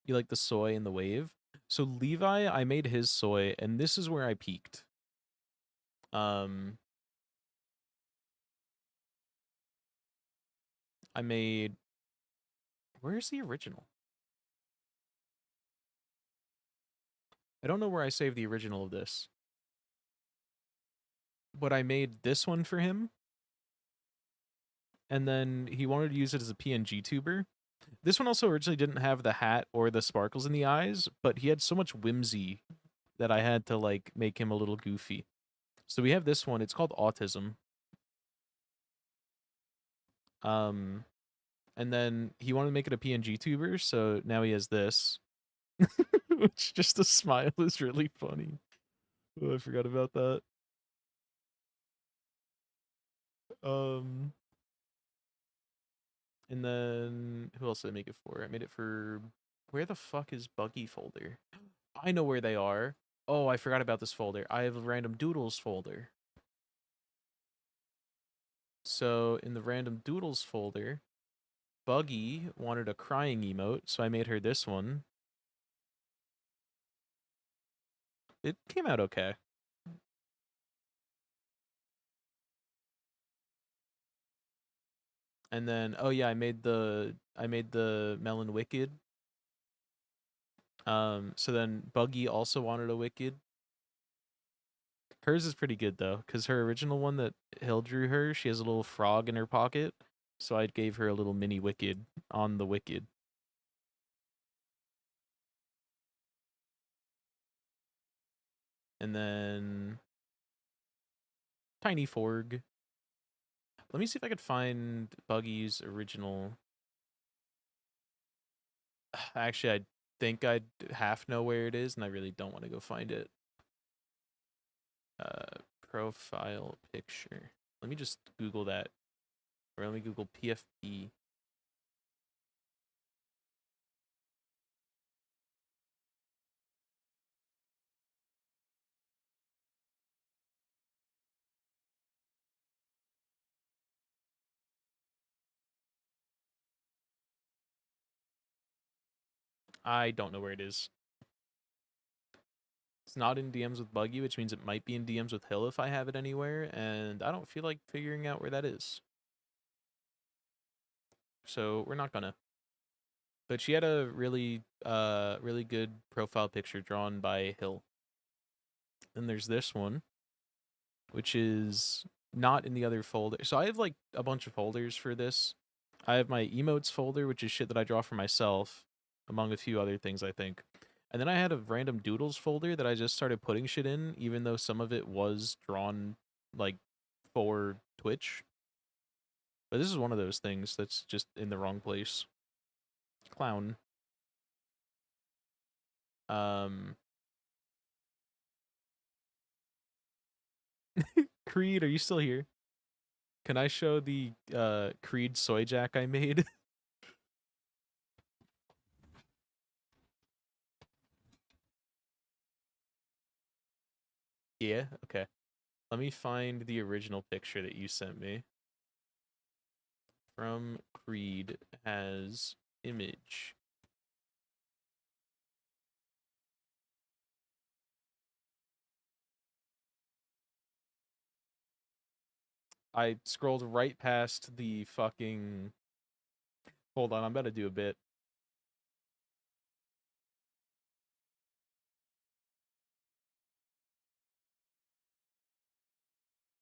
you like the soy and the wave. So Levi, I made his soy, and this is where I peaked. I made. Where's the original? I don't know where I saved the original of this. But I made this one for him. And then he wanted to use it as a PNG tuber. This one also originally didn't have the hat or the sparkles in the eyes, but he had so much whimsy that I had to like make him a little goofy. So we have this one. It's called Autism. And then he wanted to make it a PNG tuber, so now he has this. Which just the smile is really funny. Oh, I forgot about that. Um and then who else did I make it for? I made it for where the fuck is Buggy folder? I know where they are. Oh, I forgot about this folder. I have a random doodles folder. So in the random doodles folder, Buggy wanted a crying emote, so I made her this one. It came out okay. And then oh yeah, I made the Melon Wicked. So then Buggy also wanted a Wicked. Hers is pretty good though, because her original one that Hill drew her, she has a little frog in her pocket. So I gave her a little mini Wicked on the Wicked. And then Tiny Forg. Let me see if I could find Buggy's original. Actually, I think I half know where it is, and I really don't want to go find it. Profile picture. Let me just Google that. Or let me Google PFP. I don't know where it is. It's not in DMs with Buggy, which means it might be in DMs with Hill if I have it anywhere, and I don't feel like figuring out where that is. So we're not gonna. But she had a really really good profile picture drawn by Hill. Then there's this one, which is not in the other folder. So I have like a bunch of folders for this. I have my emotes folder, which is shit that I draw for myself, among a few other things, I think. And then I had a random doodles folder that I just started putting shit in, even though some of it was drawn like for Twitch. But this is one of those things that's just in the wrong place. Clown. Creed, are you still here? Can I show the Creed soy jack I made? Yeah, okay. Let me find the original picture that you sent me. From Creed has image. I scrolled right past the fucking... Hold on, I'm about to do a bit.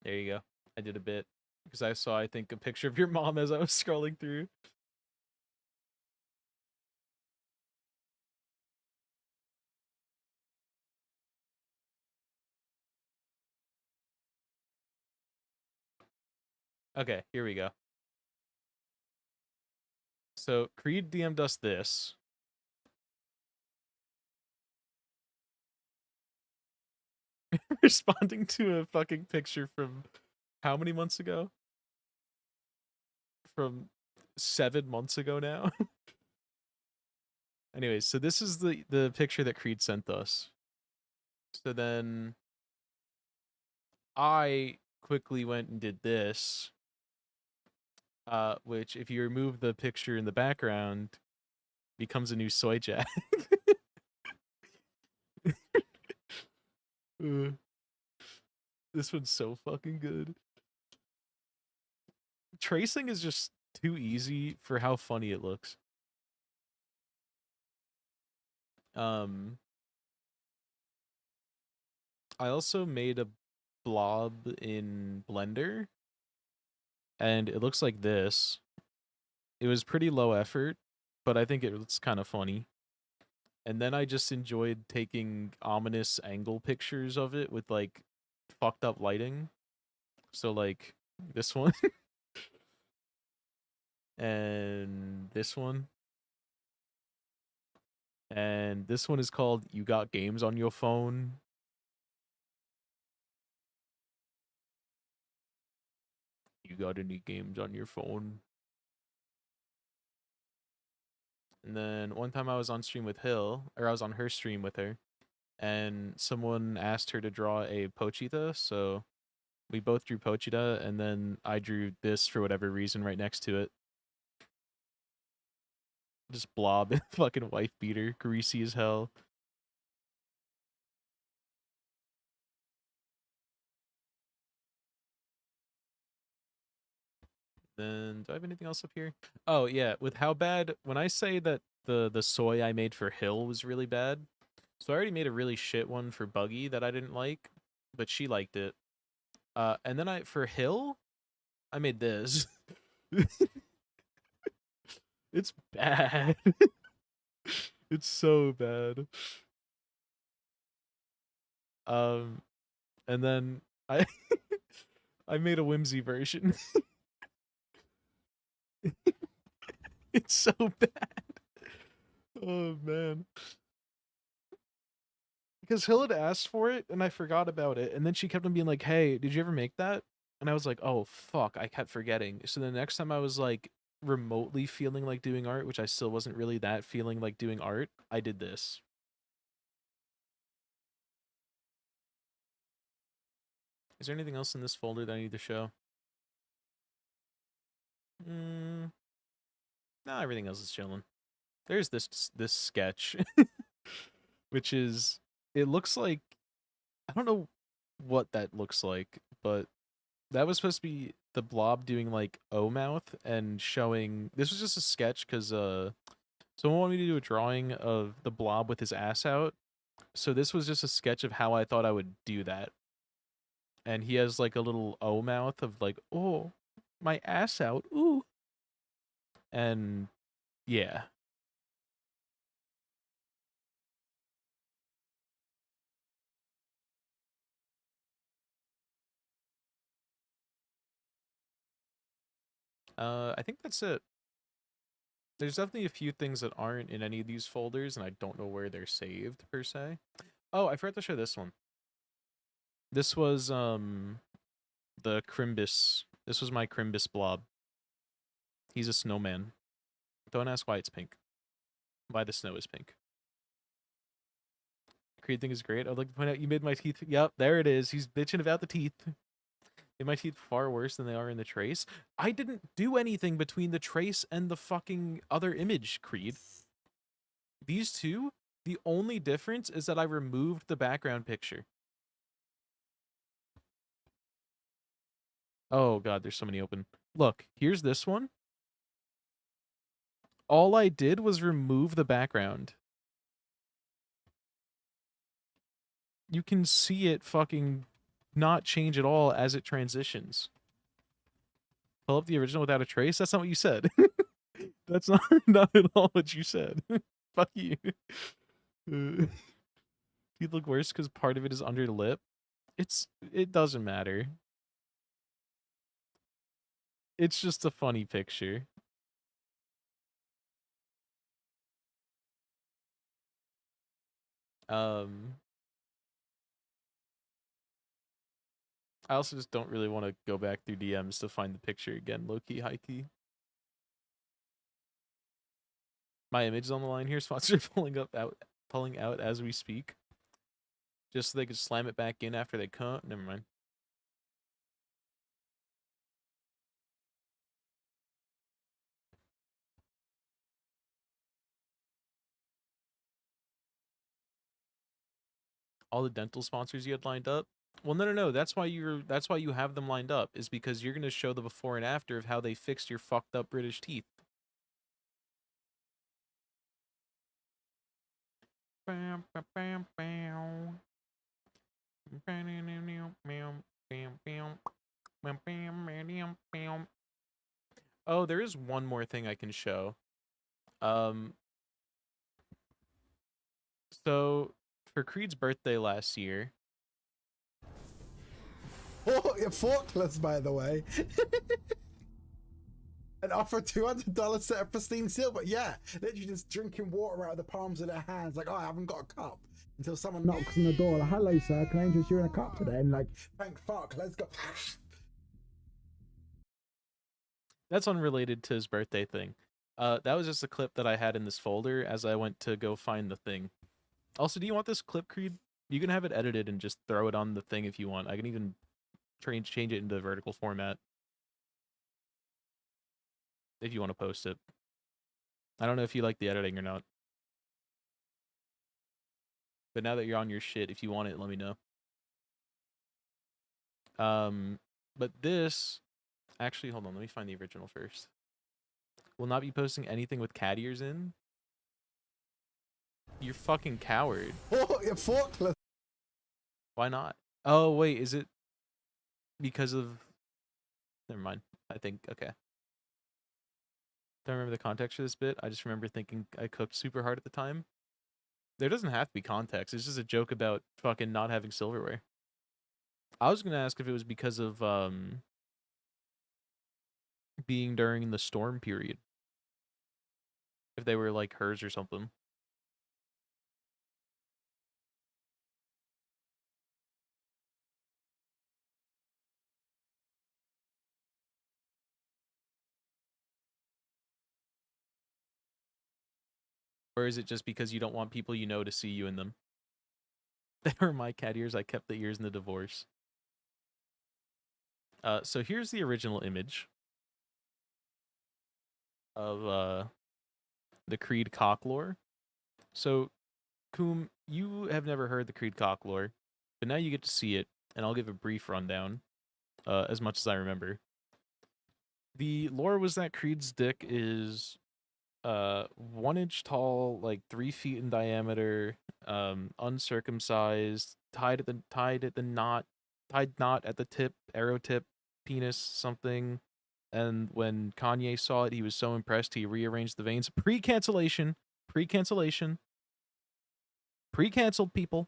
There you go. I did a bit. Because I saw, I think, a picture of your mom as I was scrolling through. Okay, here we go. So, Creed DM'd us this. Responding to a fucking picture from how many months ago? From 7 months ago now. Anyways, so this is the picture that Creed sent us. So then I quickly went and did this, which if you remove the picture in the background, becomes a new soy jack. This one's so fucking good. Tracing is just too easy for how funny it looks. I also made a blob in Blender, and it looks like this. It was pretty low effort, but I think it was kind of funny. And then I just enjoyed taking ominous angle pictures of it with like fucked up lighting. So like this one and this one. And this one is called You Got Games on Your Phone. You got any games on your phone? And then one time I was on stream with Hill, or I was on her stream with her, and someone asked her to draw a Pochita, so we both drew Pochita, and then I drew this for whatever reason right next to it. Just blob and fucking wife beater, greasy as hell. Then do I have anything else up here? Oh yeah, with how bad when I say that the soy I made for Hill was really bad. So I already made a really shit one for Buggy that I didn't like, but she liked it. And then for Hill, I made this. It's bad. It's so bad. Um, and then I I made a whimsy version. It's so bad. Oh man. Because Hill had asked for it and I forgot about it, and then she kept on being like, "Hey, did you ever make that?" And I was like, "Oh fuck, I kept forgetting." So the next time I was like remotely feeling like doing art, which I still wasn't really that feeling like doing art, I did this. Is there anything else in this folder that I need to show? Mm, no, everything else is chilling. There's this sketch, which is it looks like I don't know what that looks like, but that was supposed to be the blob doing like O mouth and showing. This was just a sketch because someone wanted me to do a drawing of the blob with his ass out. So this was just a sketch of how I thought I would do that. And he has like a little O mouth of like, oh, my ass out, ooh, and yeah. I think that's it. There's definitely a few things that aren't in any of these folders, and I don't know where they're saved per se. Oh, I forgot to show this one. This was the Crimbus. This was my Crimbus blob. He's a snowman. Don't ask why it's pink. Why the snow is pink. Creed thing is great. I'd like to point out you made my teeth. Yep, there it is. He's bitching about the teeth. Made my teeth far worse than they are in the trace. I didn't do anything between the trace and the fucking other image, Creed. These two, the only difference is that I removed the background picture. Oh god, there's so many open. Look, here's this one. All I did was remove the background. You can see it fucking not change at all as it transitions. Pull up the original without a trace? That's not what you said. That's not at all what you said. Fuck you. Teeth look worse because part of it is under the lip. It doesn't matter. It's just a funny picture. Um I also just don't really want to go back through DMs to find the picture again, low key, high key. My image is on the line here. Sponsor pulling out as we speak. Just so they could slam it back in after they cut. Never mind. All the dental sponsors you had lined up. Well, no. That's why you have them lined up, is because you're gonna show the before and after of how they fixed your fucked up British teeth. Oh, there is one more thing I can show. Um, so for Creed's birthday last year. Oh, forkless, by the way. And offer $200 set of pristine silver. Yeah, literally just drinking water out of the palms of their hands. Like, oh, I haven't got a cup. Until someone knocks on the door. Like, hello, sir. Can I interest you in a cup today? And like, thank fuck. Let's go. That's unrelated to his birthday thing. That was just a clip that I had in this folder as I went to go find the thing. Also, do you want this clip, Creed? You can have it edited and just throw it on the thing if you want. I can even change it into vertical format if you want to post it. I don't know if you like the editing or not. But now that you're on your shit, if you want it, let me know. But this actually, hold on, let me find the original first. Will not be posting anything with cat ears in. You're fucking coward. Oh, you're forklift. Why not? Oh, wait, is it because of... Never mind. I think, okay. Don't remember the context for this bit. I just remember thinking I cooked super hard at the time. There doesn't have to be context. It's just a joke about fucking not having silverware. I was gonna ask if it was because of being during the storm period. If they were like hers or something. Or is it just because you don't want people you know to see you in them? They were my cat ears. I kept the ears in the divorce. So here's the original image of the Creed cock lore. So, Koom, you have never heard the Creed cock lore, but now you get to see it, and I'll give a brief rundown, as much as I remember. The lore was that Creed's dick is 1 inch tall, like 3 feet in diameter, uncircumcised, tied at the knot at the tip, arrow tip, penis something. And when Kanye saw it, he was so impressed he rearranged the veins. Pre-cancellation, pre-canceled people.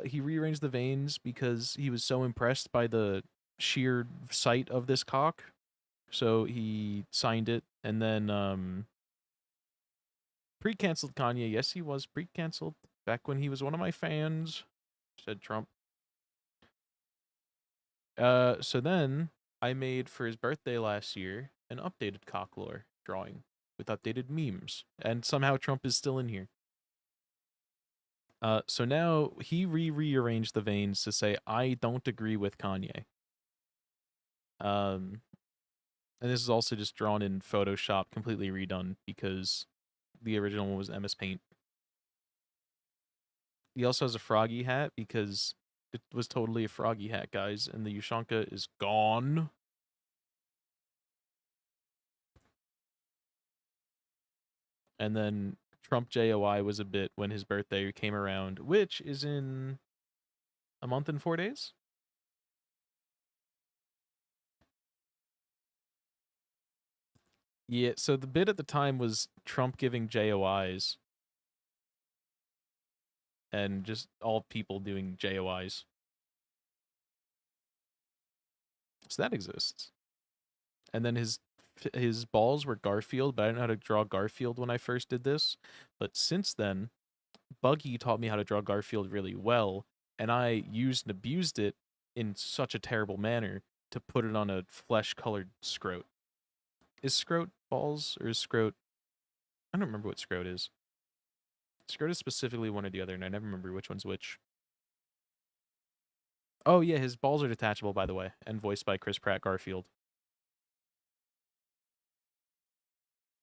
He rearranged the veins because he was so impressed by the sheer sight of this cock. So he signed it, and then pre-canceled Kanye. Yes, he was pre-canceled back when he was one of my fans, said Trump. So then I made for his birthday last year an updated cock lore drawing with updated memes, and somehow Trump is still in here. So now he rearranged the veins to say I don't agree with Kanye. And this is also just drawn in Photoshop, completely redone because the original one was MS Paint. He also has a froggy hat because it was totally a froggy hat, guys, and the Ushanka is gone. And then Trump JOI was a bit when his birthday came around, which is in a month and 4 days. Yeah, so the bit at the time was Trump giving JOIs and just all people doing JOIs. So that exists. And then his balls were Garfield, but I didn't know how to draw Garfield when I first did this. But since then, Buggy taught me how to draw Garfield really well, and I used and abused it in such a terrible manner to put it on a flesh-colored scrote. Is scrote balls, or is scrote... I don't remember what scrote is. Scrote is specifically one or the other, and I never remember which one's which. Oh yeah, his balls are detachable, by the way, and voiced by Chris Pratt Garfield.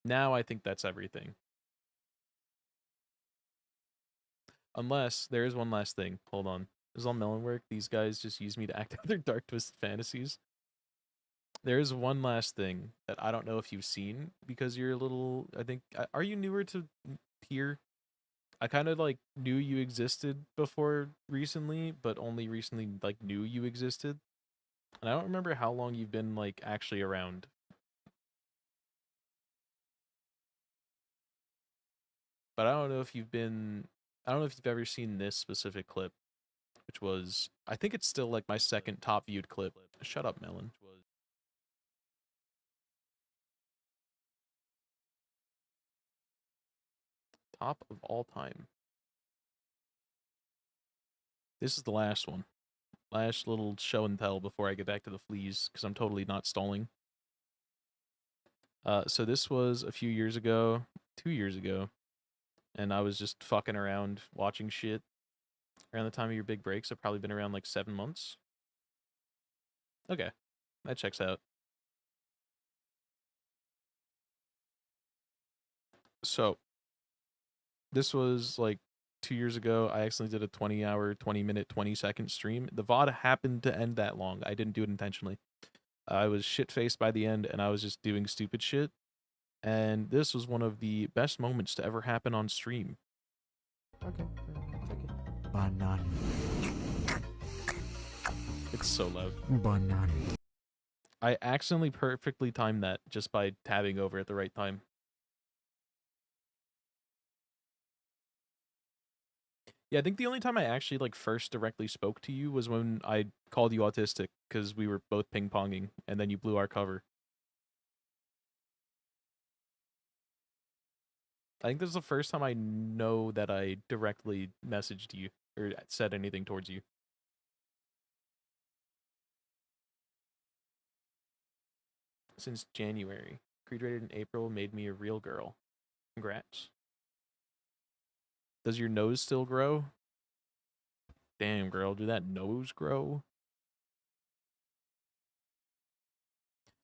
Now I think that's everything. Unless, there is one last thing. Hold on. This is all melon work. These guys just use me to act out their dark twisted fantasies. There is one last thing that I don't know if you've seen because you're a little, I think, are you newer to here? I kind of like knew you existed before recently, but only recently like knew you existed. And I don't remember how long you've been like actually around. But I don't know if you've been, I don't know if you've ever seen this specific clip, which was, I think it's still like my second top viewed clip. Shut up, Melon. Top of all time. This is the last one. Last little show and tell before I get back to the fleas, because I'm totally not stalling. So this was a few years ago, 2 years ago, and I was just fucking around watching shit around the time of your big breaks. I've probably been around like 7 months. Okay, that checks out. So this was like 2 years ago. I accidentally did a 20-hour, 20-minute, 20-second stream. The VOD happened to end that long. I didn't do it intentionally. I was shit-faced by the end, and I was just doing stupid shit. And this was one of the best moments to ever happen on stream. Okay, take it. Banan. It's so loud. Banan. I accidentally perfectly timed that just by tabbing over at the right time. Yeah, I think the only time I actually like first directly spoke to you was when I called you autistic because we were both ping-ponging and then you blew our cover. I think this is the first time I know that I directly messaged you or said anything towards you. Since January. Graduated in April, made me a real girl. Congrats. Does your nose still grow? Damn, girl, do that nose grow?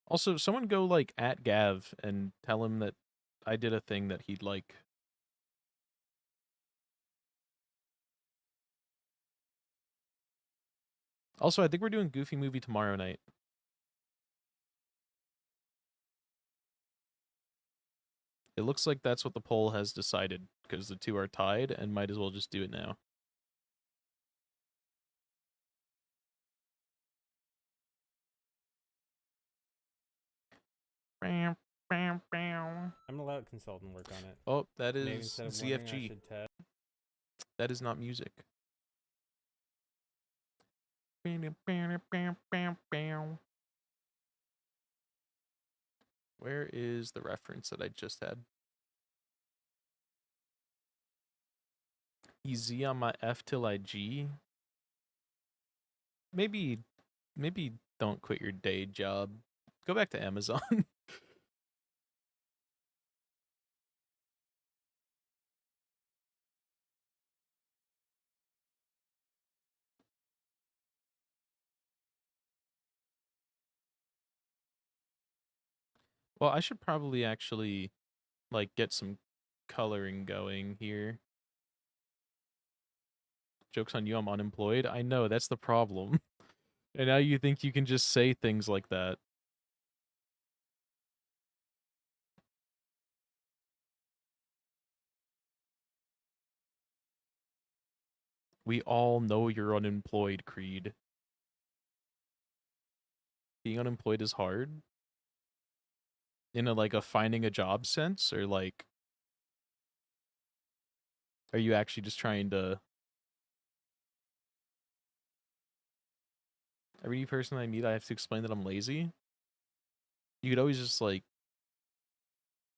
Also, someone go, like, at Gav and tell him that I did a thing that he'd like. Also, I think we're doing Goofy Movie tomorrow night. It looks like that's what the poll has decided, because the two are tied, and might as well just do it now. Bam, bam, bam. I'm gonna let consultant work on it. Oh, that Maybe is instead of wondering, I ZFG. should test. That is not music. Bam, bam, bam, bam, bam. Where is the reference that I just had? Easy on my F till I G. Maybe don't quit your day job. Go back to Amazon. Well, I should probably actually like get some coloring going here. Joke's on you, I'm unemployed. I know, that's the problem. And now you think you can just say things like that. We all know you're unemployed, Creed. Being unemployed is hard. In a like a finding a job sense, or like are you actually just trying to every new person I meet I have to explain that I'm lazy? You could always just like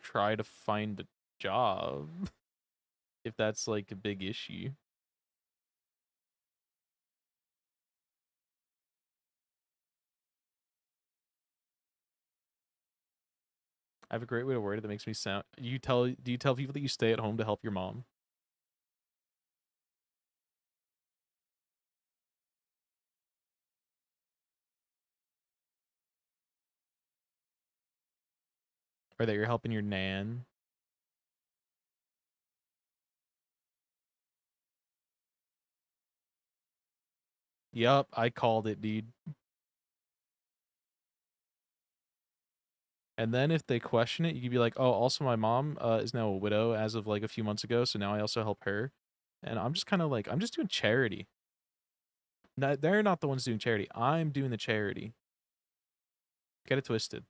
try to find a job if that's like a big issue. I have a great way to word it that makes me sound do you tell people that you stay at home to help your mom? Or that you're helping your nan? Yup, I called it, dude. And then if they question it, you could be like, "Oh, also my mom is now a widow as of like a few months ago, so now I also help her." And I'm just kind of like, I'm just doing charity. No, they're not the ones doing charity. I'm doing the charity. Get it twisted.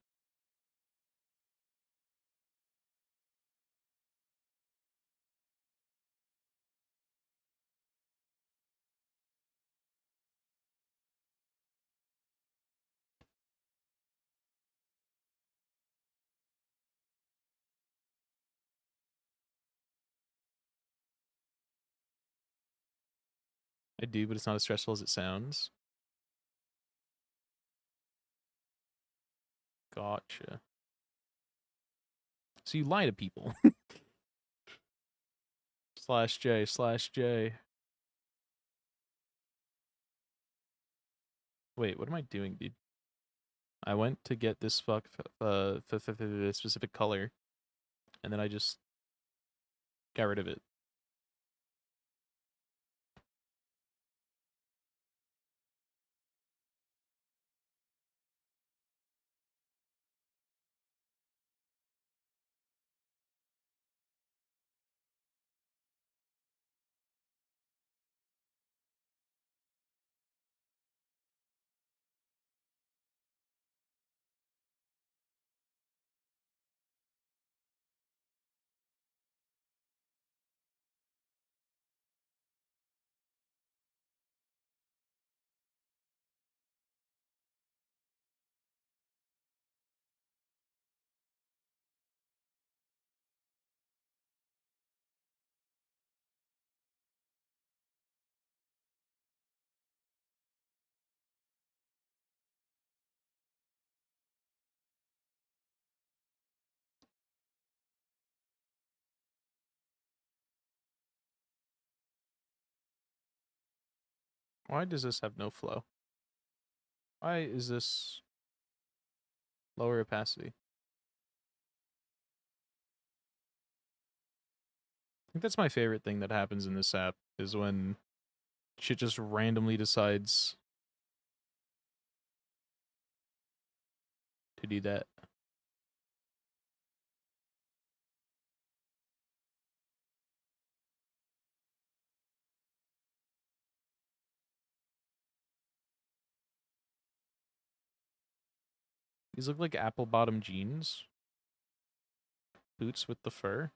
I do, but it's not as stressful as it sounds. Gotcha. So you lie to people. /J. Wait, what am I doing, dude? I went to get this specific color, and then I just got rid of it. Why does this have no flow? Why is this lower opacity? I think that's my favorite thing that happens in this app is when shit just randomly decides to do that. These look like apple bottom jeans. Boots with the fur.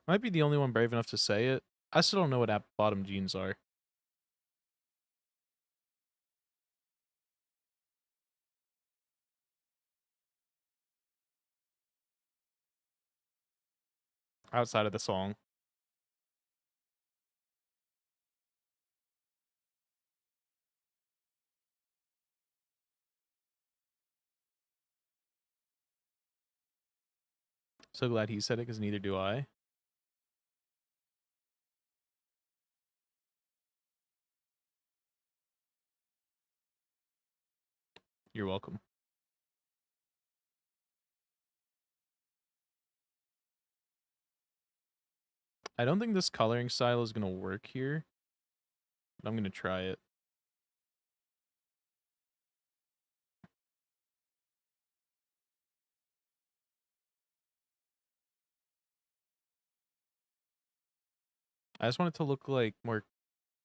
Might be the only one brave enough to say it. I still don't know what apple bottom jeans are. Outside of the song. So glad he said it, because neither do I. You're welcome. I don't think this coloring style is going to work here, but I'm going to try it. I just want it to look like more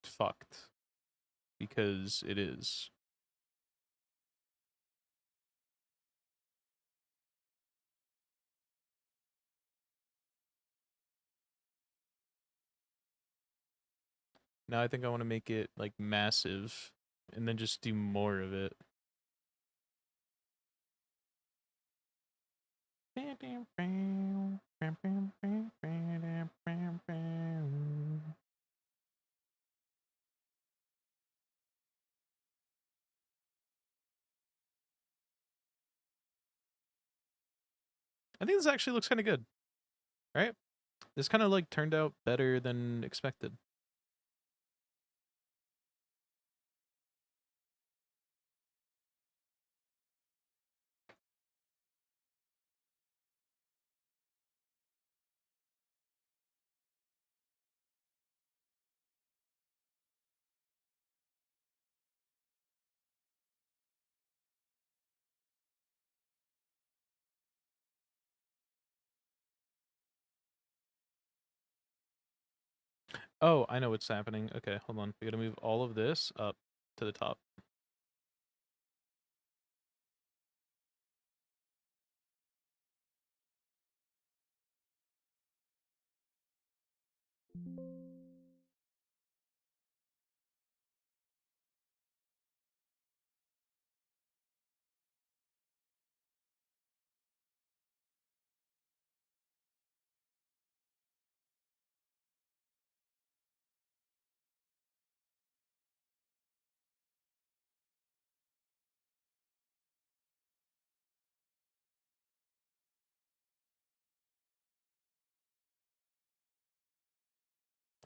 fucked, because it is. Now I think I want to make it like massive and then just do more of it. I think this actually looks kind of good, right? This kind of like turned out better than expected. Oh, I know what's happening. Okay, hold on. We gotta move all of this up to the top.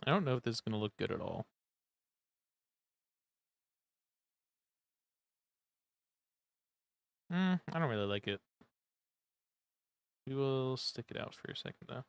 I don't know if this is gonna look good at all. I don't really like it. We will stick it out for a second though.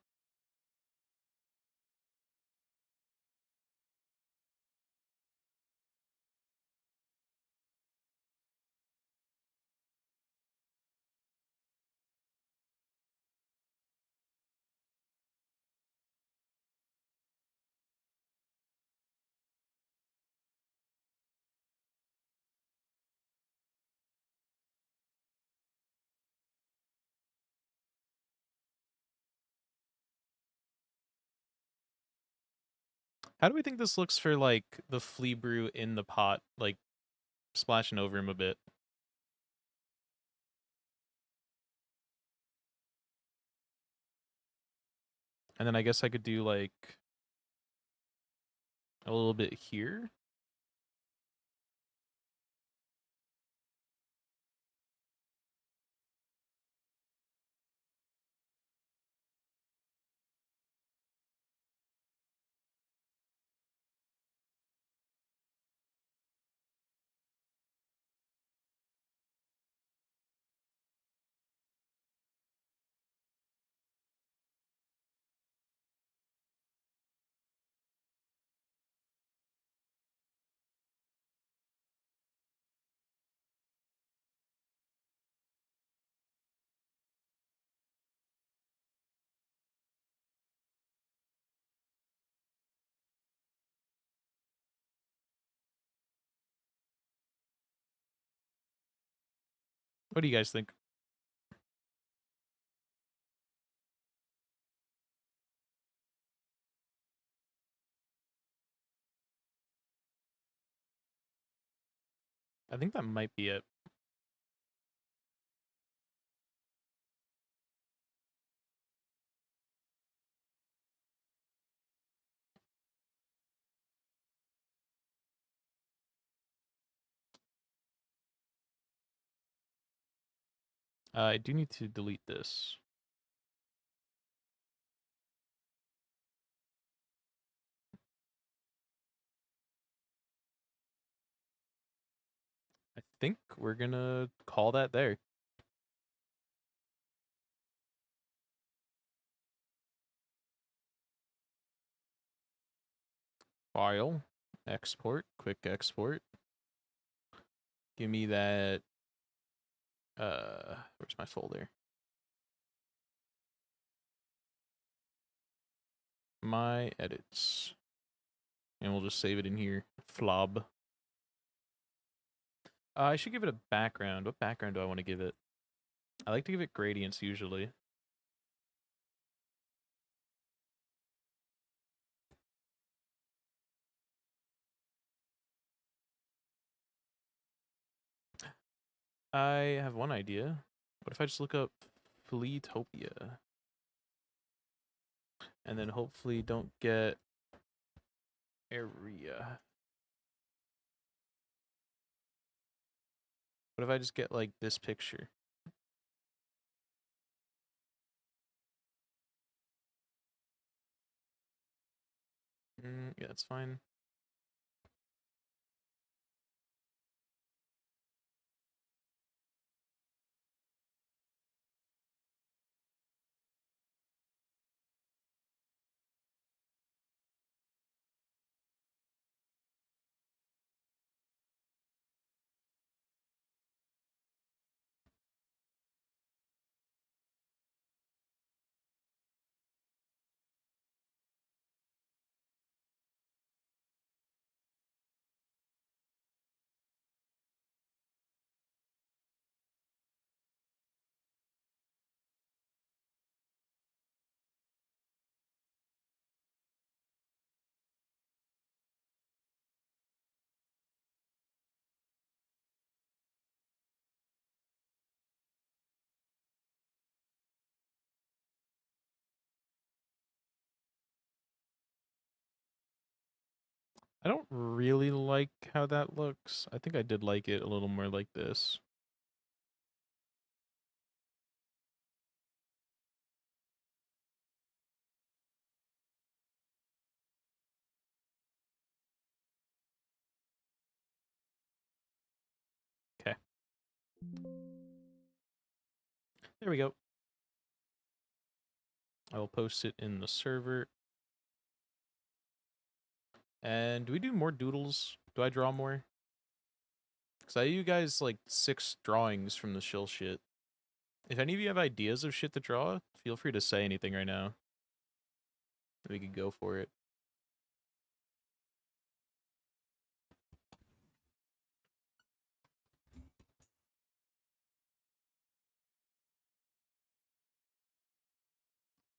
How do we think this looks for like the flea brew in the pot, like splashing over him a bit? And then I guess I could do like a little bit here. What do you guys think? I think that might be it. I do need to delete this. I think we're gonna call that there. File, export, quick export. Give me that. Where's my folder? My edits. And we'll just save it in here. Flob. I should give it a background. What background do I want to give it? I like to give it gradients usually. I have one idea. What if I just look up Fleetopia? And then hopefully don't get area. What if I just get like this picture? Yeah, that's fine. I don't really like how that looks. I think I did like it a little more like this. Okay. There we go. I will post it in the server. And do we do more doodles? Do I draw more? Because I owe you guys like 6 drawings from the shill shit. If any of you have ideas of shit to draw, feel free to say anything right now. We could go for it.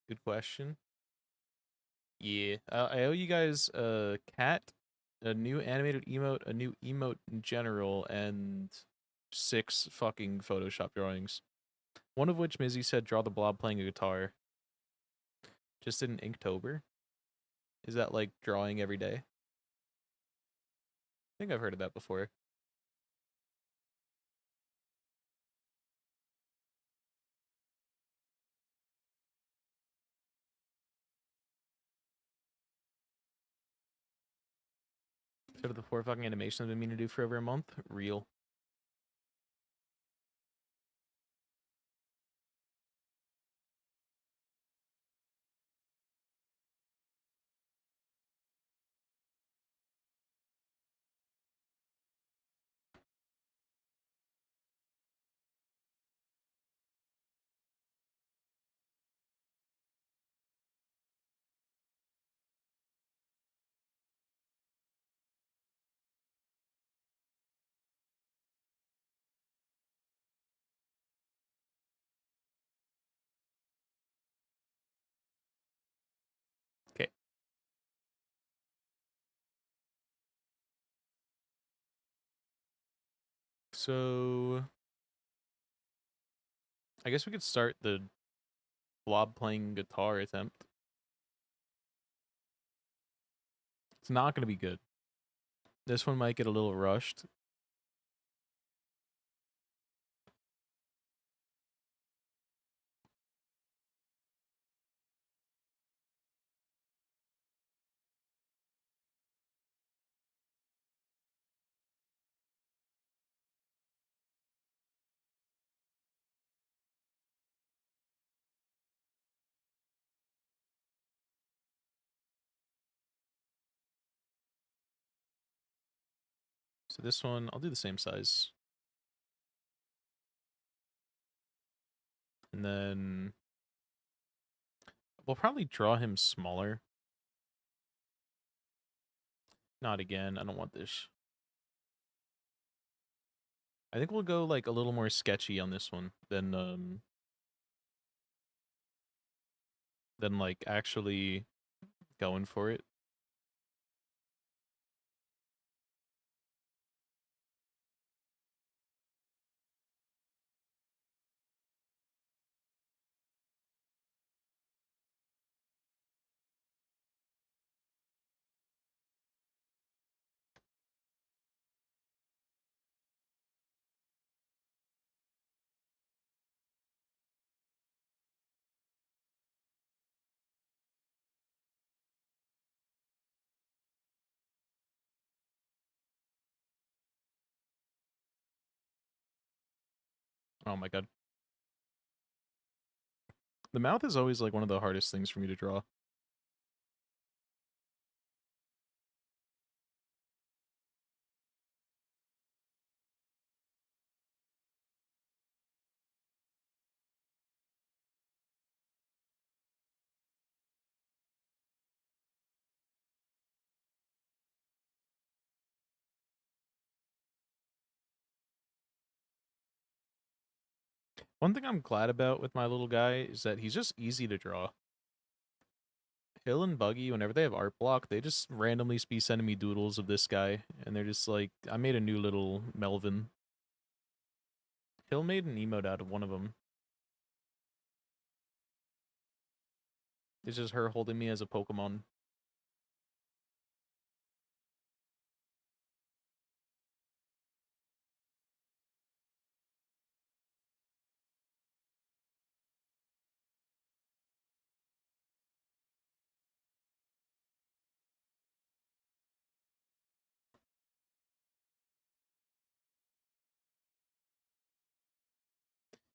Good question. Yeah, I owe you guys a cat, a new animated emote, a new emote in general, and 6 fucking Photoshop drawings. One of which Mizzy said draw the blob playing a guitar. Just in Inktober? Is that like drawing every day? I think I've heard of that before. Instead of the 4 fucking animations I've been meaning to do for over a month? Real. So I guess we could start the blob playing guitar attempt. It's not going to be good. This one might get a little rushed. So this one, I'll do the same size. And then we'll probably draw him smaller. Not again. I don't want this. I think we'll go like a little more sketchy on this one than like actually going for it. Oh my god. The mouth is always like one of the hardest things for me to draw. One thing I'm glad about with my little guy is that he's just easy to draw. Hill and Buggy, whenever they have art block, they just randomly be sending me doodles of this guy, and they're just like, I made a new little Melvin. Hill made an emote out of one of them. It's just her holding me as a Pokemon.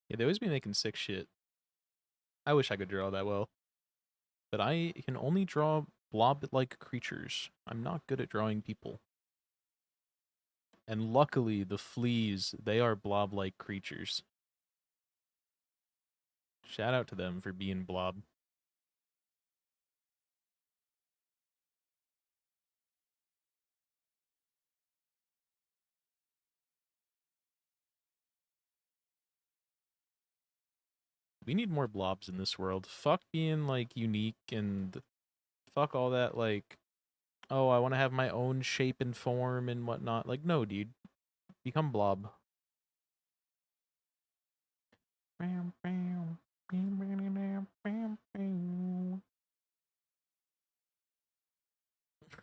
Yeah, they always be making sick shit. I wish I could draw that well. But I can only draw blob-like creatures. I'm not good at drawing people. And luckily, the fleas, they are blob-like creatures. Shout out to them for being blob. We need more blobs in this world. Fuck being, like, unique and fuck all that, like, oh, I want to have my own shape and form and whatnot. Like, no, dude. Become blob.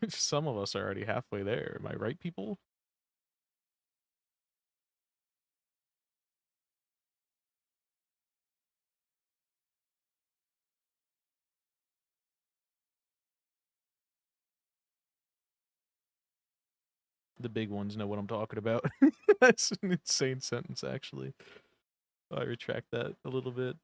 Some of us are already halfway there. Am I right, people? The big ones know what I'm talking about. That's an insane sentence, actually. I retract that a little bit.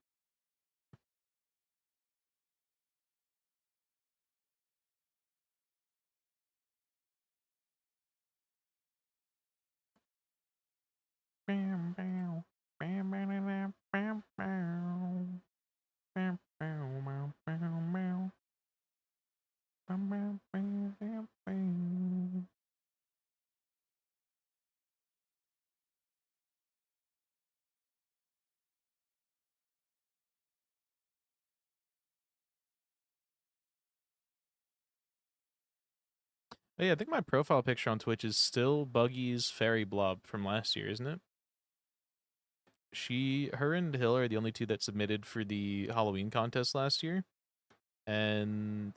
Oh, yeah, I think my profile picture on Twitch is still Buggy's fairy blob from last year, isn't it? her and Hill are the only two that submitted for the Halloween contest last year, and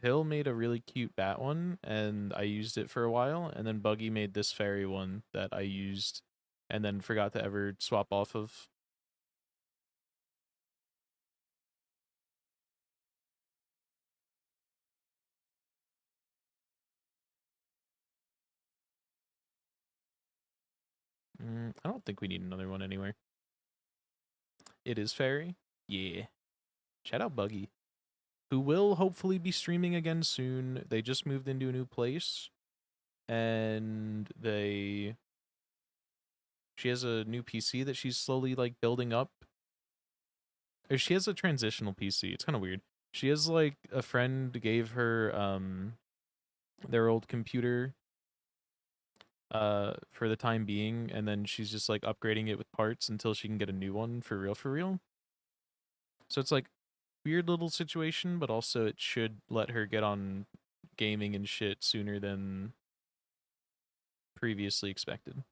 Hill made a really cute bat one, and I used it for a while, and then Buggy made this fairy one that I used, and then forgot to ever swap off of. I don't think we need another one anywhere. It is fairy? Yeah. Shout out Buggy, who will hopefully be streaming again soon. They just moved into a new place, and she has a new PC that she's slowly like building up. Or she has a transitional PC. It's kind of weird. She has like a friend gave her their old computer for the time being, and then she's just like upgrading it with parts until she can get a new one for real for real. So it's like weird little situation, but also it should let her get on gaming and shit sooner than previously expected.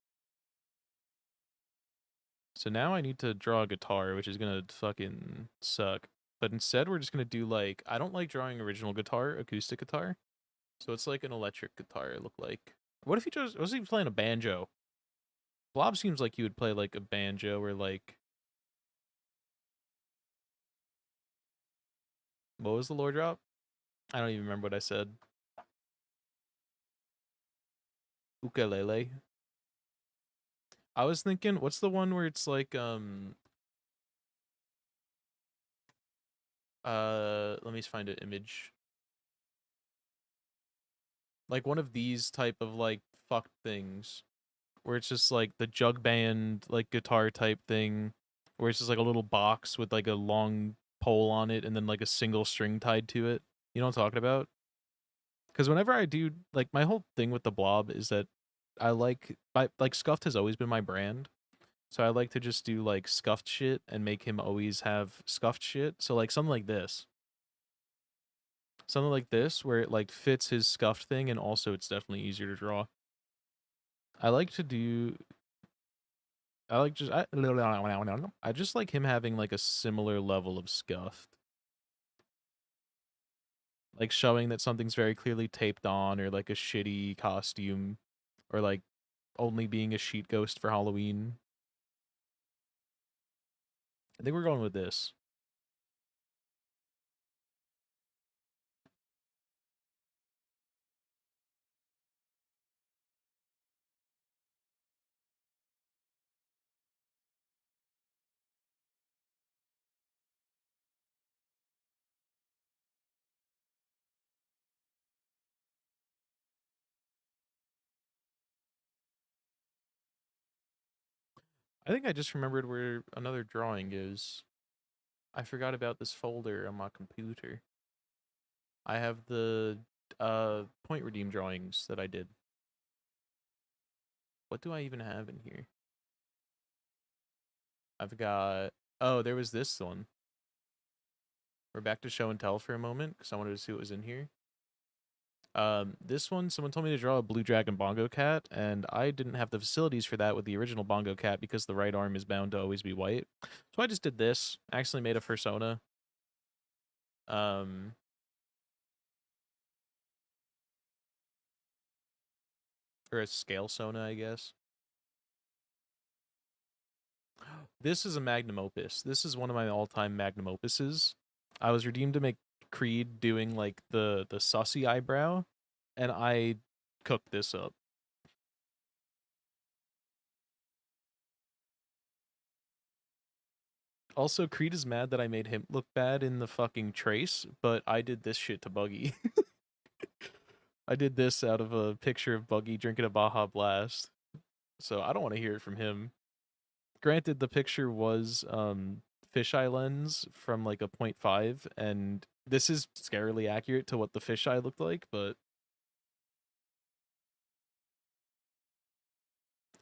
So now I need to draw a guitar, which is gonna fucking suck. But instead we're just gonna do like, I don't like drawing original guitar, acoustic guitar. So it's like an electric guitar look like. What if he just was he playing a banjo? Blob seems like he would play like a banjo or like, what was the lore drop? I don't even remember what I said. Ukulele. I was thinking, what's the one where it's like let me find an image. Like one of these type of like fucked things where it's just like the jug band like guitar type thing where it's just like a little box with like a long pole on it and then like a single string tied to it. You know what I'm talking about? Because whenever I do, like, my whole thing with the blob is that like scuffed has always been my brand. So I like to just do like scuffed shit and make him always have scuffed shit. So like something like this. Something like this where it like fits his scuffed thing and also it's definitely easier to draw. I like to do I just like him having like a similar level of scuffed. Like showing that something's very clearly taped on or like a shitty costume or like only being a sheet ghost for Halloween. I think we're going with this. I think I just remembered where another drawing is. I forgot about this folder on my computer. I have the point redeem drawings that I did. What do I even have in here? I've got, oh, there was this one. We're back to show and tell for a moment because I wanted to see what was in here. This one, someone told me to draw a blue dragon bongo cat, and I didn't have the facilities for that with the original bongo cat because the right arm is bound to always be white. So I just did this. Actually made a persona. Um, or a scale sona, I guess. This is a magnum opus. This is one of my all-time magnum opuses. I was redeemed to make Creed doing like the sussy eyebrow, and I cooked this up. Also, Creed is mad that I made him look bad in the fucking trace, but I did this shit to Buggy. I did this out of a picture of Buggy drinking a Baja Blast. So I don't want to hear it from him. Granted, the picture was fisheye lens from like a 0.5, and this is scarily accurate to what the fisheye looked like, but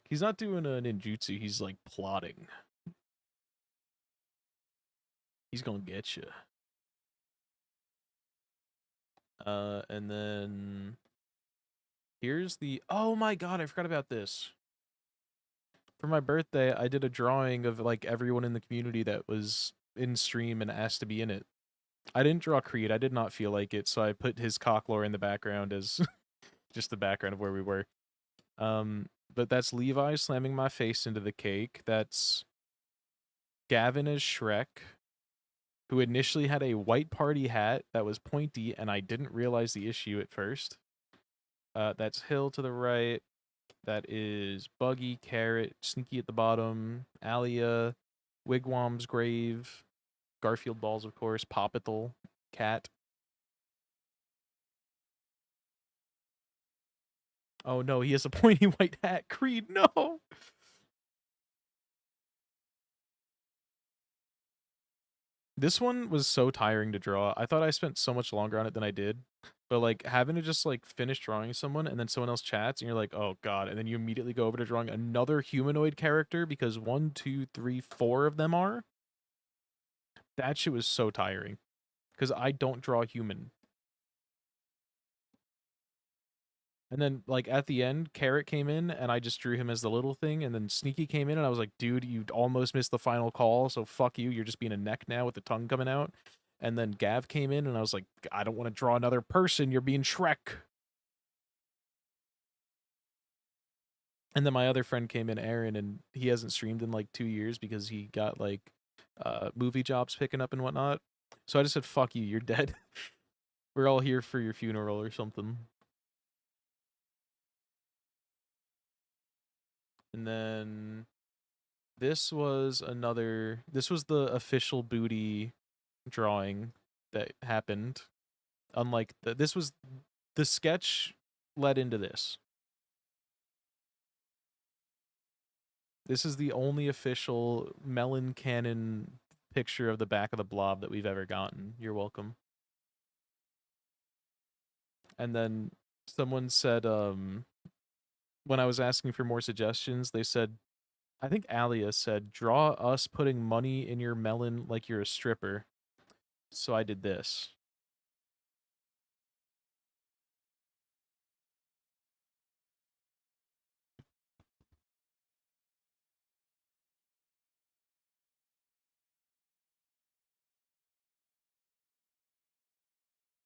he's not doing a ninjutsu, he's like plotting. He's gonna get you. And then here's the, oh my god, I forgot about this. for my birthday, I did a drawing of like everyone in the community that was in stream and asked to be in it. I didn't draw Creed. I did not feel like it, so I put his cocklore in the background as just the background of where we were. But that's Levi slamming my face into the cake. That's Gavin as Shrek, who initially had a white party hat that was pointy, and I didn't realize the issue at first. That's Hill to the right. That is Buggy, Carrot, Sneaky at the bottom, Alia, Wigwam's Grave, Garfield Balls, of course, Popithel, Cat. Oh no, he has a pointy white hat. Creed, no! This one was so tiring to draw. I thought I spent so much longer on it than I did. But like having to just like finish drawing someone and then someone else chats and you're like, oh god, and then you immediately go over to drawing another humanoid character because 1, 2, 3, 4 of them are. That shit was so tiring. Because I don't draw human. And then, like, at the end, Carrot came in, and I just drew him as the little thing, and then Sneaky came in, and I was like, dude, you almost missed the final call, so fuck you, you're just being a neck now with the tongue coming out. And then Gav came in, and I was like, I don't want to draw another person, you're being Shrek. And then my other friend came in, Aaron, and he hasn't streamed in, like, 2 years because he got, like, movie jobs picking up and whatnot. So I just said, fuck you, you're dead. We're all here for your funeral or something. And then this was the official booty drawing that happened. Unlike this was the sketch led into this. This is the only official melon cannon picture of the back of the blob that we've ever gotten. You're welcome. And then someone said, when I was asking for more suggestions, they said, I think Alia said, draw us putting money in your melon like you're a stripper. So I did this.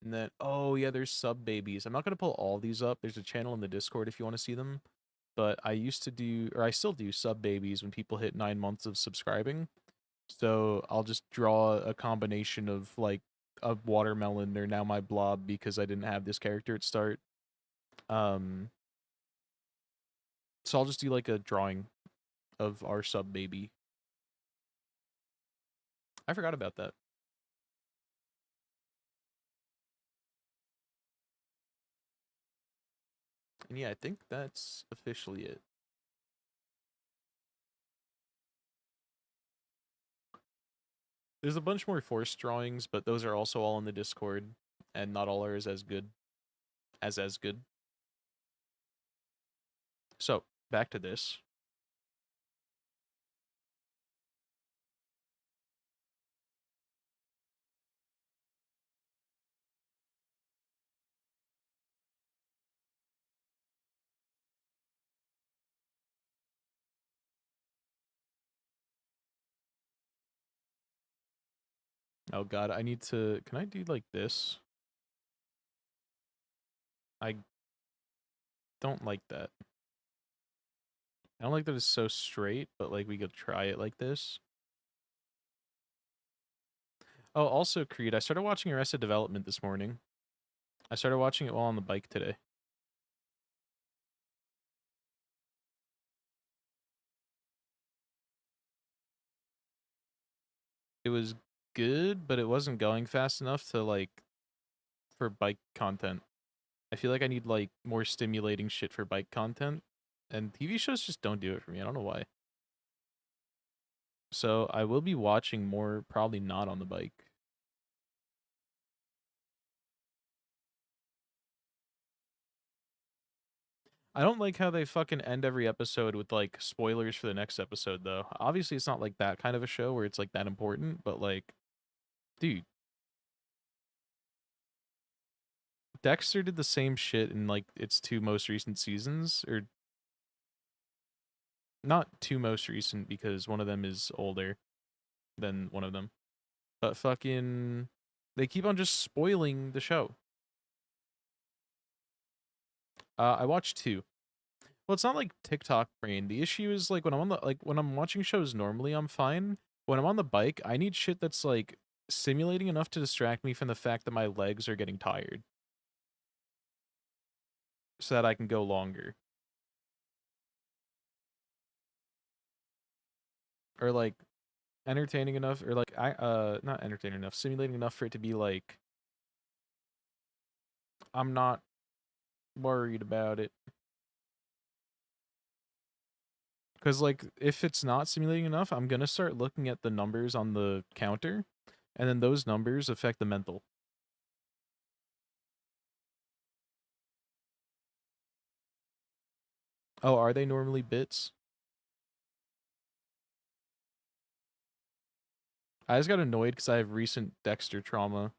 And then, oh yeah, there's sub babies. I'm not gonna pull all these up. There's a channel in the Discord if you want to see them. But I used to do, or I still do sub babies when people hit 9 months of subscribing. So I'll just draw a combination of like a watermelon or now my blob because I didn't have this character at start. Um, so I'll just do like a drawing of our sub baby. I forgot about that. And yeah, I think that's officially it. There's a bunch more forced drawings, but those are also all in the Discord, and not all are as good. As good. So, back to this. Oh god, I need to... Can I do like this? I don't like that. I don't like that it's so straight, but like we could try it like this. Oh, also, Creed, I started watching Arrested Development this morning. I started watching it while on the bike today. It was good, but it wasn't going fast enough to like for bike content. I feel like I need like more stimulating shit for bike content, and TV shows just don't do it for me. I don't know why. So I will be watching more, probably not on the bike. I don't like how they fucking end every episode with like spoilers for the next episode though. Obviously it's not like that kind of a show where it's like that important, but like dude, Dexter did the same shit in like its 2 most recent seasons or Not two most recent because one of them is older than one of them. But fucking, they keep on just spoiling the show. I watched two. Well, it's not like TikTok brain. The issue is like when I'm on the when I'm watching shows normally, I'm fine. When I'm on the bike, I need shit that's like simulating enough to distract me from the fact that my legs are getting tired, so that I can go longer. Or like entertaining enough, or like not entertaining enough, simulating enough for it to be like I'm not worried about it. Because like if it's not simulating enough, I'm gonna start looking at the numbers on the counter, and then those numbers affect the mental. Oh, are they normally bits? I just got annoyed because I have recent Dexter trauma,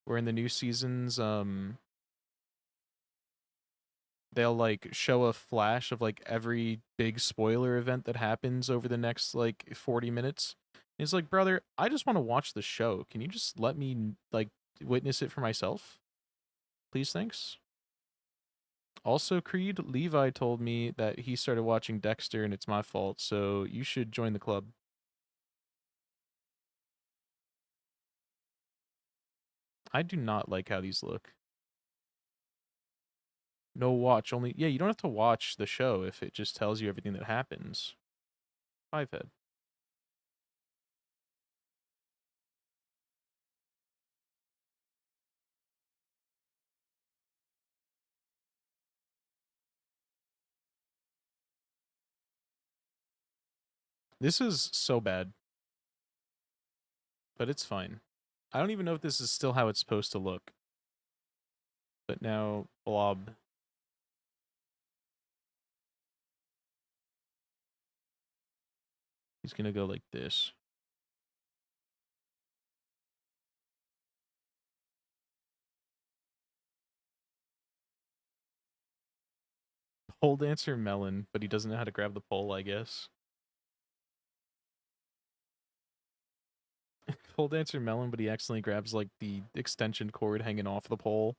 where in the new seasons, they'll like show a flash of like every big spoiler event that happens over the next like 40 minutes. And it's like, brother, I just want to watch the show. Can you just let me like witness it for myself? Please, thanks. Also, Creed, Levi told me that he started watching Dexter and it's my fault, so you should join the club. I do not like how these look. No watch, only... Yeah, you don't have to watch the show if it just tells you everything that happens. Five head. This is so bad. But it's fine. I don't even know if this is still how it's supposed to look. But now, blob. He's gonna go like this. Pole dancer melon, but he doesn't know how to grab the pole, I guess. Pole dancer melon, but he accidentally grabs like the extension cord hanging off the pole.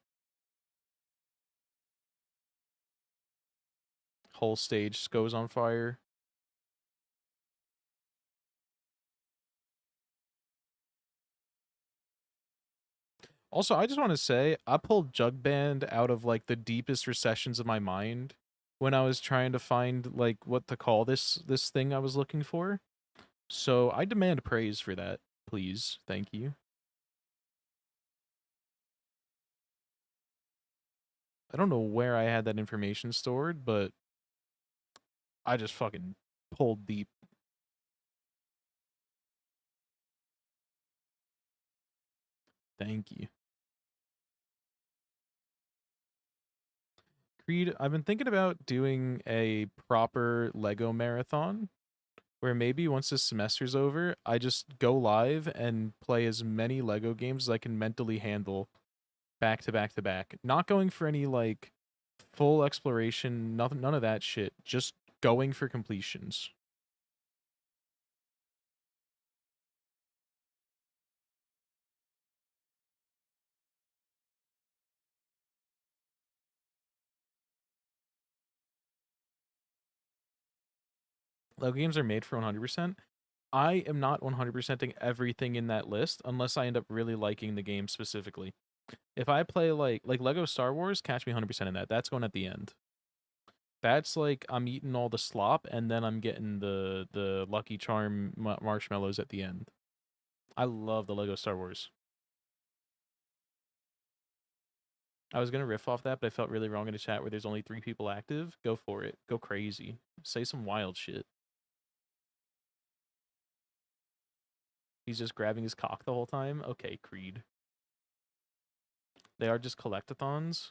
Whole stage goes on fire. Also, I just want to say, I pulled Jug Band out of like the deepest recessions of my mind when I was trying to find like what to call this thing I was looking for. So I demand praise for that, please. Thank you. I don't know where I had that information stored, but I just fucking pulled deep. Thank you. Creed, I've been thinking about doing a proper Lego marathon where maybe once this semester's over, I just go live and play as many Lego games as I can mentally handle back to back to back. Not going for any like full exploration, nothing, none of that shit. Just going for completions. Lego games are made for 100%. I am not 100%ing everything in that list unless I end up really liking the game specifically. If I play like Lego Star Wars, catch me 100% in that. That's going at the end. That's like I'm eating all the slop and then I'm getting the Lucky Charm marshmallows at the end. I love the Lego Star Wars. I was gonna riff off that, but I felt really wrong in a chat where there's only 3 people active. Go for it. Go crazy. Say some wild shit. He's just grabbing his cock the whole time. Okay, Creed. They are just collectathons.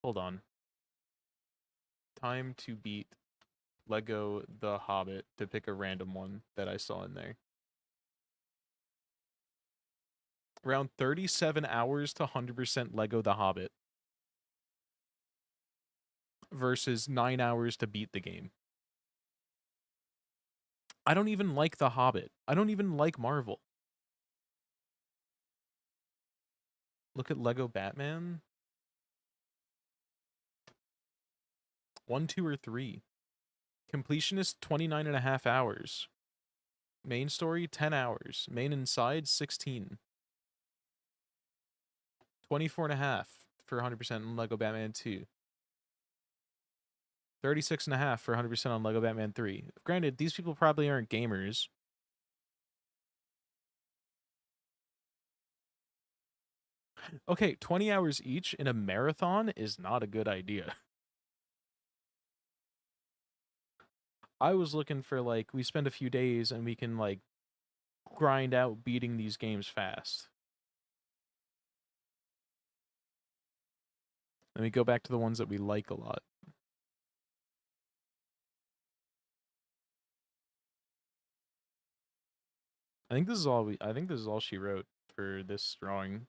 Hold on. Time to beat Lego The Hobbit to pick a random one that I saw in there. Around 37 hours to 100% Lego The Hobbit. versus 9 hours to beat the game. I don't even like The Hobbit. I don't even like Marvel. Look at Lego Batman. 1, 2, or 3. Completion is 29.5 hours. Main story, 10 hours. Main and side, 16. 24.5 for 100% on Lego Batman 2. 36.5 for 100% on Lego Batman 3. Granted, these people probably aren't gamers. Okay, 20 hours each in a marathon is not a good idea. I was looking for, like, we spend a few days and we can, like, grind out beating these games fast. Let me go back to the ones that we like a lot. I think this is all she wrote for this drawing.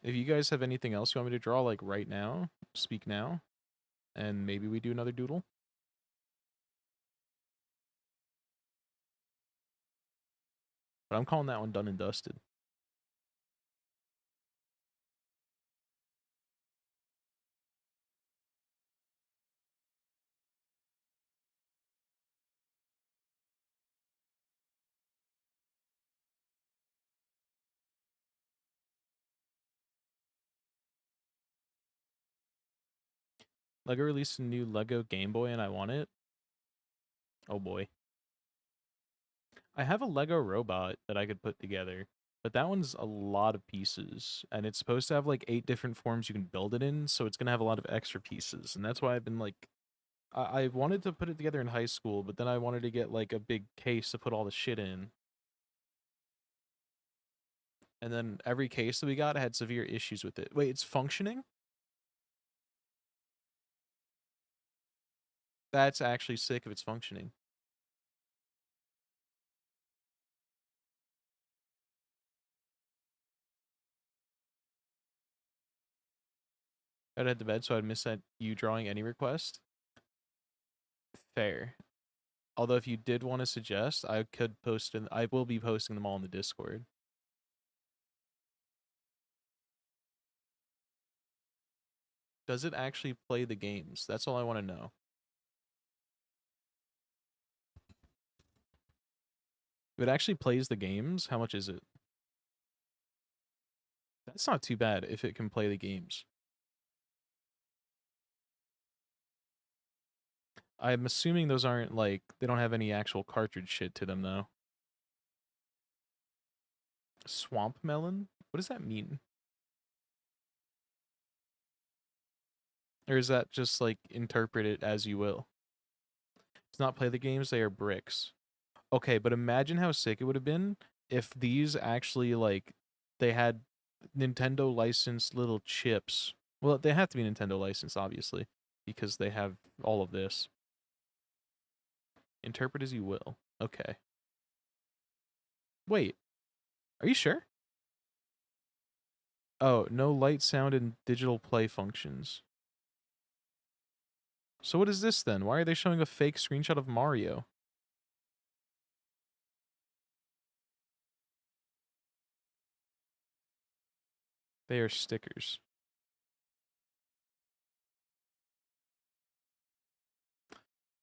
If you guys have anything else you want me to draw, like, right now, speak now, and maybe we do another doodle. But I'm calling that one done and dusted. Lego released a new Lego Game Boy and I want it. Oh boy. I have a Lego robot that I could put together, but that one's a lot of pieces, and it's supposed to have like 8 different forms you can build it in, so it's gonna have a lot of extra pieces, and that's why I've been like, I wanted to put it together in high school, but then I wanted to get like a big case to put all the shit in. And then every case that we got had severe issues with it. Wait, it's functioning? That's actually sick if it's functioning. I'd head to bed, so I'd miss that you drawing any request. Fair. Although if you did want to suggest, I could post in. I will be posting them all in the Discord. Does it actually play the games? That's all I want to know. If it actually plays the games, how much is it? That's not too bad if it can play the games. I'm assuming those aren't like, they don't have any actual cartridge shit to them though. Swamp melon? What does that mean? Or is that just like interpret it as you will? It's not play the games, they are bricks. Okay, but imagine how sick it would have been if these actually like they had Nintendo licensed little chips. Well, they have to be Nintendo licensed, obviously, because they have all of this. Interpret as you will. Okay. Wait, are you sure? Oh, no light, sound, and digital play functions. So what is this then? Why are they showing a fake screenshot of Mario? They are stickers.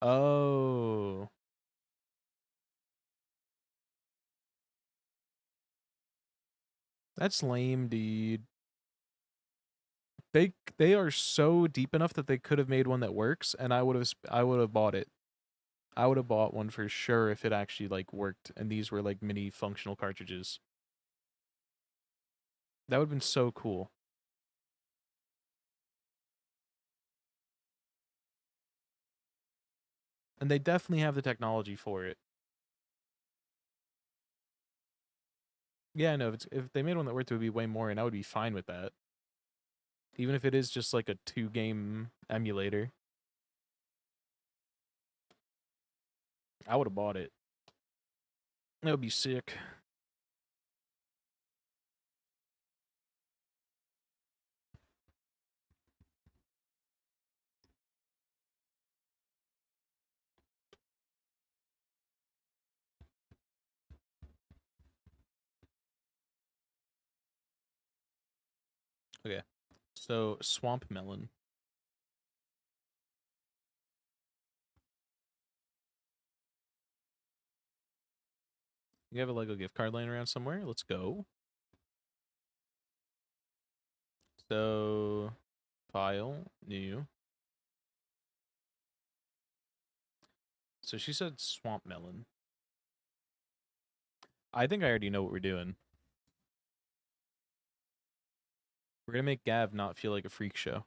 Oh. That's lame, dude. They are so deep enough that they could have made one that works, and I would have bought it. I would have bought one for sure if it actually like worked, and these were like mini functional cartridges. That would have been so cool. And they definitely have the technology for it. Yeah, I know. If they made one that worked, it would be way more, and I would be fine with that. Even if it is just like a 2-game emulator. I would have bought it. That would be sick. Okay. So swamp melon. You have a Lego gift card laying around somewhere? Let's go. So file, new. So she said swamp melon. I think I already know what we're doing. We're gonna make Gav not feel like a freak show.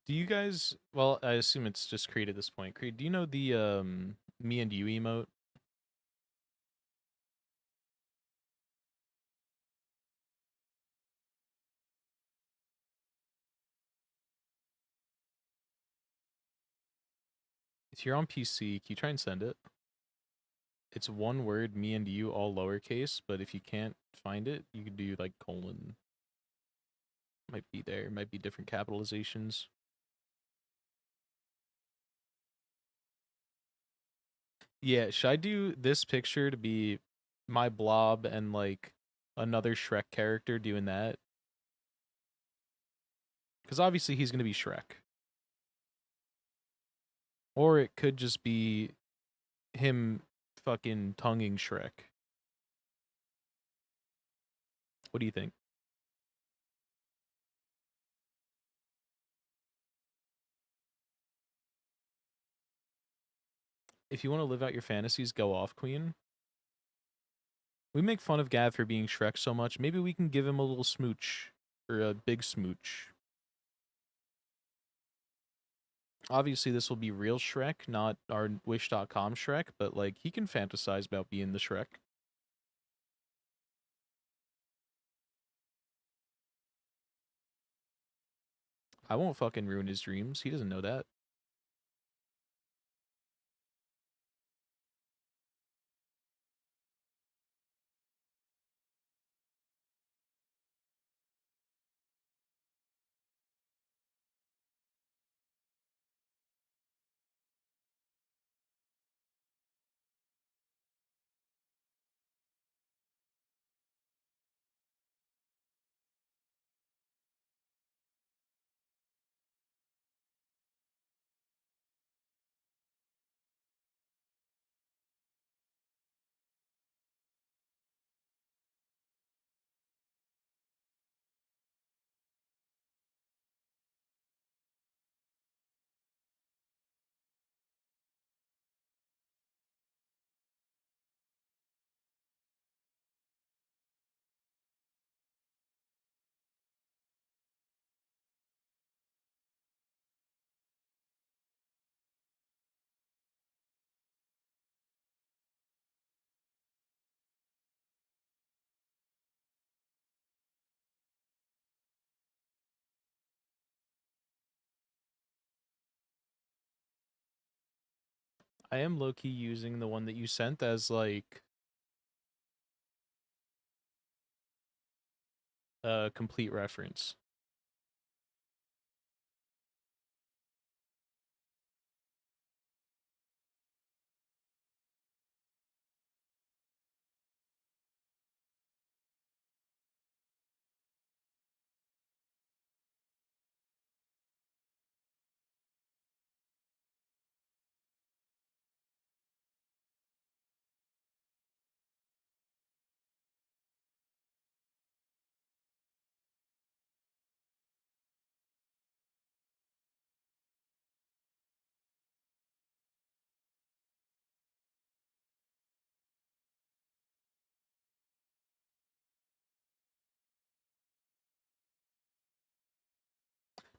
Do you guys, well, I assume it's just Creed at this point. Creed, do you know the me and you emote? If you're on PC, can you try and send it? It's one word, me and you, all lowercase, but if you can't find it, you could do like colon. Might be there, might be different capitalizations. Yeah, should I do this picture to be my blob and like another Shrek character doing that? Because obviously he's gonna be Shrek. Or it could just be him fucking tonguing Shrek. What do you think? If you want to live out your fantasies, go off, Queen. We make fun of Gav for being Shrek so much. Maybe we can give him a little smooch. Or a big smooch. Obviously, this will be real Shrek, not our Wish.com Shrek, but like he can fantasize about being the Shrek. I won't fucking ruin his dreams. He doesn't know that. I am low-key using the one that you sent as like a complete reference.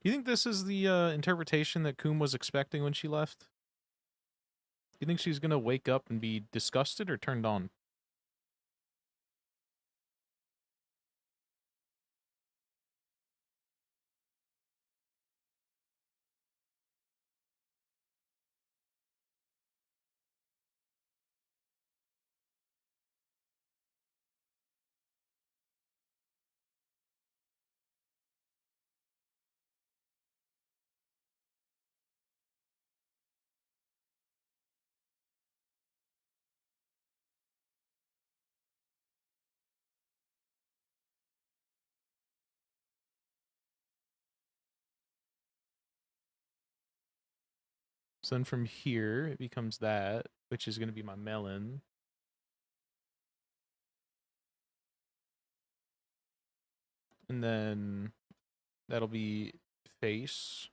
Do you think this is the interpretation that Coom was expecting when she left? Do you think she's gonna wake up and be disgusted or turned on? So then from here, it becomes that, which is going to be my melon. And then that'll be face.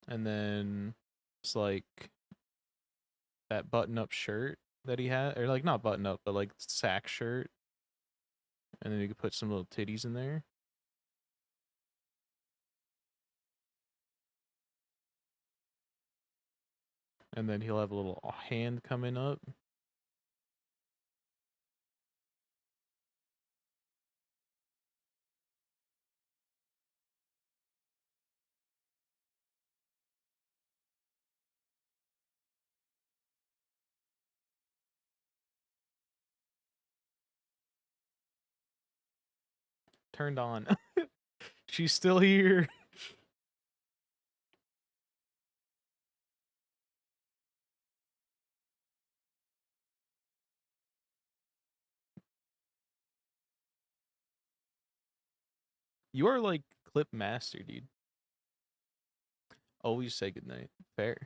And then it's like that button-up shirt that he had, or like not button-up, but like sack shirt. And then you could put some little titties in there. And then he'll have a little hand coming up. Turned on. She's still here. You are like clip master, dude. Always say goodnight. Fair.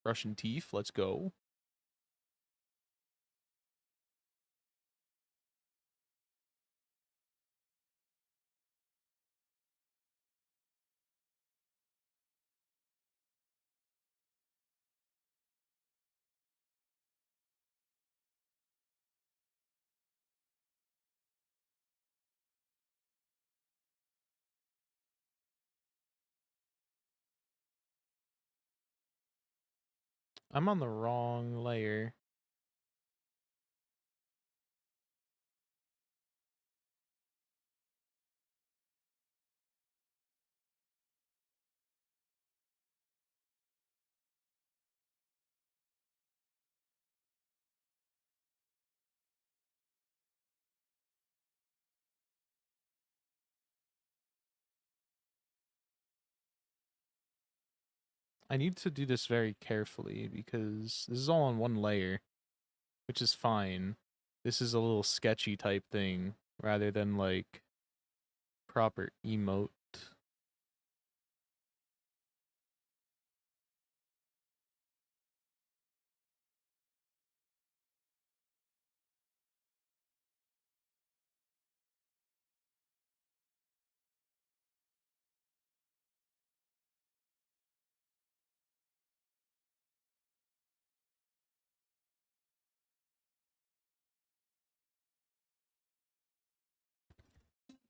Brushing teeth. Let's go. I'm on the wrong layer. I need to do this very carefully because this is all on one layer, which is fine. This is a little sketchy type thing rather than like proper emote.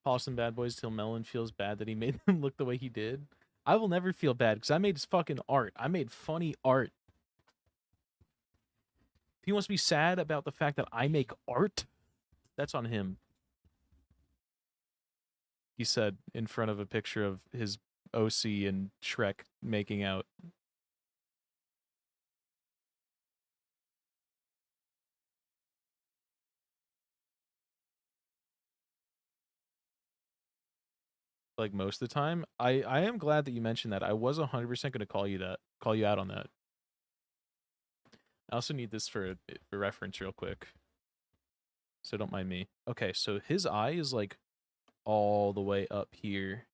Polish some bad boys till Melon feels bad that he made them look the way he did. I will never feel bad because I made his fucking art. I made funny art. If he wants to be sad about the fact that I make art, that's on him. He said in front of a picture of his OC and Shrek making out. Like most of the time. I am glad that you mentioned that. I was 100% going to call you out on that. I also need this for reference real quick. So don't mind me. Okay, so his eye is like all the way up here.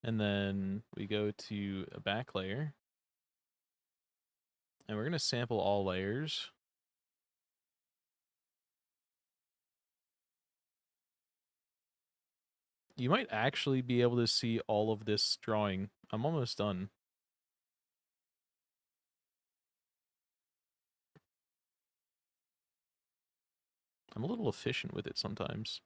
And then we go to a back layer. And we're going to sample all layers. You might actually be able to see all of this drawing. I'm almost done. I'm a little efficient with it sometimes.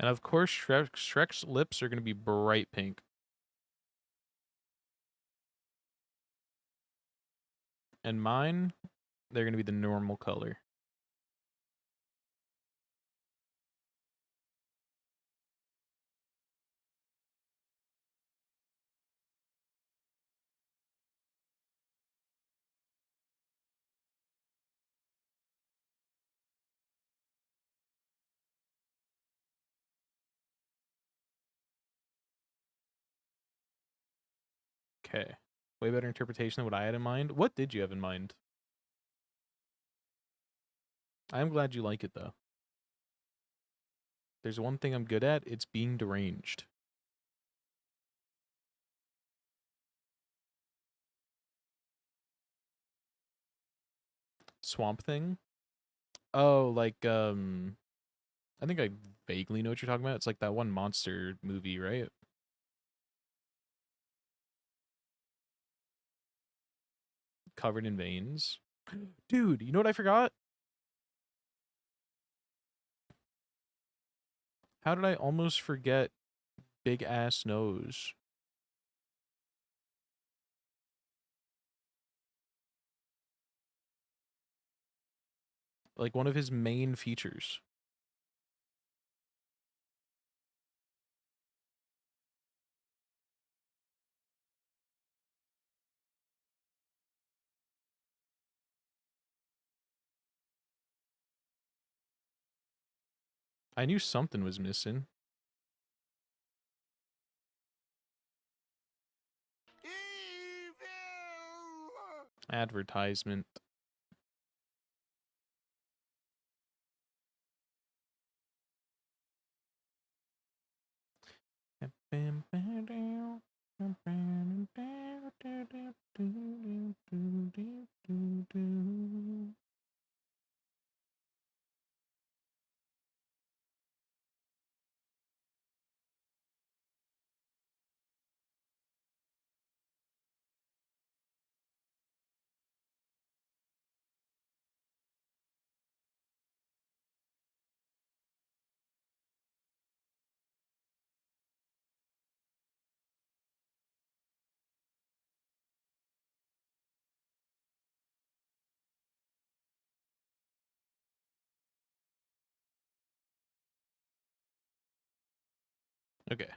And of course, Shrek's lips are going to be bright pink. And mine, they're gonna be the normal color. Okay. Way better interpretation than what I had in mind. What did you have in mind? I'm glad you like it, though. There's one thing I'm good at, it's being deranged. Swamp Thing? Oh, like, I think I vaguely know what you're talking about. It's like that one monster movie, right? Covered in veins. Dude, you know what I forgot? How did I almost forget big ass nose? Like one of his main features. I knew something was missing. Advertisement. Okay.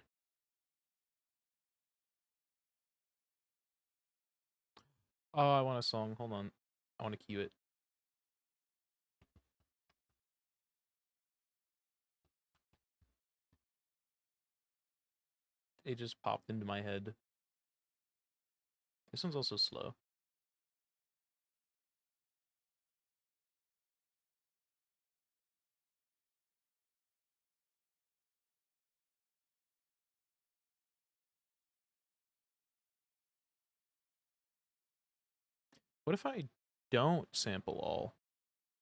Oh, I want a song. Hold on. I want to cue it. It just popped into my head. This one's also slow. What if I don't sample all,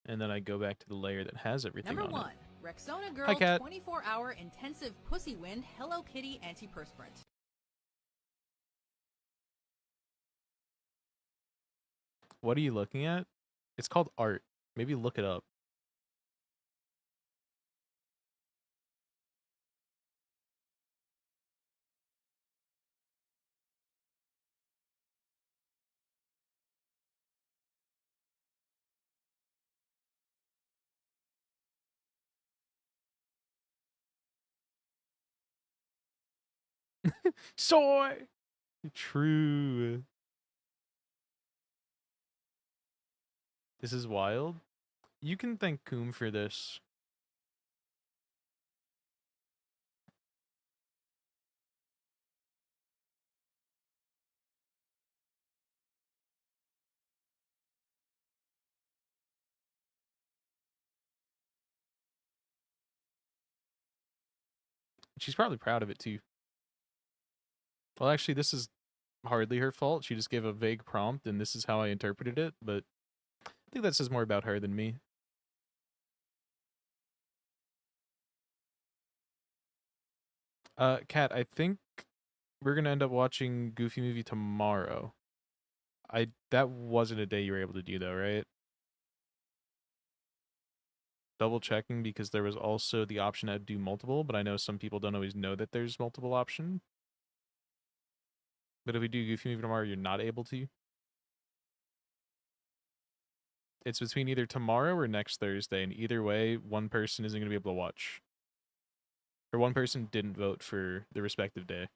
and then I go back to the layer that has everything Number on one, it? Rexona Hi, Girl Cat. 24-hour intensive pussy wind Hello Kitty antiperspirant. What are you looking at? It's called art. Maybe look it up. Soy! True. This is wild. You can thank Coom for this. She's probably proud of it too. Well, actually, this is hardly her fault. She just gave a vague prompt, and this is how I interpreted it, but I think that says more about her than me. Kat, I think we're gonna end up watching Goofy Movie tomorrow. That wasn't a day you were able to do though, right? Double checking because there was also the option to do multiple, but I know some people don't always know that there's multiple option. But if we do Goofy Movie tomorrow, you're not able to. it's between either tomorrow or next Thursday, and either way, one person isn't going to be able to watch. Or one person didn't vote for the respective day.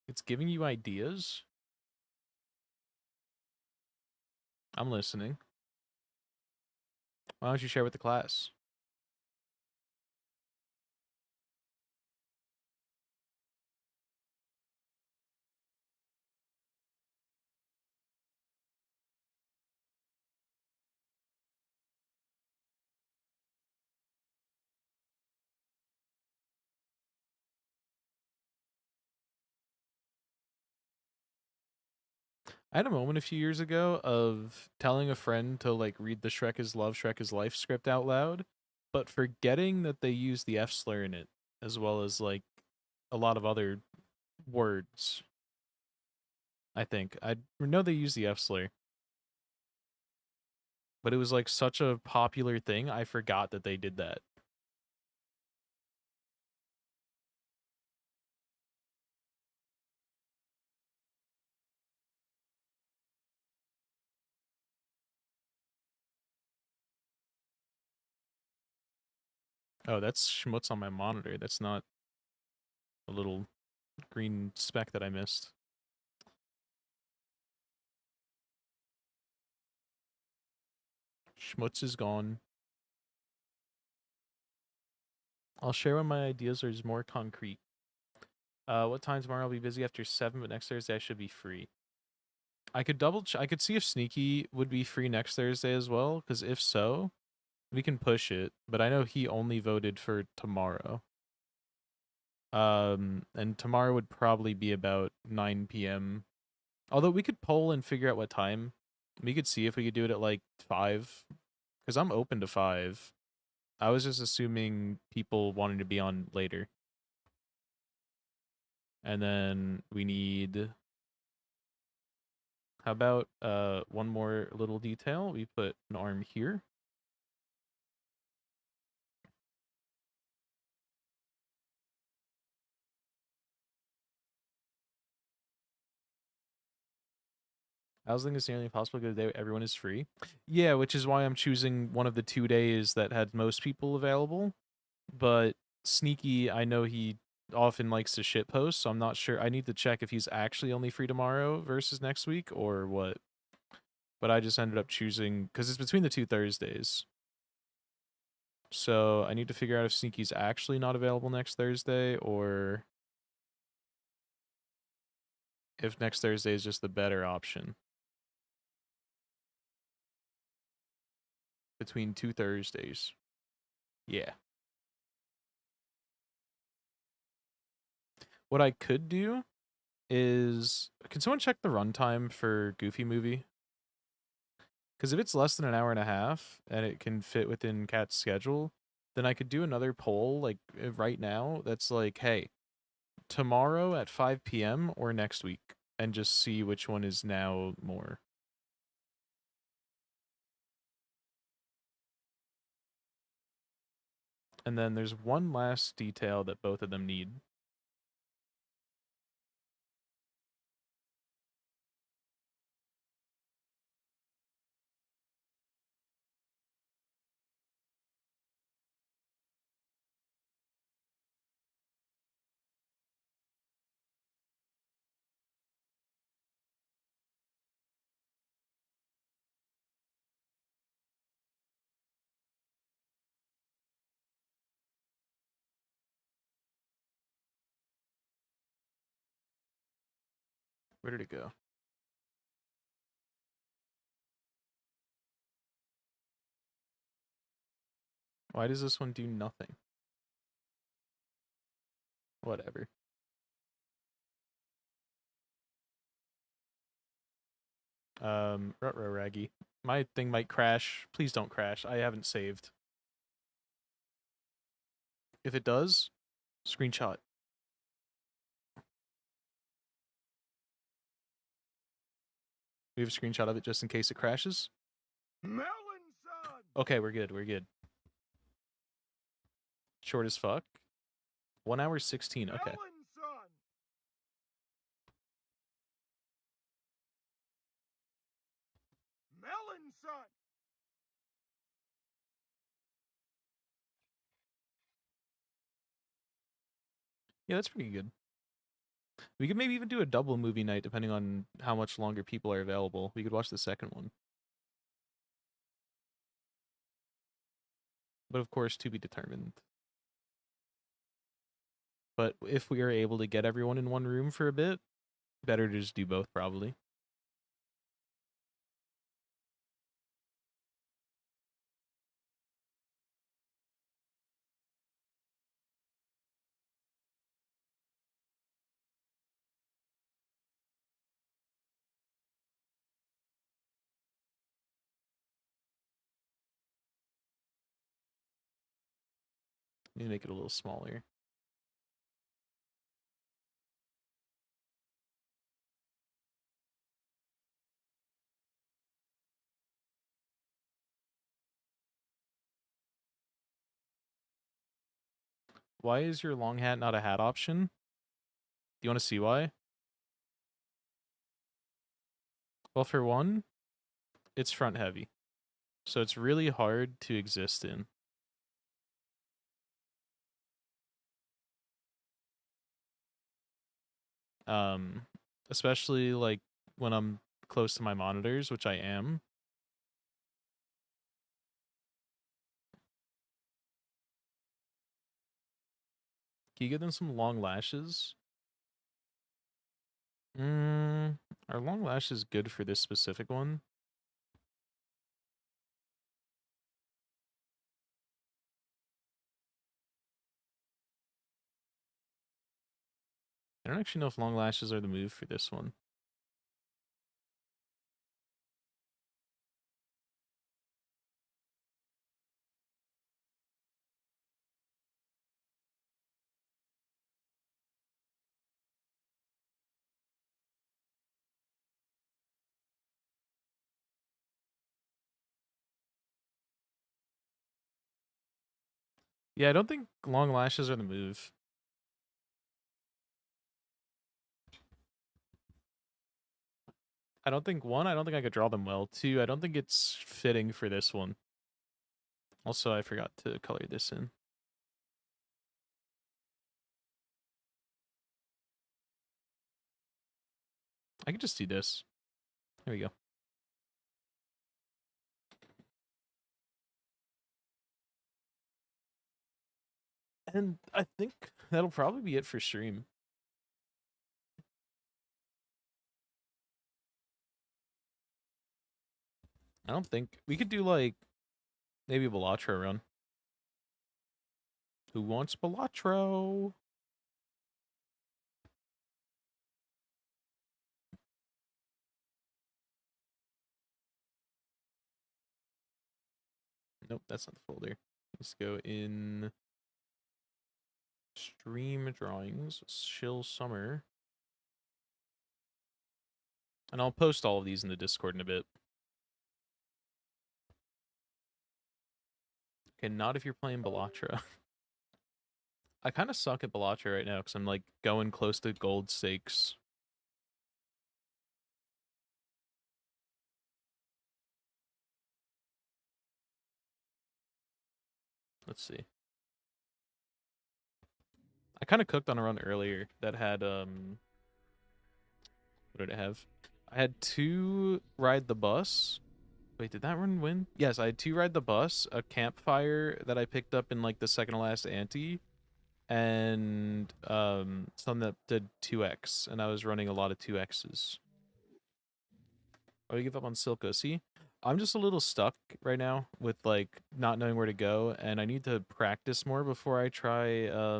It's giving you ideas? I'm listening. Why don't you share with the class? I had a moment a few years ago of telling a friend to like read the Shrek is Love, Shrek is Life script out loud, but forgetting that they use the F slur in it, as well as like a lot of other words. I think. I know they use the F slur. But it was like such a popular thing, I forgot that they did that. Oh, that's schmutz on my monitor. That's not a little green speck that I missed. Schmutz is gone. I'll share when my ideas are more concrete. What time tomorrow? I'll be busy after 7, but next Thursday I should be free. I could I could see if Sneaky would be free next Thursday as well, because if so, we can push it. But I know he only voted for tomorrow. And tomorrow would probably be about 9 p.m. Although we could poll and figure out what time. We could see if we could do it at like 5. Because I'm open to 5. I was just assuming people wanted to be on later. And then we need... How about one more little detail? We put an arm here. I was thinking it's nearly impossible to get a day everyone is free. Yeah, which is why I'm choosing one of the 2 days that had most people available. But Sneaky, I know he often likes to shitpost, so I'm not sure. I need to check if he's actually only free tomorrow versus next week or what. But I just ended up choosing, because it's between the 2 Thursdays. So I need to figure out if Sneaky's actually not available next Thursday or if next Thursday is just the better option. Between 2 Thursdays. Yeah. What I could do is... Can someone check the runtime for Goofy Movie? Because if it's less than an hour and a half and it can fit within Cat's schedule, then I could do another poll like right now that's like, hey, tomorrow at 5 p.m. or next week, and just see which one is now more. And then there's one last detail that both of them need. Where did it go? Why does this one do nothing? Whatever. Ruh-roh Raggy. My thing might crash. Please don't crash. I haven't saved. If it does, screenshot. We have a screenshot of it just in case it crashes. Okay, we're good. We're good. Short as fuck. 1 hour 16. Okay. Melon son. Melon son. Yeah, that's pretty good. We could maybe even do a double movie night depending on how much longer people are available. We could watch the second one. But of course, to be determined. But if we are able to get everyone in one room for a bit, better to just do both, probably. Need to make it a little smaller. Why is your long hat not a hat option? Do you want to see why? Well, for one, it's front heavy. So it's really hard to exist in. Especially like when I'm close to my monitors, which I am. Can you give them some long lashes? Are long lashes good for this specific one? I don't actually know if long lashes are the move for this one. Yeah, I don't think long lashes are the move. I don't think, one, I don't think I could draw them well. Two, I don't think it's fitting for this one. Also, I forgot to color this in. I could just do this. There we go. And I think that'll probably be it for stream. I don't think we could do like maybe a Balatro run. Who wants Balatro? Nope, that's not the folder. Let's go in stream drawings, chill summer. And I'll post all of these in the Discord in a bit. Okay, not if you're playing Balatro. I kind of suck at Balatro right now because I'm like going close to gold stakes. Let's see. I kind of cooked on a run earlier that had what did it have? I had 2 ride the bus. Wait, did that run win? Yes, I had 2 ride the bus, a campfire that I picked up in like the second to last ante, and something that did 2x, and I was running a lot of 2x's. Oh, you give up on Silco. See, I'm just a little stuck right now with like not knowing where to go, and I need to practice more before I try. I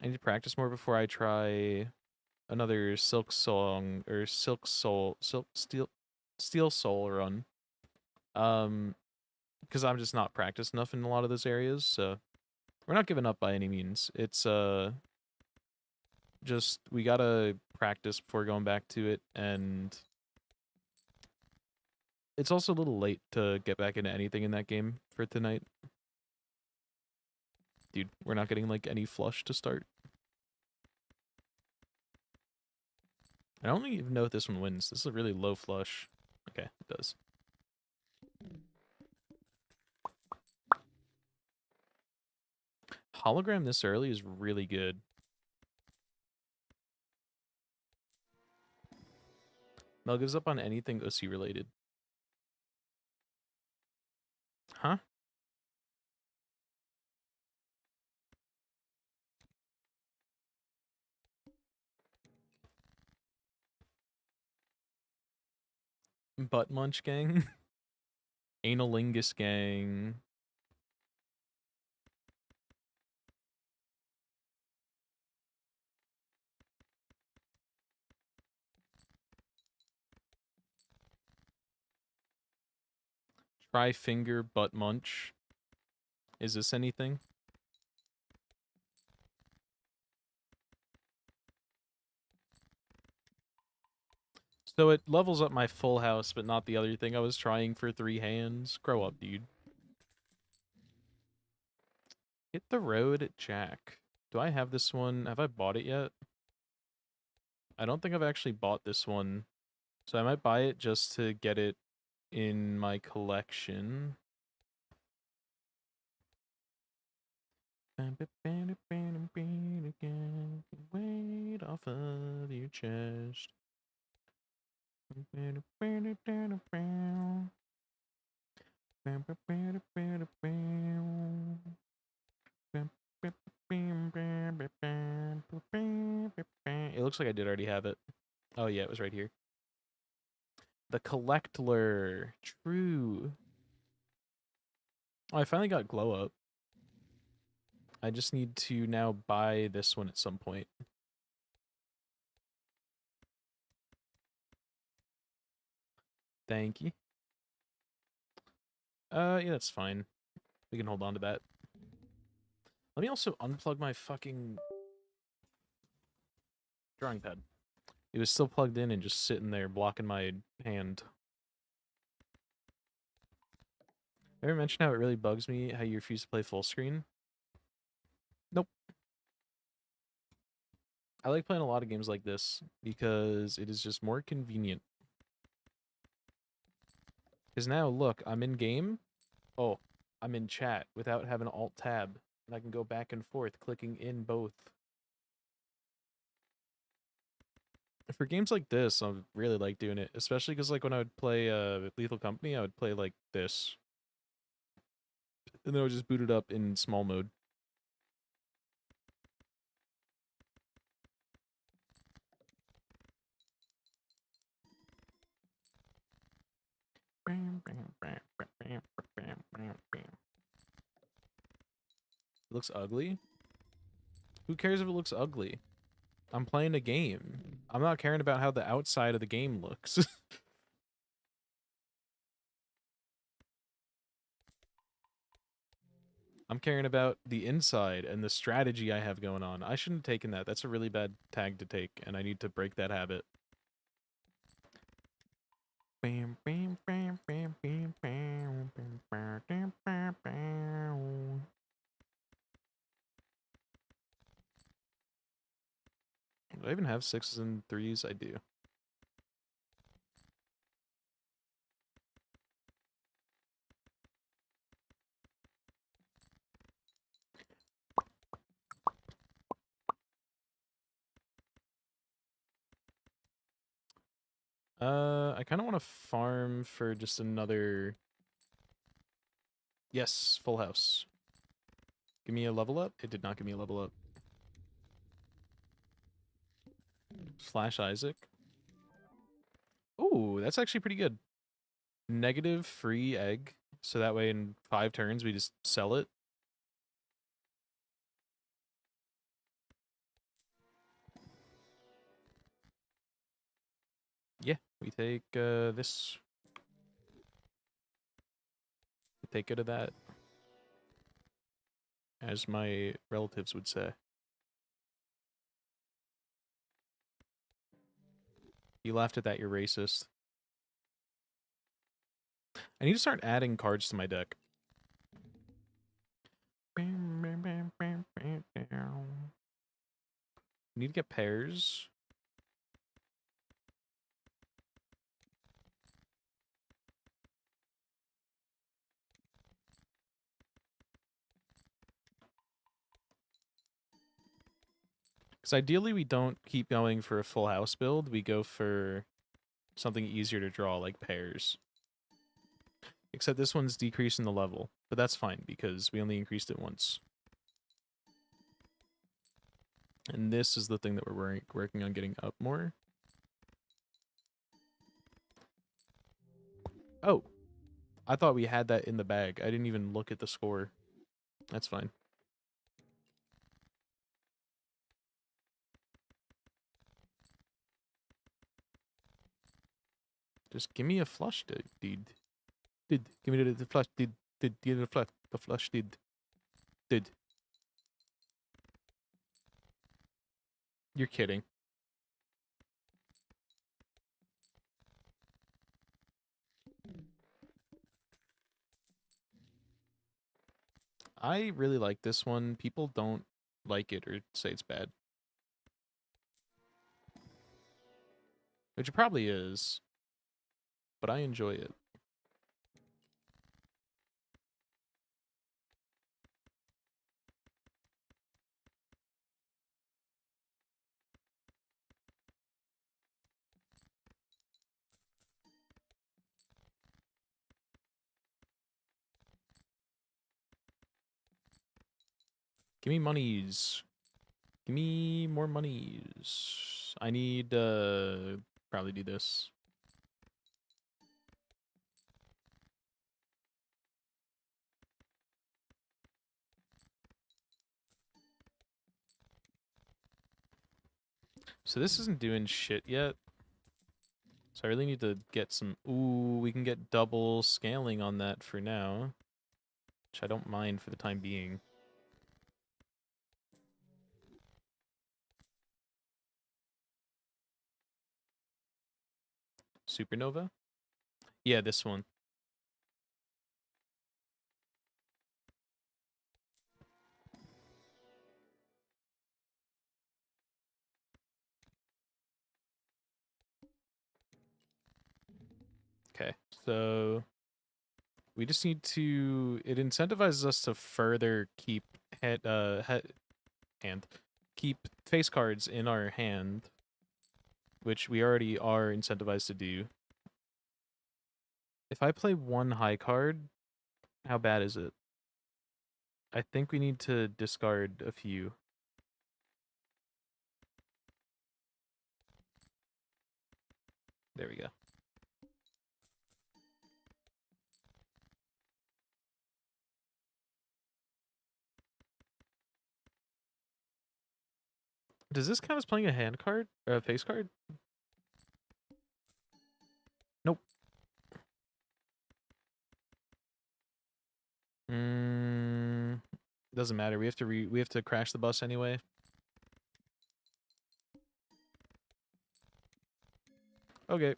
need to practice more before I try another Silksong or Steel Soul run. Because I'm just not practiced enough in a lot of those areas. So we're not giving up by any means. It's just we gotta practice before going back to it, and it's also a little late to get back into anything in that game for tonight. Dude, we're not getting, like, any flush to start. I don't even know if this one wins. This is a really low flush. Okay, it does. Hologram this early is really good. Mel gives up on anything Ussy related. Huh? Butt Munch Gang? Analingus Gang. Try Finger Butt Munch. Is this anything? So it levels up my full house, but not the other thing I was trying for 3 hands. Grow up, dude. Hit the road at Jack. Do I have this one? Have I bought it yet? I don't think I've actually bought this one. So I might buy it just to get it in my collection. Weight off of your chest. It looks like I did already have it. Oh yeah, it was right here. The Collector. True. Oh, I finally got Glow Up. I just need to now buy this one at some point. Thank you. Yeah, that's fine. We can hold on to that. Let me also unplug my fucking drawing pad. It was still plugged in and just sitting there blocking my hand. Ever mentioned how it really bugs me how you refuse to play full screen? Nope. I like playing a lot of games like this because it is just more convenient. Because now, look, I'm in game. Oh, I'm in chat without having an alt tab. And I can go back and forth clicking in both. For games like this, I really like doing it. Especially because like when I would play Lethal Company, I would play like this. And then I would just boot it up in small mode. It looks ugly? Who cares if it looks ugly? I'm playing a game. I'm not caring about how the outside of the game looks. I'm caring about the inside and the strategy I have going on. I shouldn't have taken that. That's a really bad tag to take, and I need to break that habit. Bam, bam, bam, bam, bam, bam, bam, bam, bam, bam. Do I even have 6s and 3s? I do. I kind of want to farm for just another... Yes, full house. Give me a level up? It did not give me a level up. Flash Isaac. Ooh, that's actually pretty good. Negative free egg. So that way in 5 turns we just sell it. Yeah, we take this. We take it of that. As my relatives would say. You laughed at that, you're racist. I need to start adding cards to my deck. We need to get pears. Because ideally we don't keep going for a full house build. We go for something easier to draw, like pears. Except this one's decreasing the level. But that's fine, because we only increased it once. And this is the thing that we're working on getting up more. Oh! I thought we had that in the bag. I didn't even look at the score. That's fine. Just give me a flush, dude. Give me the flush, dude. Give me the flush, dude. You're kidding. I really like this one. People don't like it or say it's bad. Which it probably is. But I enjoy it. Give me monies. Give me more monies. I need, probably do this. So this isn't doing shit yet. So I really need to get some... Ooh, we can get double scaling on that for now. Which I don't mind for the time being. Supernova? Yeah, this one. Okay, so... We just need to... It incentivizes us to further keep keep face cards in our hand, which we already are incentivized to do. If I play one high card, how bad is it? I think we need to discard a few. There we go. Does this count as playing a hand card? Or a face card? Nope. Doesn't matter. We have to crash the bus anyway. Okay.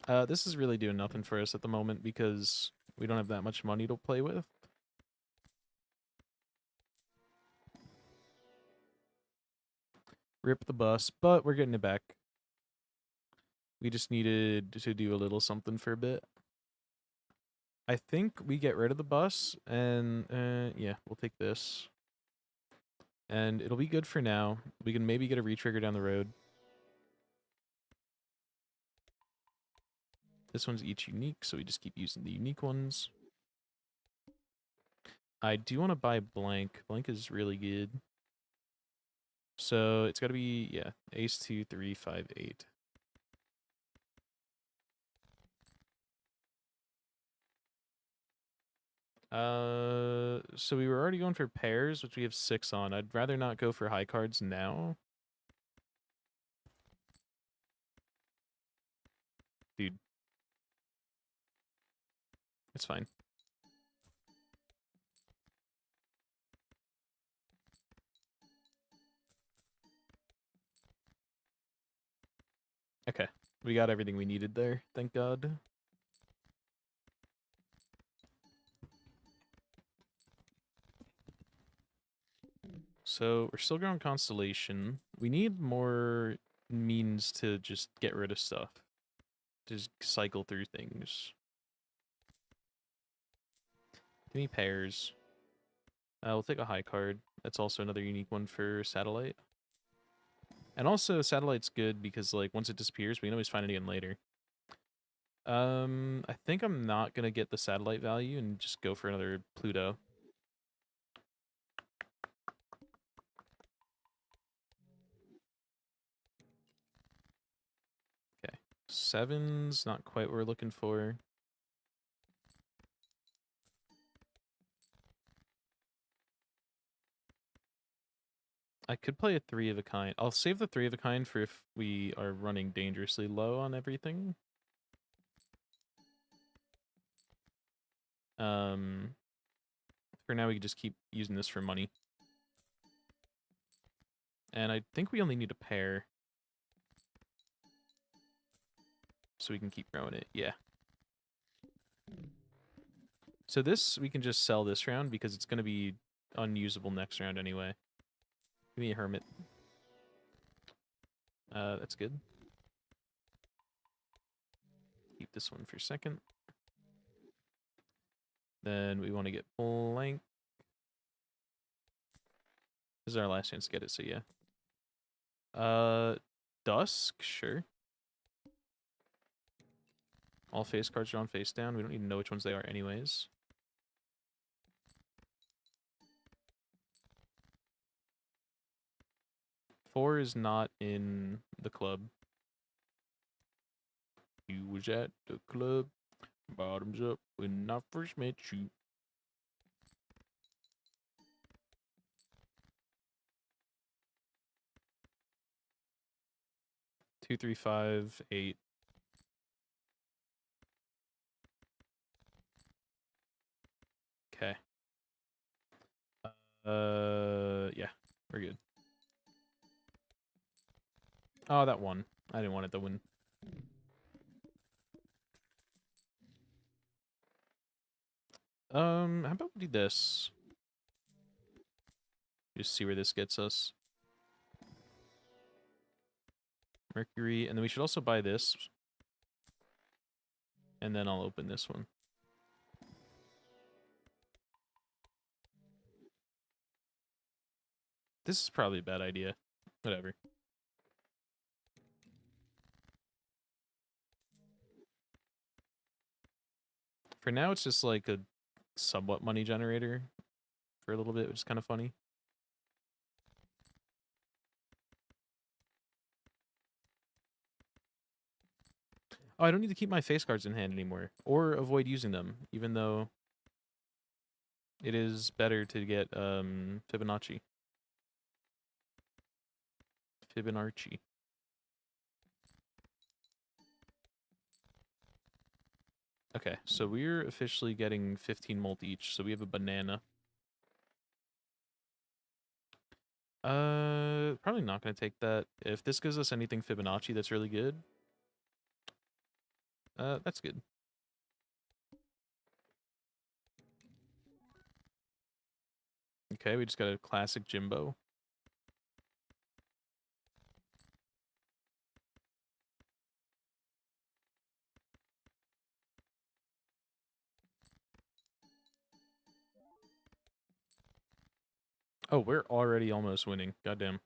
This is really doing nothing for us at the moment because we don't have that much money to play with. Rip the bus, but we're getting it back. We just needed to do a little something for a bit. I think we get rid of the bus, and yeah, we'll take this. And it'll be good for now. We can maybe get a retrigger down the road. This one's each unique, so we just keep using the unique ones. I do want to buy blank. Blank is really good. So it's got to be, yeah, ace 2, 3, 5, 8. So we were already going for pairs, which we have 6 on. I'd rather not go for high cards now. Dude. It's fine. Okay. We got everything we needed there, thank God. So we're still growing Constellation. We need more means to just get rid of stuff. Just cycle through things. Give me pairs. We'll take a high card. That's also another unique one for satellite. And also, satellite's good because, like, once it disappears, we can always find it again later. I think I'm not gonna get the satellite value and just go for another Pluto. Okay. 7's not quite what we're looking for. I could play a 3 of a kind. I'll save the 3 of a kind for if we are running dangerously low on everything. For now, we can just keep using this for money. And I think we only need a pair. So we can keep growing it. Yeah. So this, we can just sell this round because it's going to be unusable next round anyway. Give me a hermit. That's good. Keep this one for a second. Then we want to get blank. This is our last chance to get it, so yeah. Dusk, sure. All face cards are on face down. We don't need to know which ones they are anyways. Four is not in the club. You was at the club. Bottoms up when I first met you. Two, three, five, eight. Okay. Yeah, we're good. Oh, that one. I didn't want it to win. How about we do this? Just see where this gets us. Mercury, and then we should also buy this. And then I'll open this one. This is probably a bad idea. Whatever. For now, it's just like a somewhat money generator for a little bit, which is kind of funny. Oh, I don't need to keep my face cards in hand anymore, or avoid using them, even though it is better to get Fibonacci. Fibonacci. Okay, so we're officially getting 15 molt each, so we have a banana. Probably not going to take that. If this gives us anything Fibonacci that's really good, that's good. Okay, we just got a classic Jimbo. Oh, we're already almost winning. Goddamn.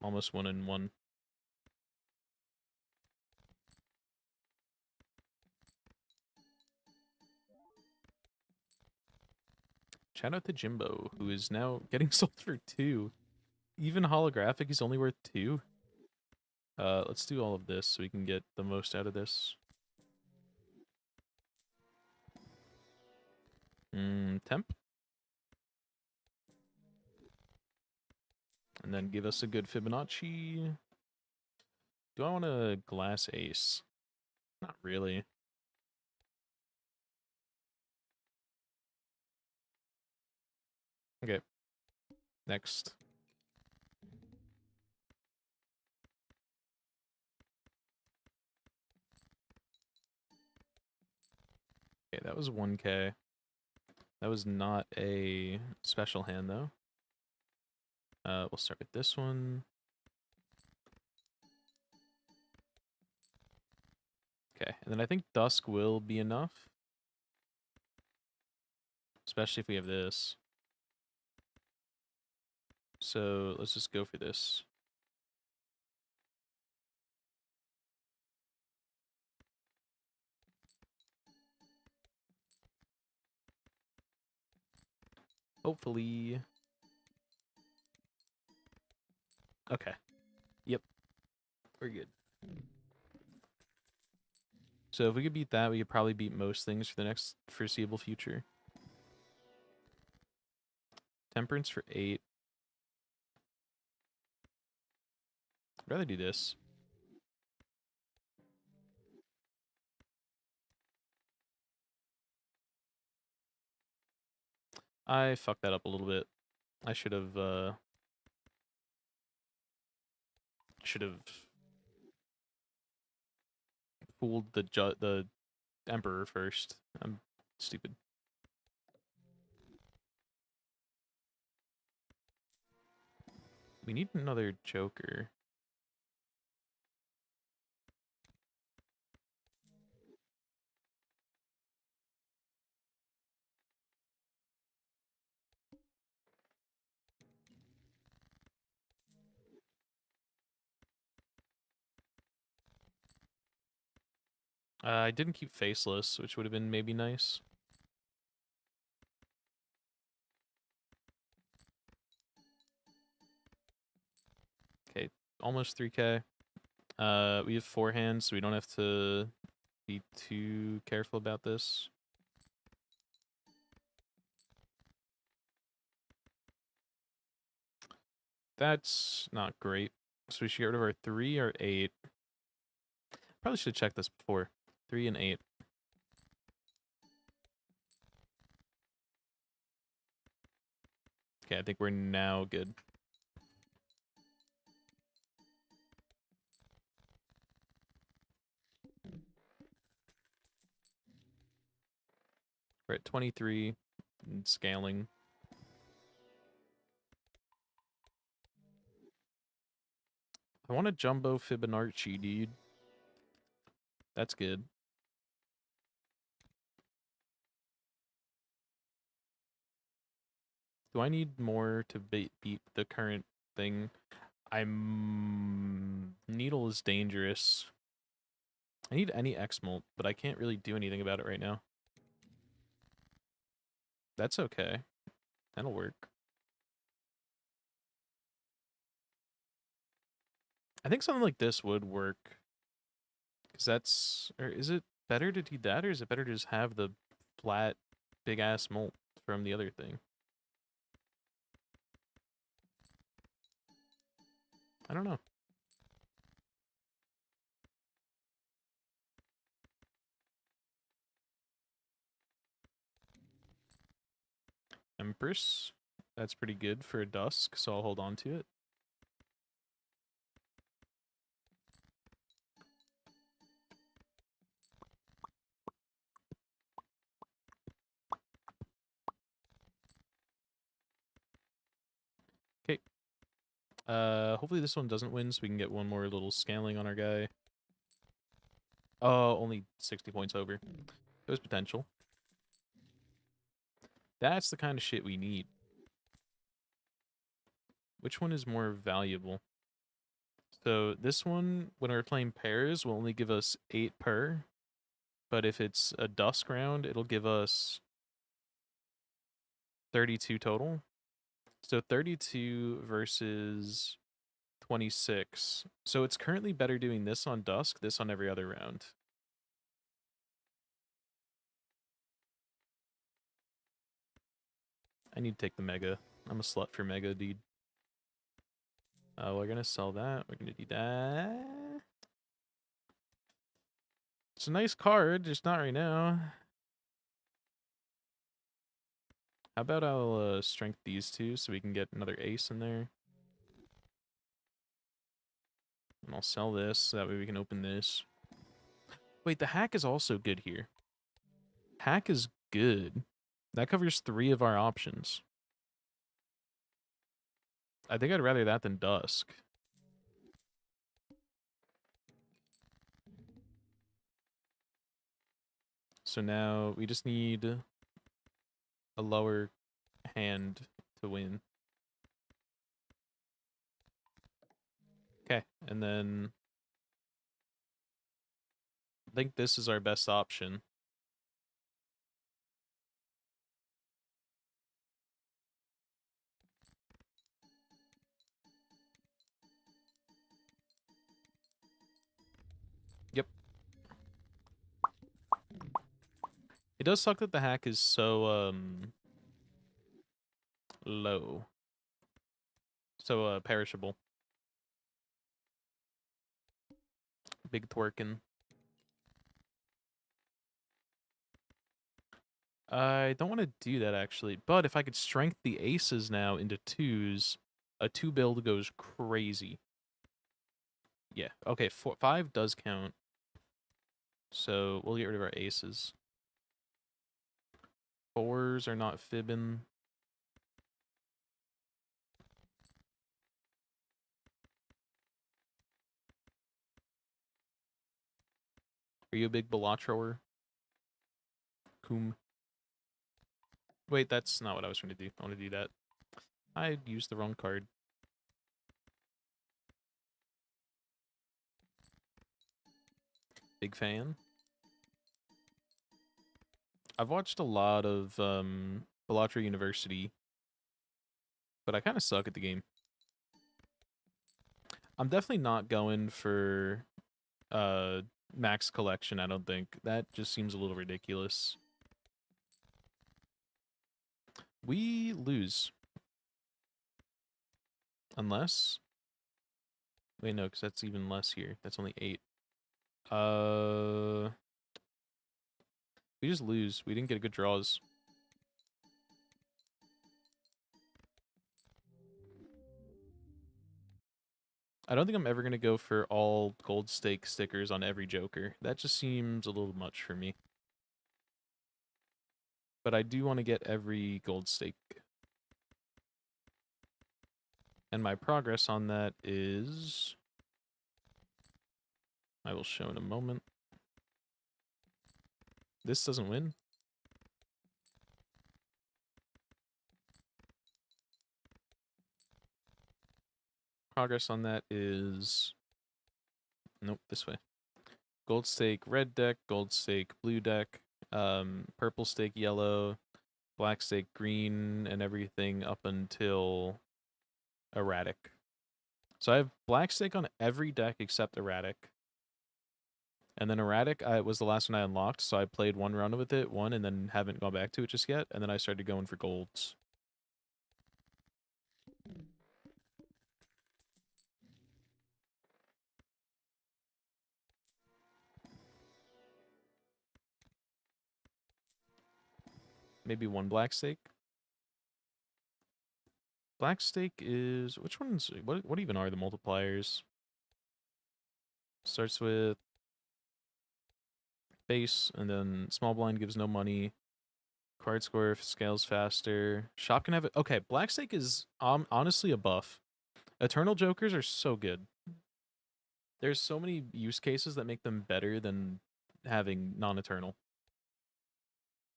Almost 1-1. Shout out to Jimbo, who is now getting sold for 2. Even holographic is only worth 2. Let's do all of this so we can get the most out of this. Temp. And then give us a good Fibonacci. Do I want a glass ace? Not really. Okay. Next. Okay, that was 1K. That was not a special hand, though. We'll start with this one. Okay, and then I think dusk will be enough. Especially if we have this. So let's just go for this. Hopefully. Okay. Yep. We're good. So if we could beat that, we could probably beat most things for the next foreseeable future. Temperance for 8. I'd rather do this. I fucked that up a little bit. I should have fooled the emperor first. I'm stupid. We need another joker. I didn't keep faceless, which would have been maybe nice. Okay, almost 3K. We have 4 hands, so we don't have to be too careful about this. That's not great. So we should get rid of our 3 or 8. Probably should have checked this before. 3 and 8. Okay, I think we're now good. We're at 23 and scaling. I want a jumbo Fibonacci, dude. That's good. Do I need more to beat the current thing? Needle is dangerous. I need any X-molt, but I can't really do anything about it right now. That's okay. That'll work. I think something like this would work. Because that's... Or is it better to do that, or is it better to just have the flat, big-ass molt from the other thing? I don't know. Empress. That's pretty good for a dusk, so I'll hold on to it. Okay. Hopefully this one doesn't win, so we can get one more little scaling on our guy. Oh, only 60 points over. There's potential. That's the kind of shit we need. Which one is more valuable? So this one, when we're playing pairs, will only give us 8 per. But if it's a dusk round, it'll give us 32 total. So 32 versus 26. So it's currently better doing this on dusk, this on every other round. I need to take the mega. I'm a slut for mega, dude. We're gonna sell that. We're gonna do that. It's a nice card, just not right now. How about I'll strength these two so we can get another ace in there. And I'll sell this so that way we can open this. Wait, the hack is also good here. Hack is good. That covers 3 of our options. I think I'd rather that than Dusk. So now we just need a lower hand to win. Okay, and then I think this is our best option. Yep. It does suck that the hack is so low. So perishable. Big twerking. I don't want to do that actually, but if I could strength the aces now into twos, a 2 build goes crazy. Yeah, okay, 5 does count. So we'll get rid of our aces. 4s are not fibbing. Are you a big Belatroer? Coom. Wait, that's not what I was trying to do. I want to do that. I used the wrong card. Big fan. I've watched a lot of Belatra University, but I kind of suck at the game. I'm definitely not going for max collection, I don't think. That just seems a little ridiculous. We lose. Unless... Wait, no, because that's even less here. That's only 8. We just lose. We didn't get good draws. I don't think I'm ever going to go for all gold stake stickers on every Joker. That just seems a little much for me. But I do want to get every gold stake. And my progress on that is... I will show in a moment. This doesn't win. Progress on that is... Nope, this way. Gold stake red deck, gold stake blue deck, purple stake yellow, black stake green, and everything up until erratic. So I have black stake on every deck except erratic. And then erratic was the last one I unlocked, so I played one round with it, and then haven't gone back to it just yet, and then I started going for golds. Maybe one black stake. Black stake is... Which ones... What even are the multipliers? Starts with base, and then small blind gives no money. Card score scales faster. Shop can have it. Okay, black stake is honestly a buff. Eternal Jokers are so good. There's so many use cases that make them better than having non-eternal.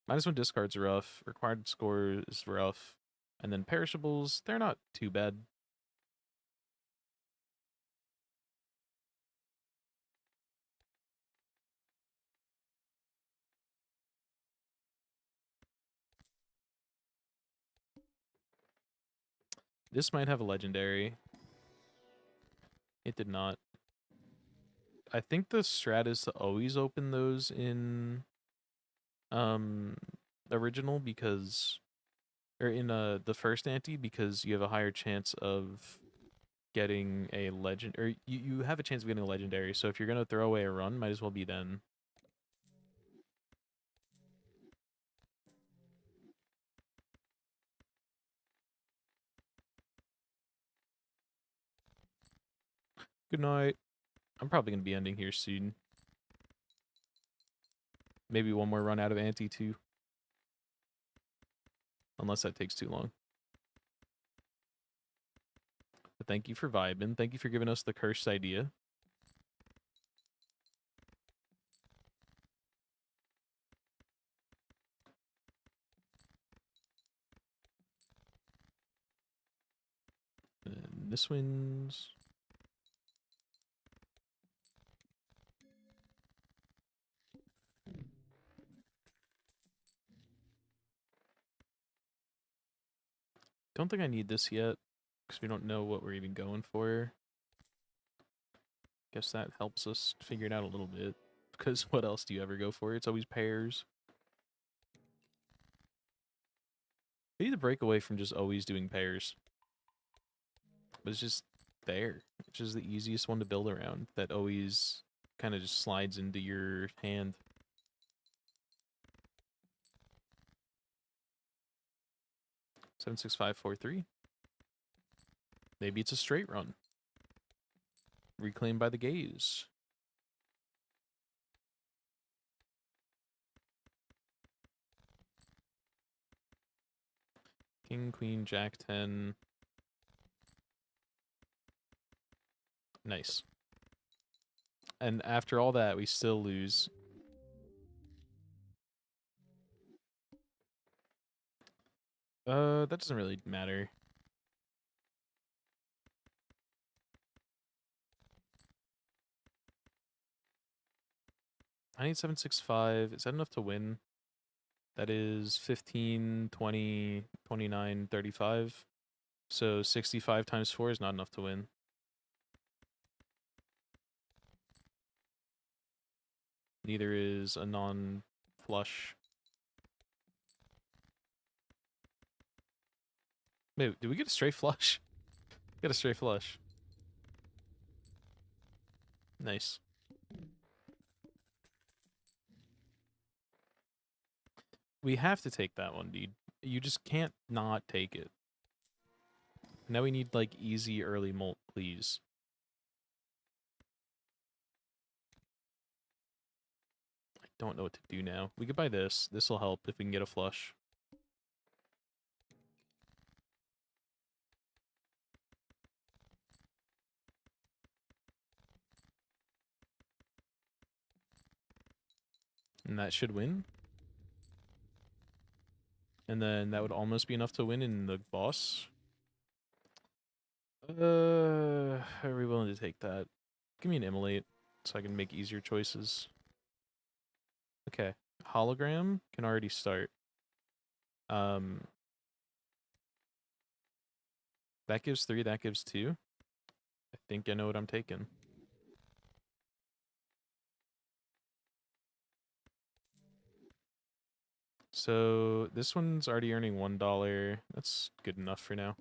-1 discards are rough. Required score is rough. And then perishables, they're not too bad. This might have a legendary. It did not. I think the strat is to always open those in original because... Or in the first ante, because you have a higher chance of getting a legend, or you have a chance of getting a legendary. So if you're gonna throw away a run, might as well be then. Good night. I'm probably gonna be ending here soon. Maybe one more run out of ante too, unless that takes too long. Thank you for vibing. Thank you for giving us the cursed idea. And this wins. Don't think I need this yet, because we don't know what we're even going for. Guess that helps us figure it out a little bit. Because what else do you ever go for? It's always pairs. We need to break away from just always doing pairs. But it's just there. It's just the easiest one to build around. That always kind of just slides into your hand. Seven, 6, 5, 4, 3. Maybe it's a straight run. Reclaimed by the gaze. King, queen, jack, 10. Nice. And after all that, we still lose. That doesn't really matter. I need 7, 6, 5. Is that enough to win? That is 15, 20, 29, 35. So 65 times 4 is not enough to win. Neither is a non-flush. Wait, did we get a straight flush? Get a straight flush. Nice. We have to take that one, dude. You just can't not take it. Now we need, like, easy early molt, please. I don't know what to do now. We could buy this. This will help if we can get a flush. And that should win. And then that would almost be enough to win in the boss. Are we willing to take that? Give me an immolate so I can make easier choices. Okay. Hologram can already start. That gives 3, that gives 2. I think I know what I'm taking. So this one's already earning $1. That's good enough for now.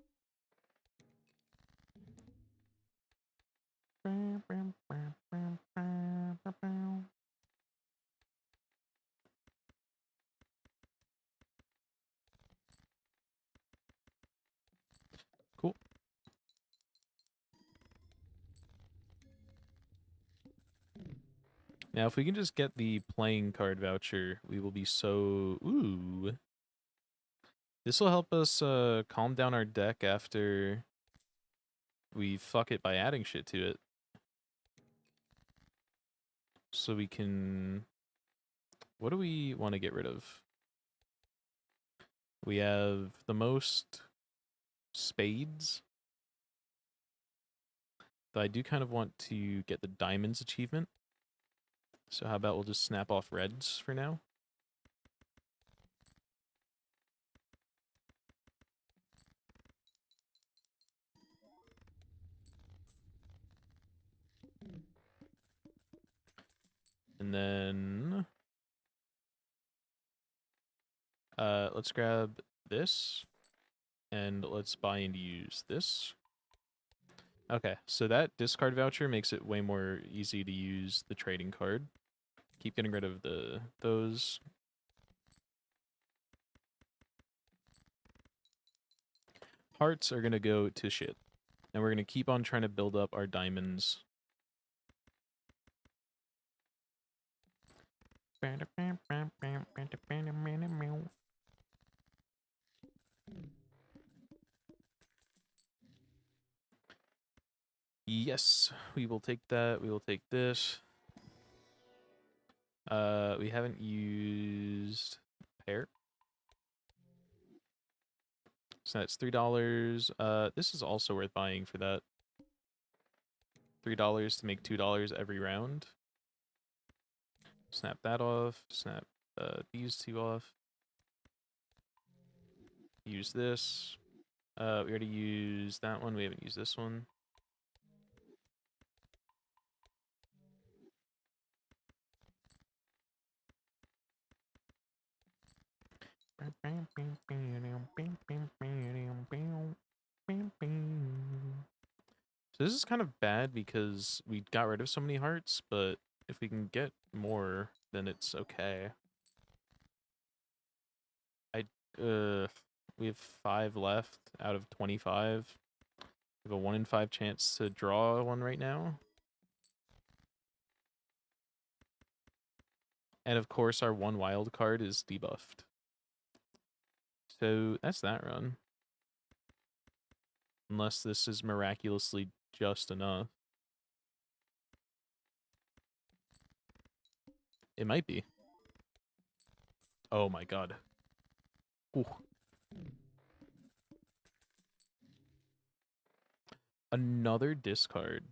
Cool. Now, if we can just get the playing card voucher, we will be so... Ooh. This will help us calm down our deck after we fuck it by adding shit to it. So we can... What do we want to get rid of? We have the most spades. But I do kind of want to get the diamonds achievement. So how about we'll just snap off reds for now? And then let's grab this and let's buy and use this. Okay, so that discard voucher makes it way more easy to use the trading card. Keep getting rid of those. Hearts are gonna go to shit. And we're gonna keep on trying to build up our diamonds. Yes, we will take that. We will take this. We haven't used pear. So that's $3. This is also worth buying for that. $3 to make $2 every round. Snap that off. Snap these two off. Use this. We already used that one. We haven't used this one. So this is kind of bad because we got rid of so many hearts, but if we can get more, then it's okay. We have 5 left out of 25. We have a 1 in 5 chance to draw one right now. And of course our 1 wild card is debuffed. So that's that run. Unless this is miraculously just enough. It might be. Oh my god. Ooh. Another discard.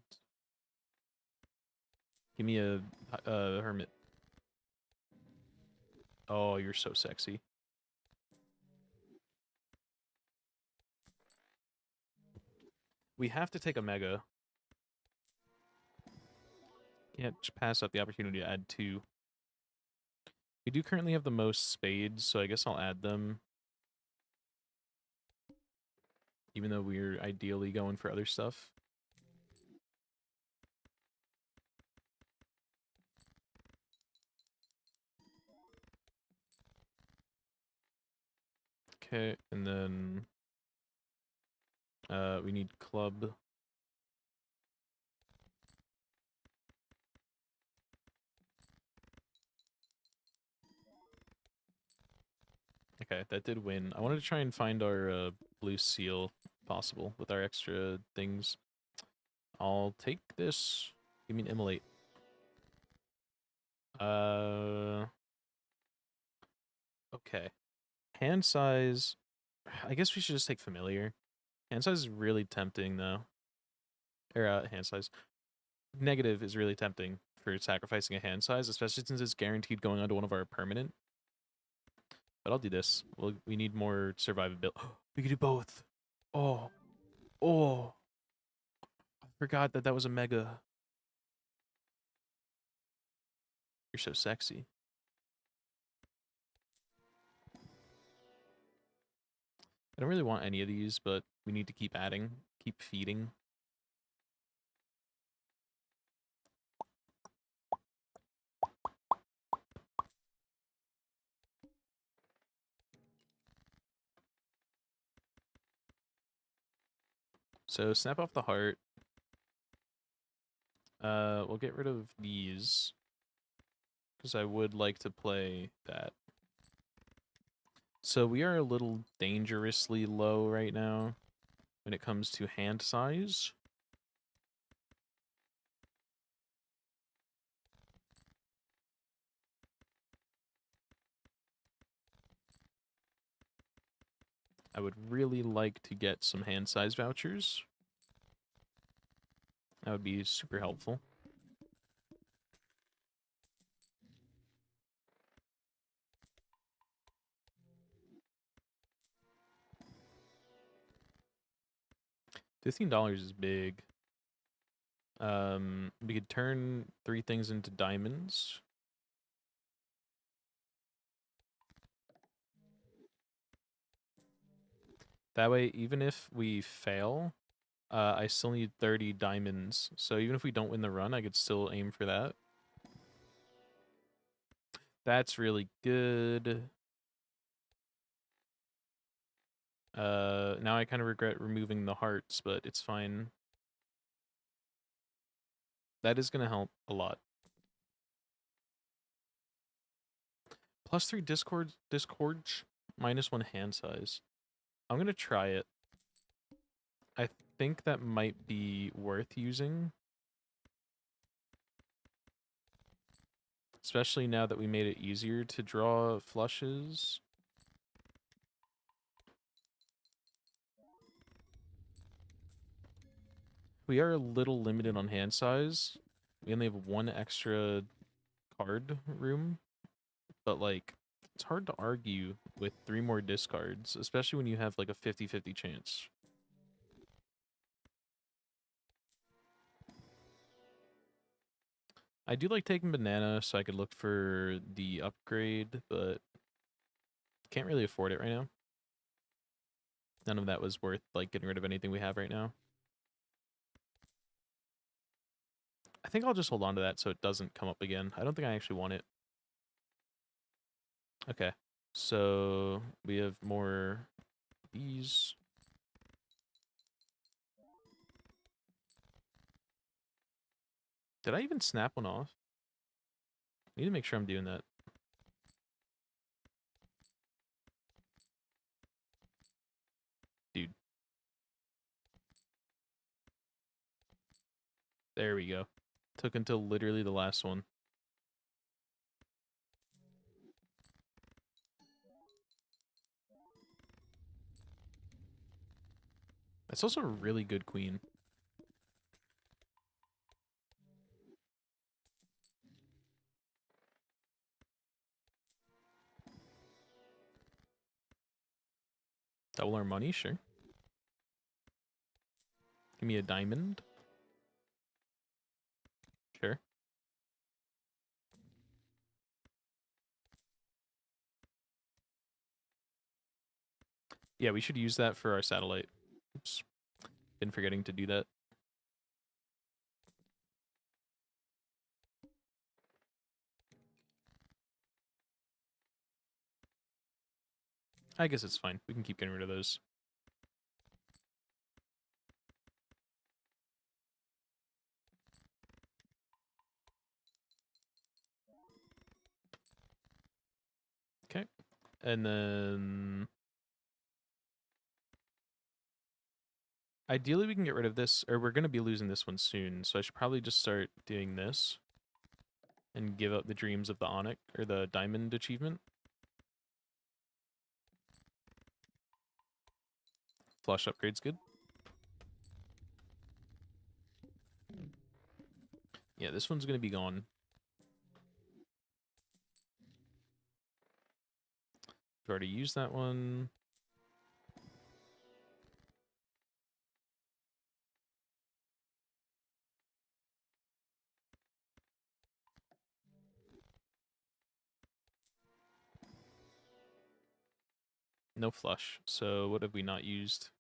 Give me a hermit. Oh, you're so sexy. We have to take a mega. Can't pass up the opportunity to add 2. We do currently have the most spades, so I guess I'll add them. Even though we're ideally going for other stuff. Okay, and then we need club. Okay, that did win. I wanted to try and find our blue seal, if possible, with our extra things. I'll take this. Give me an immolate. Okay. Hand size. I guess we should just take familiar. Hand size is really tempting, though. Or hand size. Negative is really tempting for sacrificing a hand size, especially since it's guaranteed going onto one of our permanent. But I'll do this. We need more survivability. We can do both. Oh. Oh. I forgot that was a mega. You're so sexy. I don't really want any of these, but we need to keep adding, keep feeding. So snap off the heart. We'll get rid of these because I would like to play that. So we are a little dangerously low right now when it comes to hand size. I would really like to get some hand size vouchers. That would be super helpful. $15 is big. We could turn 3 things into diamonds. That way, even if we fail, I still need 30 diamonds. So even if we don't win the run, I could still aim for that. That's really good. Now I kind of regret removing the hearts, but it's fine. That is going to help a lot. +3 discord, -1 hand size. I'm going to try it. think that might be worth using. Especially now that we made it easier to draw flushes. We are a little limited on hand size. We only have one extra card room. But, like, it's hard to argue with 3 more discards, especially when you have, like, a 50-50 chance. I do like taking banana so I could look for the upgrade, but can't really afford it right now. None of that was worth, like, getting rid of anything we have right now. I think I'll just hold on to that so it doesn't come up again. I don't think I actually want it. Okay. So we have more these. Did I even snap one off? I need to make sure I'm doing that. Dude. There we go. Took until literally the last one. That's also a really good queen. Double our money, sure. Give me a diamond. Sure. Yeah, we should use that for our satellite. Oops. Been forgetting to do that. I guess it's fine. We can keep getting rid of those. Okay. And then ideally we can get rid of this, or we're going to be losing this one soon, so I should probably just start doing this and give up the dreams of the Onyx, or the Diamond achievement. Flush upgrade's good. Yeah, this one's going to be gone. We've already used that one. No flush. So what have we not used?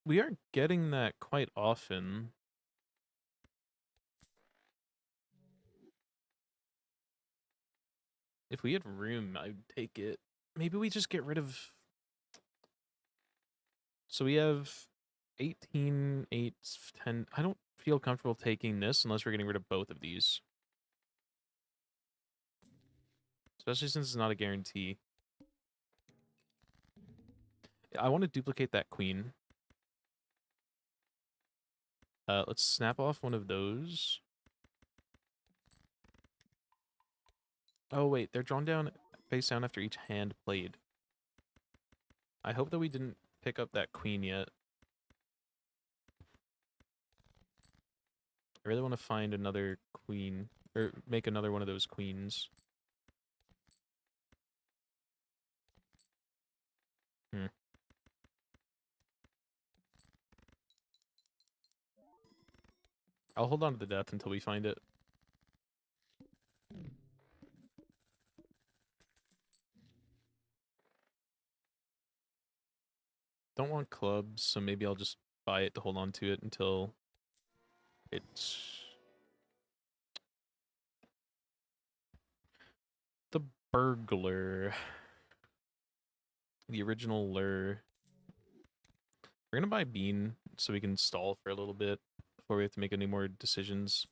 We are getting that quite often. If we had room, I'd take it. Maybe we just get rid of... So we have 18, 8, 10... I don't feel comfortable taking this unless we're getting rid of both of these. Especially since it's not a guarantee. I want to duplicate that queen. Let's snap off one of those. Oh, wait. They're drawn down face down after each hand played. I hope that we didn't pick up that queen yet. I really want to find another queen, or make another one of those queens. I'll hold on to the death until we find it. Don't want clubs, so maybe I'll just buy it to hold on to it until it's... The burglar. The original lure. We're gonna buy Bean so we can stall for a little bit before we have to make any more decisions.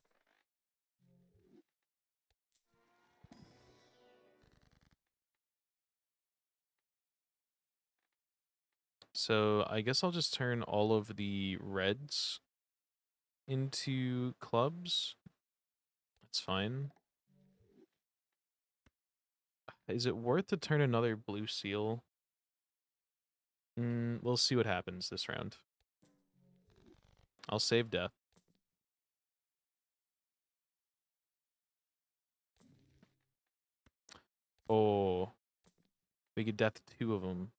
So I guess I'll just turn all of the reds into clubs. That's fine. Is it worth to turn another blue seal? We'll see what happens this round. I'll save death. Oh, we get death 2 of them.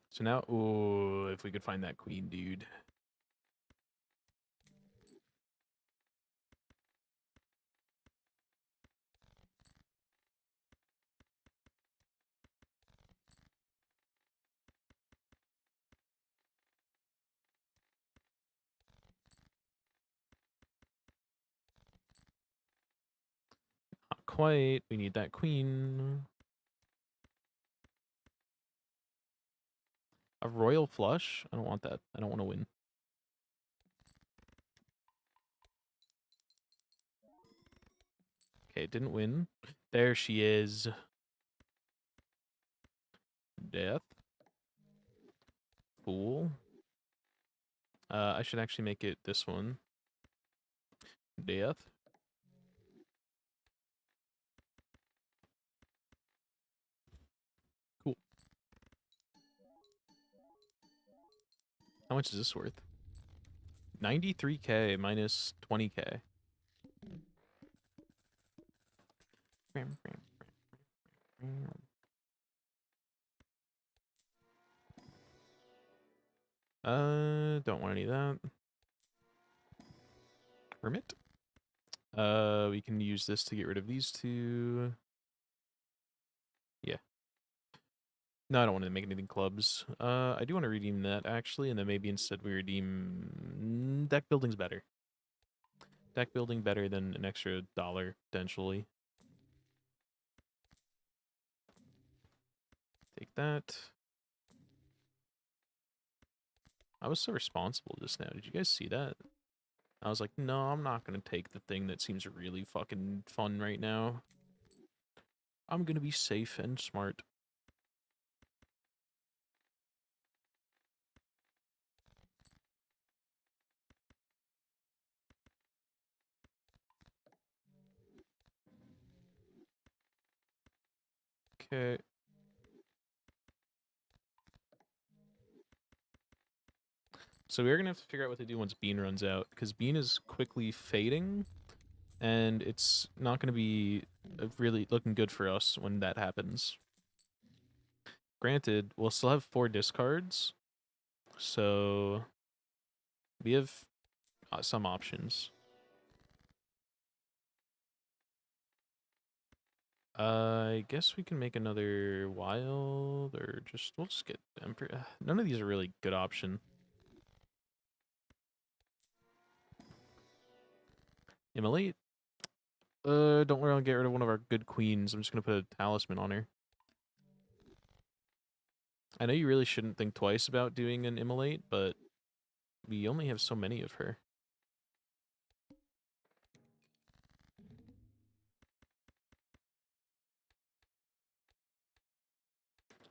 So now, oh, if we could find that queen, dude. Not quite. We need that queen. A royal flush? I don't want that. I don't want to win. Okay, didn't win. There she is. Death. Fool. I should actually make it this one. Death. Cool. How much is this worth? 93k minus 20k. Don't want any of that. Hermit. We can use this to get rid of these two. Yeah. No, I don't want to make anything clubs. I do want to redeem that, actually, and then maybe instead we redeem... Deck building's better. Deck building better than an extra $1, potentially. Take that. I was so responsible just now. Did you guys see that? I was like, no, I'm not going to take the thing that seems really fucking fun right now. I'm going to be safe and smart. Okay. So we're going to have to figure out what to do once Bean runs out, because Bean is quickly fading, and it's not going to be really looking good for us when that happens. Granted, we'll still have 4 discards, so we have some options. I guess we can make another wild, or we'll just get Emperor. None of these are really good option. Immolate. Don't worry, I'll get rid of one of our good queens. I'm just gonna put a talisman on her. I know you really shouldn't think twice about doing an immolate, but we only have so many of her.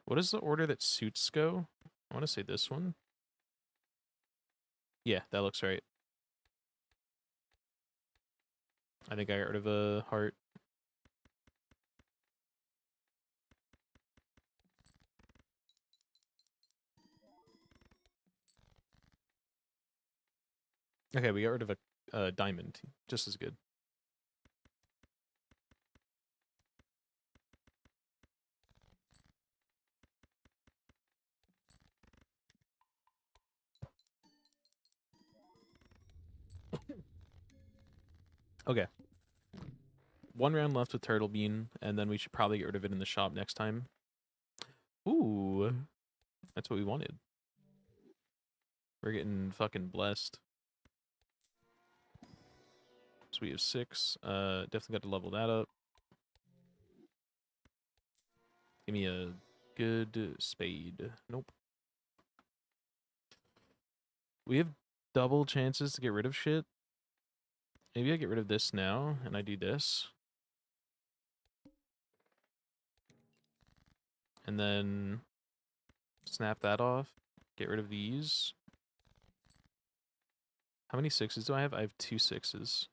What is the order that suits go? I want to say this one. Yeah, that looks right. I think I got rid of a heart. Okay, we got rid of a diamond. Just as good. Okay. 1 round left with Turtle Bean, and then we should probably get rid of it in the shop next time. Ooh. That's what we wanted. We're getting fucking blessed. So we have 6. Definitely got to level that up. Give me a good spade. Nope. We have double chances to get rid of shit. Maybe I get rid of this now, and I do this. And then snap that off. Get rid of these. How many 6s do I have? I have 2 6s.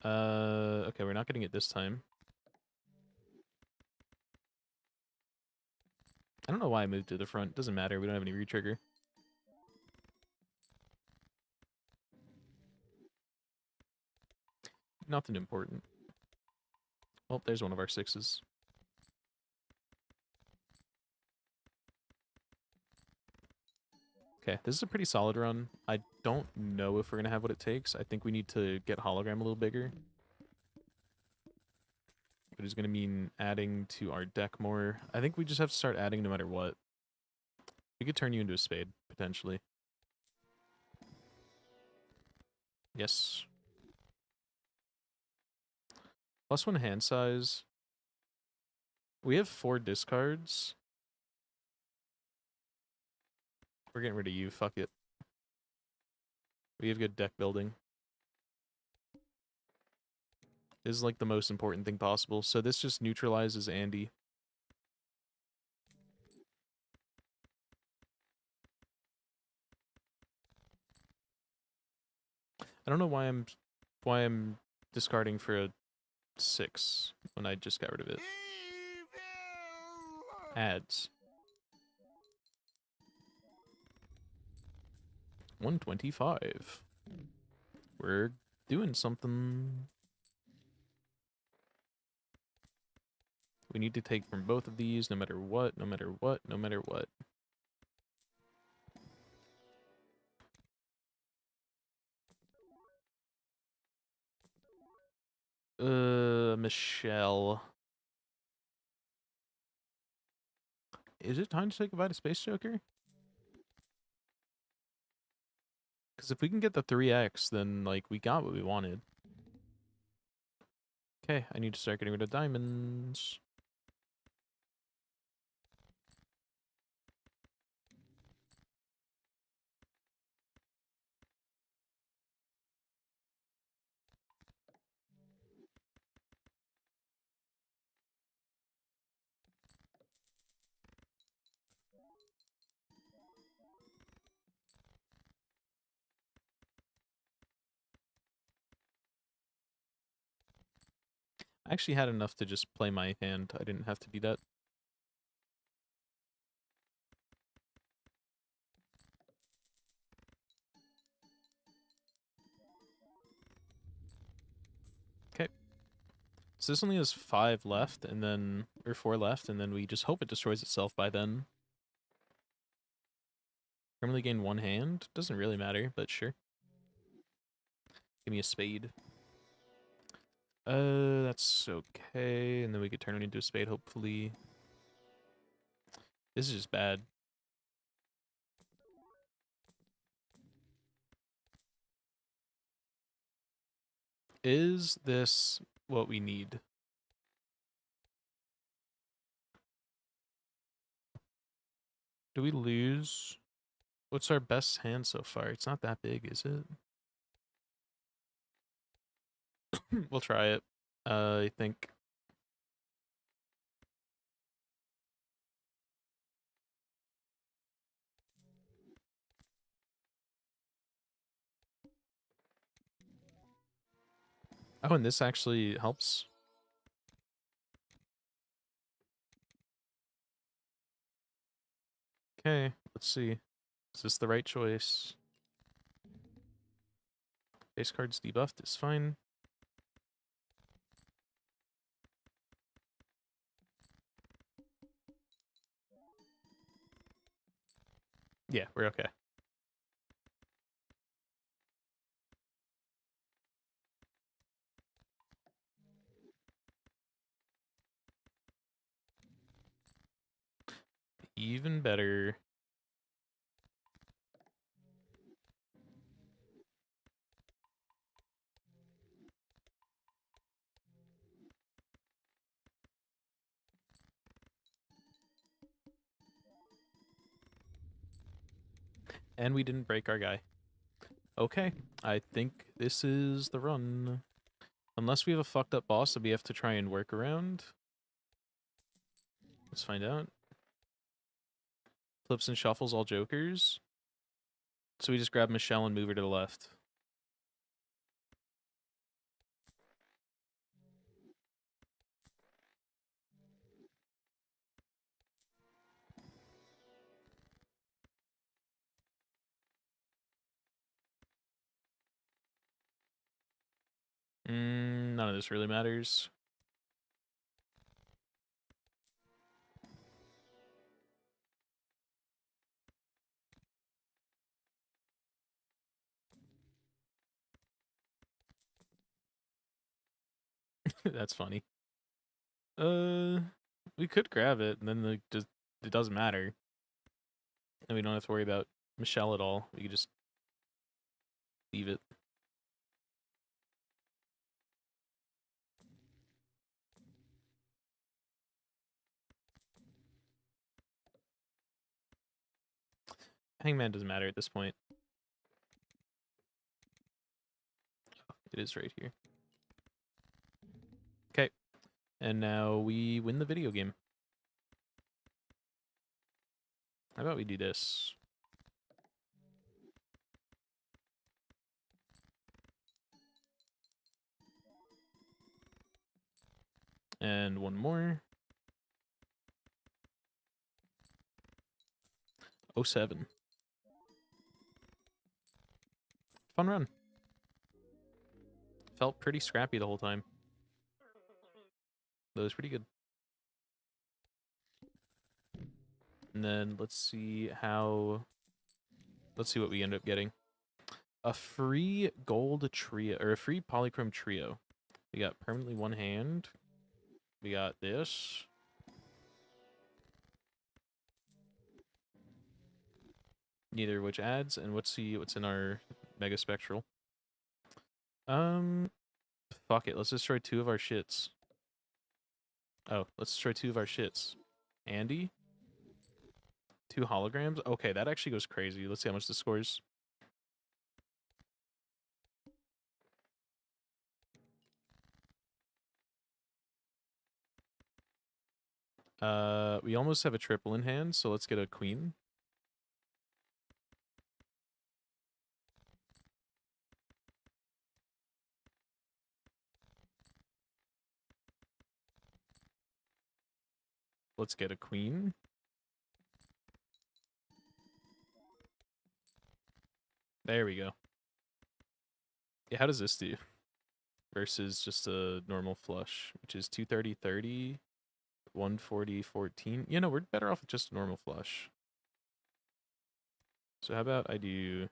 Okay, we're not getting it this time. I don't know why I moved to the front. Doesn't matter. We don't have any retrigger. Nothing important. Well, there's one of our 6s. Okay, this is a pretty solid run. I don't know if we're going to have what it takes. I think we need to get hologram a little bigger. Which is going to mean adding to our deck more. I think we just have to start adding no matter what. We could turn you into a spade, potentially. Yes. +1 hand size. We have 4 discards. We're getting rid of you. Fuck it. We have good deck building. This is like the most important thing possible. So this just neutralizes Andy. I don't know why I'm discarding for a 6 when I just got rid of it. Ads. 125. We're doing something. We need to take from both of these no matter what, no matter what, no matter what. Michelle. Is it time to say goodbye to Space Joker? Because if we can get the 3x, then, like, we got what we wanted. Okay, I need to start getting rid of diamonds. I actually had enough to just play my hand. I didn't have to do that. Okay. So this only has 5 left, and then, or 4 left, and then we just hope it destroys itself by then. Permanently gain 1 hand? Doesn't really matter, but sure. Give me a spade. That's okay, and then we could turn it into a spade, hopefully. This is just bad. Is this what we need? Do we lose? What's our best hand so far? It's not that big, is it? We'll try it. I think. Oh, and this actually helps. Okay, let's see. Is this the right choice? Base cards debuffed is fine. Yeah, we're okay. Even better. And we didn't break our guy. Okay, I think this is the run. Unless we have a fucked up boss that we have to try and work around. Let's find out. Flips and shuffles all jokers. So we just grab Michelle and move her to the left. None of this really matters. That's funny. We could grab it, and then just it doesn't matter, and we don't have to worry about Michelle at all. We could just leave it. Hangman doesn't matter at this point. It is right here. Okay, and now we win the video game. How about we do this? And one more. 07. Fun run. Felt pretty scrappy the whole time. That was pretty good. And then let's see what we end up getting. A free gold trio, or a free polychrome trio. We got permanently one hand. We got this. Neither of which adds, and let's see what's in our mega spectral. Fuck it, let's destroy 2 of our shits. Oh, let's destroy 2 of our shits. Andy? 2 holograms? Okay, that actually goes crazy. Let's see how much this scores. We almost have a triple in hand, so let's get a queen. Let's get a queen. There we go. Yeah, how does this do? Versus just a normal flush, which is 230, 30, 140, 14. You know, we're better off with just a normal flush. So how about I do...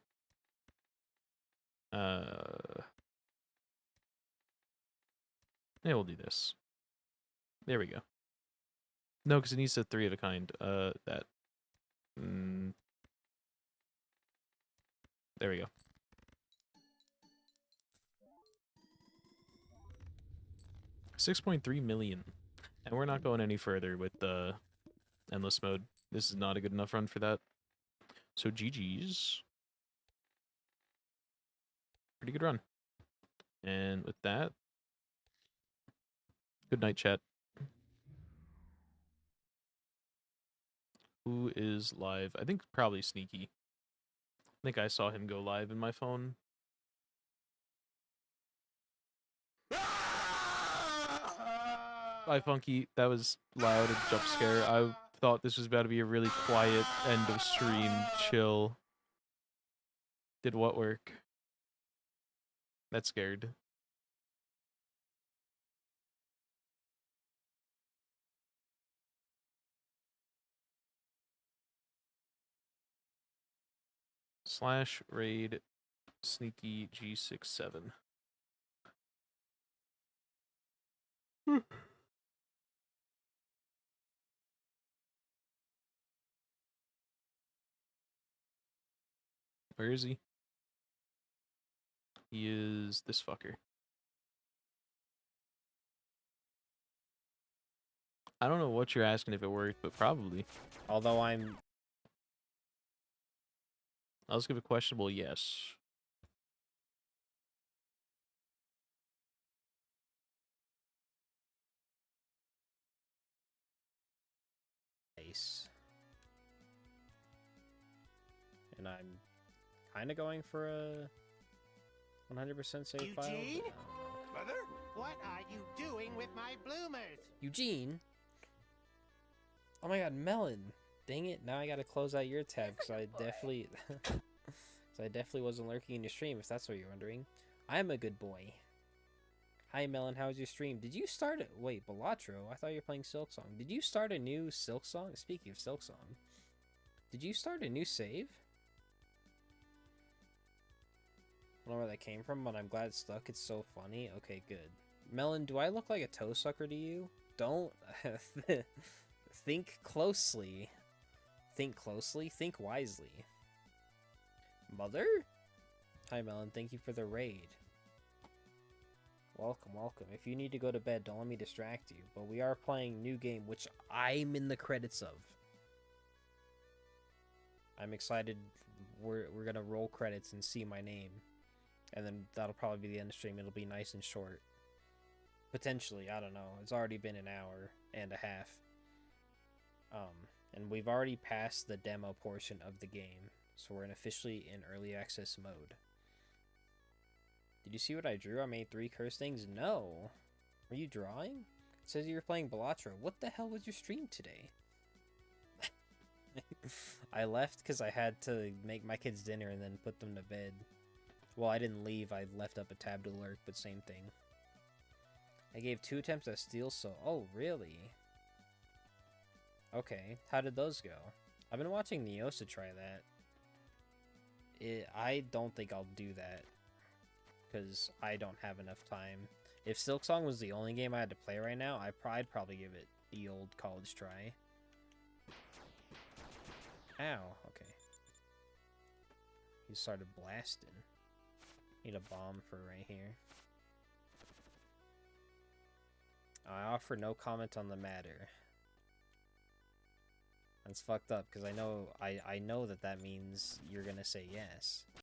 Yeah, we'll do this. There we go. No, because it needs a 3 of a kind. That. There we go. $6.3 million. And we're not going any further with the endless mode. This is not a good enough run for that. So GG's. Pretty good run. And with that, good night, chat. Who is live? I think probably Sneaky. I think I saw him go live in my phone. Bye, Funky. That was loud and jump scare. I thought this was about to be a really quiet end of stream. Chill. Did what work? That scared. / raid Sneaky G67. Where is he? He is this fucker. I don't know what you're asking if it worked, but probably. Although I'm I'll just give a questionable yes. Nice. And I'm kind of going for a 100% save file. Eugene? But Mother? What are you doing with my bloomers? Eugene? Oh my god, Melon. Dang it, now I gotta close out your tab because I definitely... I definitely wasn't lurking in your stream, if that's what you're wondering. I'm a good boy. Hi, Melon, how was your stream? Did you start it? Wait, Balatro? I thought you were playing Silksong. Did you start a new Silksong? Speaking of Silksong, did you start a new save? I don't know where that came from, but I'm glad it stuck. It's so funny. Okay, good. Melon, do I look like a toe sucker to you? Don't think closely. Think closely. Think wisely. Mother? Hi, Melon. Thank you for the raid. Welcome, welcome. If you need to go to bed, don't let me distract you. But we are playing new game, which I'm in the credits of. I'm excited. We're gonna roll credits and see my name. And then that'll probably be the end of the stream. It'll be nice and short. Potentially, I don't know. It's already been an hour and a half. And we've already passed the demo portion of the game. So we're officially in early access mode. Did you see what I drew? I made 3 curse things? No. Were you drawing? It says you were playing Balatro. What the hell was your stream today? I left because I had to make my kids dinner and then put them to bed. Well, I didn't leave. I left up a tab to lurk, but same thing. I gave 2 attempts at Steel Soul. Oh, really? Okay. How did those go? I've been watching Neosa try that. I don't think I'll do that. Because I don't have enough time. If Silksong was the only game I had to play right now, I'd probably give it the old college try. Ow. Okay. He started blasting. Need a bomb for right here. I offer no comment on the matter. That's fucked up because I know that means you're gonna say yes.